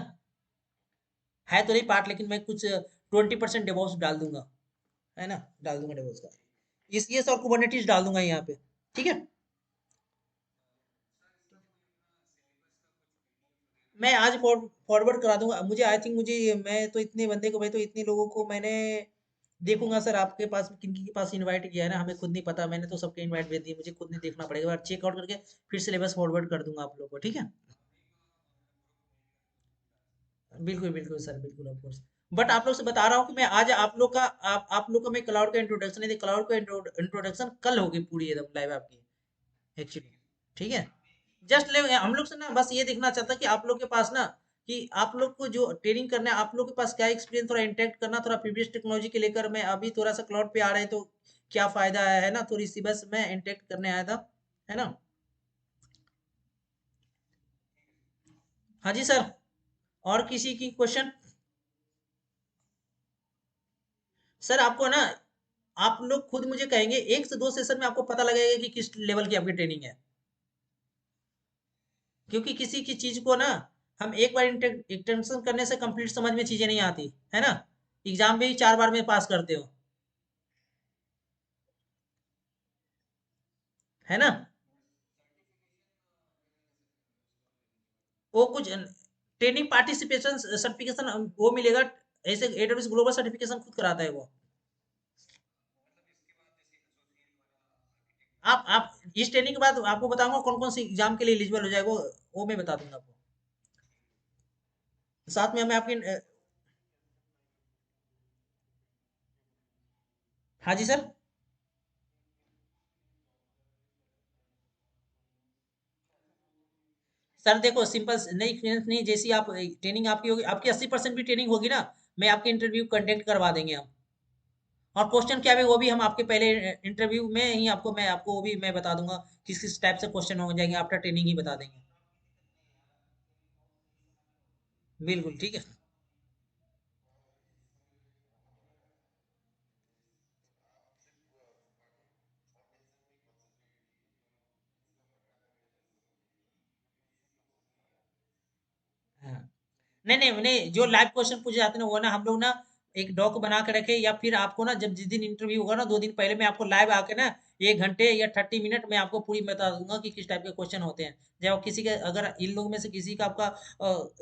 है तो नहीं पार्ट, लेकिन मैं कुछ 20% डेवॉप्स डाल दूंगा, है ना, डाल दूंगा डेवॉप्स का, ECS और कुबरनेटिस डाल दूंगा यहाँ पे, ठीक है। मैं आज फॉरवर्ड करा दूंगा, मुझे आई थिंक मुझे, मैं तो इतने बंदे को, मैं तो इतने लोगों को मैंने देखूंगा सर, आपके पास किन किन के पास इनवाइट किया है ना, हमें खुद नहीं पता, मैंने तो सबके इनवाइट भेज दिए, मुझे खुद नहीं देखना पड़ेगा, चेकआउट करके फिर सिलेबस फॉरवर्ड कर दूंगा आप लोगों को, ठीक है। बिल्कुल बिल्कुल सर, बिल्कुल ऑफ कोर्स। बट आप लोग से बता रहा हूँ कि मैं आज आप लोग का, आप लोग का मैं क्लाउड का इंट्रोडक्शन, नहीं क्लाउड का इंट्रोडक्शन कल होगी पूरी एकदम लाइव आपकी, एक्चुअली, ठीक है। जस्ट ले हम लोग से ना बस ये देखना चाहता कि आप लोग के पास ना, कि आप लोग को जो ट्रेनिंग करना है, आप लोग के पास क्या एक्सपीरियंस, थोड़ा इंटरेक्ट करना, थोड़ा प्रीवियस टेक्नोलॉजी के लेकर, मैं अभी थोड़ा सा क्लाउड पे आ रहे हैं तो क्या फायदा है ना, थोड़ी सी बस मैं इंटरेक्ट करने आया था, है ना। हाँ जी सर, और किसी की क्वेश्चन। सर आपको ना, आप लोग खुद मुझे कहेंगे, 1 से 2 सेशन में आपको पता लगेगा कि किस लेवल की आपकी ट्रेनिंग है, क्योंकि किसी की चीज को ना, हम एक बार इंटेंशन करने से कंप्लीट समझ में चीजें नहीं आती, है ना। एग्जाम में ही 4 बार में पास करते हो, है ना। वो कुछ ट्रेनिंग पार्टिसिपेशन सर्टिफिकेशन वो मिलेगा, ऐसे AWS ग्लोबल सर्टिफिकेशन खुद कराता है वो। आप इस ट्रेनिंग के बाद आपको बताऊंगा कौन कौन सी एग्जाम के लिए एलिजिबल हो जाएगा, वो मैं बता दूंगा आपको, साथ में हमें आपकी हाँ जी सर। सर देखो सिंपल नहीं एक्सपीरियंस नहीं, जैसी आप ट्रेनिंग आपकी होगी, आपकी 80% भी ट्रेनिंग होगी ना, मैं आपके इंटरव्यू कंडक्ट करवा देंगे हम। और क्वेश्चन क्या है वो भी हम आपके पहले इंटरव्यू में ही आपको, मैं आपको वो भी मैं बता दूंगा किस किस टाइप से क्वेश्चन हो जाएंगे, आफ्टर ट्रेनिंग ही बता देंगे। बिल्कुल ठीक है। हाँ। नहीं नहीं नहीं, जो लाइव क्वेश्चन पूछे जाते हैं ना वो ना हम लोग ना एक डॉक बना के रखे, या फिर आपको ना जब जिस दिन इंटरव्यू होगा ना 2 दिन पहले मैं आपको लाइव आके ना 1 घंटे या 30 मिनट में आपको पूरी बता दूंगा कि किस टाइप के क्वेश्चन होते हैं। जब किसी के अगर इन लोगों में से किसी का आपका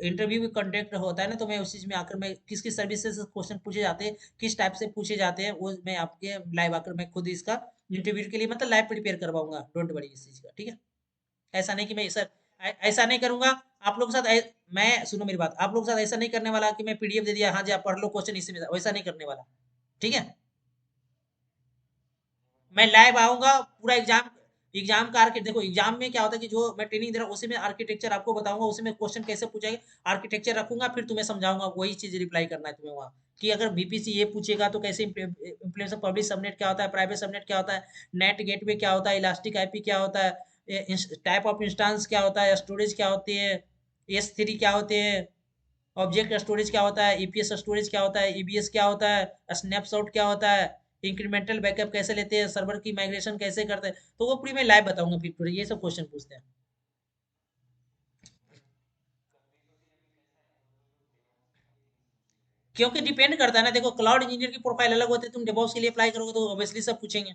इंटरव्यू भी कंडक्ट होता है ना, तो मैं उस चीज में आकर मैं किस किस सर्विस से क्वेश्चन पूछे जाते हैं, किस टाइप से पूछे जाते हैं, वो मैं आपके लाइव आकर मैं खुद इसका इंटरव्यू के लिए मतलब लाइव प्रिपेयर करवाऊंगा, डोंट वरी इस चीज का, ठीक है। ऐसा नहीं कि मैं सर ऐसा नहीं करूंगा आप लोग के साथ मैं सुनो मेरी बात, आप लोग के साथ ऐसा नहीं करने वाला कि मैं पीडीएफ दे दिया हाँ जी आप पढ़ लो क्वेश्चन इसी में, वैसा नहीं करने वाला, ठीक है। मैं लाइव आऊंगा पूरा एग्जाम, एग्जाम का आर्किट देखो एग्जाम में क्या होता है कि जो मैं ट्रेनिंग दे रहा हूँ उसी में आर्किटेक्चर आपको बताऊंगा, उसी में क्वेश्चन कैसे पूछेंगे, आर्किटेक्चर रखूंगा, फिर तुम्हें समझाऊंगा, वही चीज रिप्लाई करना है तुम्हें वहाँ, कि अगर बीपीसी ये पूछेगा तो कैसे इम्प्लीमेंटेशन, पब्लिक सबनेट क्या होता है, प्राइवेट सबनेट क्या होता है, नेट गेटवे क्या होता है, इलास्टिक आईपी क्या होता है, टाइप ऑफ इंस्टेंस क्या होता है, स्टोरेज क्या होती है, S3 क्या होते हैं, ऑब्जेक्ट स्टोरेज क्या होता है, ईपीएस स्टोरेज क्या होता है, ईबीएस क्या होता है, स्नैपशॉट क्या होता है, इंक्रीमेंटल बैकअप कैसे लेते हैं, सर्वर की माइग्रेशन कैसे करते हैं, तो वो पूरी मैं लाइव बताऊंगा, फिर पूरे ये सब क्वेश्चन पूछते हैं। क्योंकि डिपेंड करता है ना, देखो क्लाउड इंजीनियर की प्रोफाइल अलग होती है, तुम डेवॉप्स के लिए अप्लाई करोगे तो ऑब्वियसली सब पूछेंगे।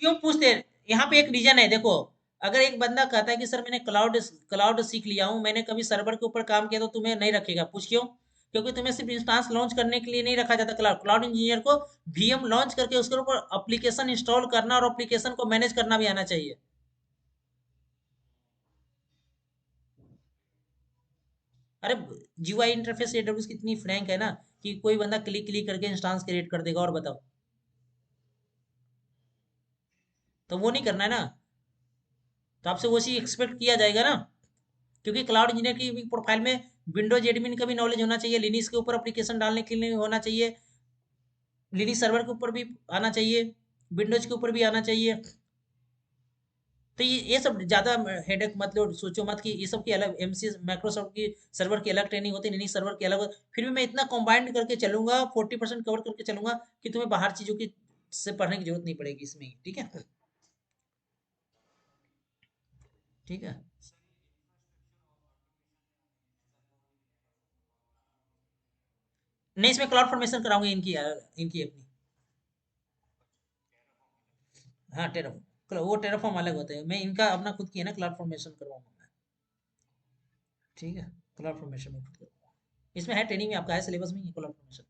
क्यों पूछते हैं, यहाँ पे एक रीजन है देखो, अगर एक बंदा कहता है कि सर मैंने क्लाउड क्लाउड सीख लिया हूँ, मैंने कभी सर्वर के ऊपर काम किया, तो तुम्हें नहीं रखेगा, पूछ क्यों? क्योंकि तुम्हें सिर्फ इंस्टांस लॉन्च करने के लिए नहीं रखा जाता, क्लाउड क्लाउड इंजीनियर को वीएम लॉन्च करके उसके ऊपर एप्लीकेशन इंस्टॉल करना और एप्लीकेशन को मैनेज करना भी आना चाहिए। अरे जीयूआई इंटरफेस एडब्ल्यूएस कितनी फ्रैंक है ना, कि कोई बंदा क्लिक क्लिक करके इंस्टांस क्रिएट कर देगा, और बताओ, तो वो नहीं करना है ना, तो आपसे वो चीज एक्सपेक्ट किया जाएगा ना, क्योंकि क्लाउड इंजीनियर की प्रोफाइल में विंडोज एडमिन का भी नॉलेज होना चाहिए, लिनक्स के ऊपर एप्लीकेशन डालने के लिए होना चाहिए, लिनक्स सर्वर के ऊपर भी आना चाहिए, विंडोज के ऊपर भी आना चाहिए। तो ये सब ज्यादा हेडेक मत लो, सोचो मत कि ये सब की अलग एमसी माइक्रोसॉफ्ट की सर्वर की अलग ट्रेनिंग होती है, लिनक्स सर्वर की अलग फिर भी मैं इतना कंबाइंड करके चलूंगा, 40% कवर करके चलूंगा कि तुम्हें बाहर चीजों की से पढ़ने की जरूरत नहीं पड़ेगी इसमें, ठीक है। ठीक है। नहीं, इसमें क्लाउड फॉर्मेशन कराऊंगी इनकी इनकी अपनी। हाँ टेराफॉर्म, वो टेराफॉर्म अलग होता है, मैं इनका अपना खुद की है ना क्लाउड फॉर्मेशन करवाऊंगा मैं, ठीक है। क्लाउड फॉर्मेशन में खुद करवाऊंगा, इसमें है ट्रेनिंग में आपका है, सिलेबस में ही है क्लाउड फॉर्मेशन।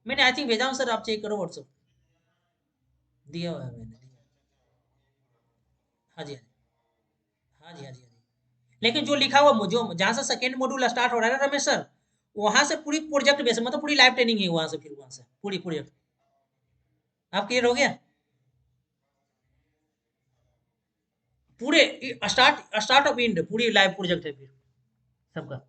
मैंने आई थिंक भेजा हूँ सर, आप चेक करो व्हाट्सअप, दिया हुआ है मैंने दिया। हाँ जी हाँ जी हाँ जी हाँ जी हाँ जी। लेकिन जो लिखा हुआ मुझे जहाँ से सेकेंड मॉड्यूल स्टार्ट हो रहा है ना रमेश सर, वहां से पूरी प्रोजेक्ट बेस मतलब पूरी लाइव ट्रेनिंग है वहां से, फिर वहां से पूरी प्रोजेक्ट। आप क्लियर हो गया? पूरे स्टार्ट स्टार्ट ऑफ एंड पूरी लाइव प्रोजेक्ट है फिर सबका,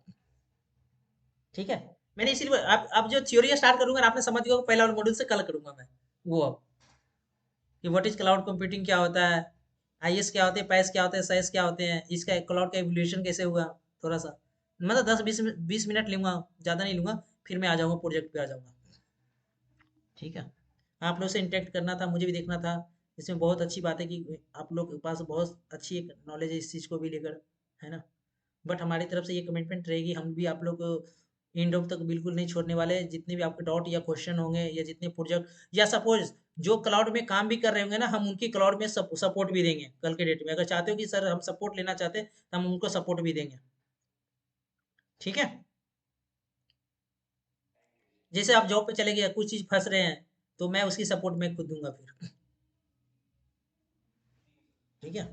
ठीक है। मैंने इसीलिए आप जो थ्योरी स्टार्ट करूंगा ना, आपने समझ गया पहला वाला मॉड्यूल से कल करूंगा मैं वो, अब कि व्हाट इज क्लाउड कंप्यूटिंग क्या होता है, आईएस क्या होते हैं, पैस क्या होते हैं, साइस क्या होते हैं, इसका क्लाउड का एवोल्यूशन कैसे हुआ, थोड़ा सा मतलब 10-20 मिनट लूंगा, ज़्यादा नहीं लूंगा, फिर मैं आ जाऊंगा प्रोजेक्ट पे आ जाऊंगा, ठीक है। आप लोग से इंटरेक्ट करना था, मुझे भी देखना था, इसमें बहुत अच्छी बात है कि आप लोग के पास बहुत अच्छी एक नॉलेज है इस चीज़ को भी लेकर, है ना। बट हमारी तरफ से ये कमिटमेंट रहेगी, हम भी आप लोग को एंड ऑफ तक बिल्कुल नहीं छोड़ने वाले, जितने भी आपके डाउट या क्वेश्चन होंगे या जितने प्रोजेक्ट या सपोज जो क्लाउड में काम भी कर रहे होंगे ना, हम उनकी क्लाउड में सपोर्ट भी देंगे कल के डेट में, अगर चाहते हो कि सर हम सपोर्ट लेना चाहते हैं तो हम उनको सपोर्ट भी देंगे, ठीक है। जैसे आप जॉब पे चले गए कुछ चीज़ फंस रहे हैं, तो मैं उसकी सपोर्ट में खुद दूंगा फिर, ठीक है।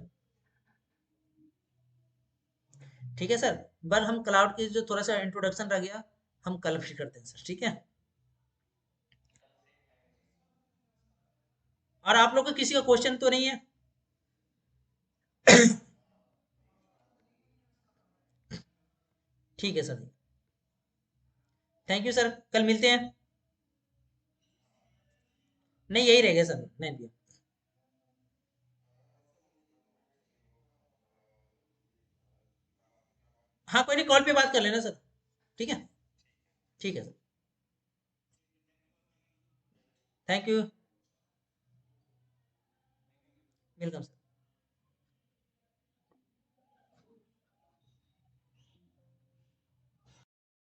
ठीक है सर। पर हम क्लाउड के जो थोड़ा सा इंट्रोडक्शन रह गया, हम कल फिर करते हैं सर, ठीक है। और आप लोग को किसी का क्वेश्चन तो नहीं है? ठीक है सर। थैंक यू सर, कल मिलते हैं। नहीं, यही रहेगा सर, नहीं भैया। हाँ, कोई नहीं, कॉल पे बात कर लेना सर। ठीक है। ठीक है sir. Thank you. Welcome sir.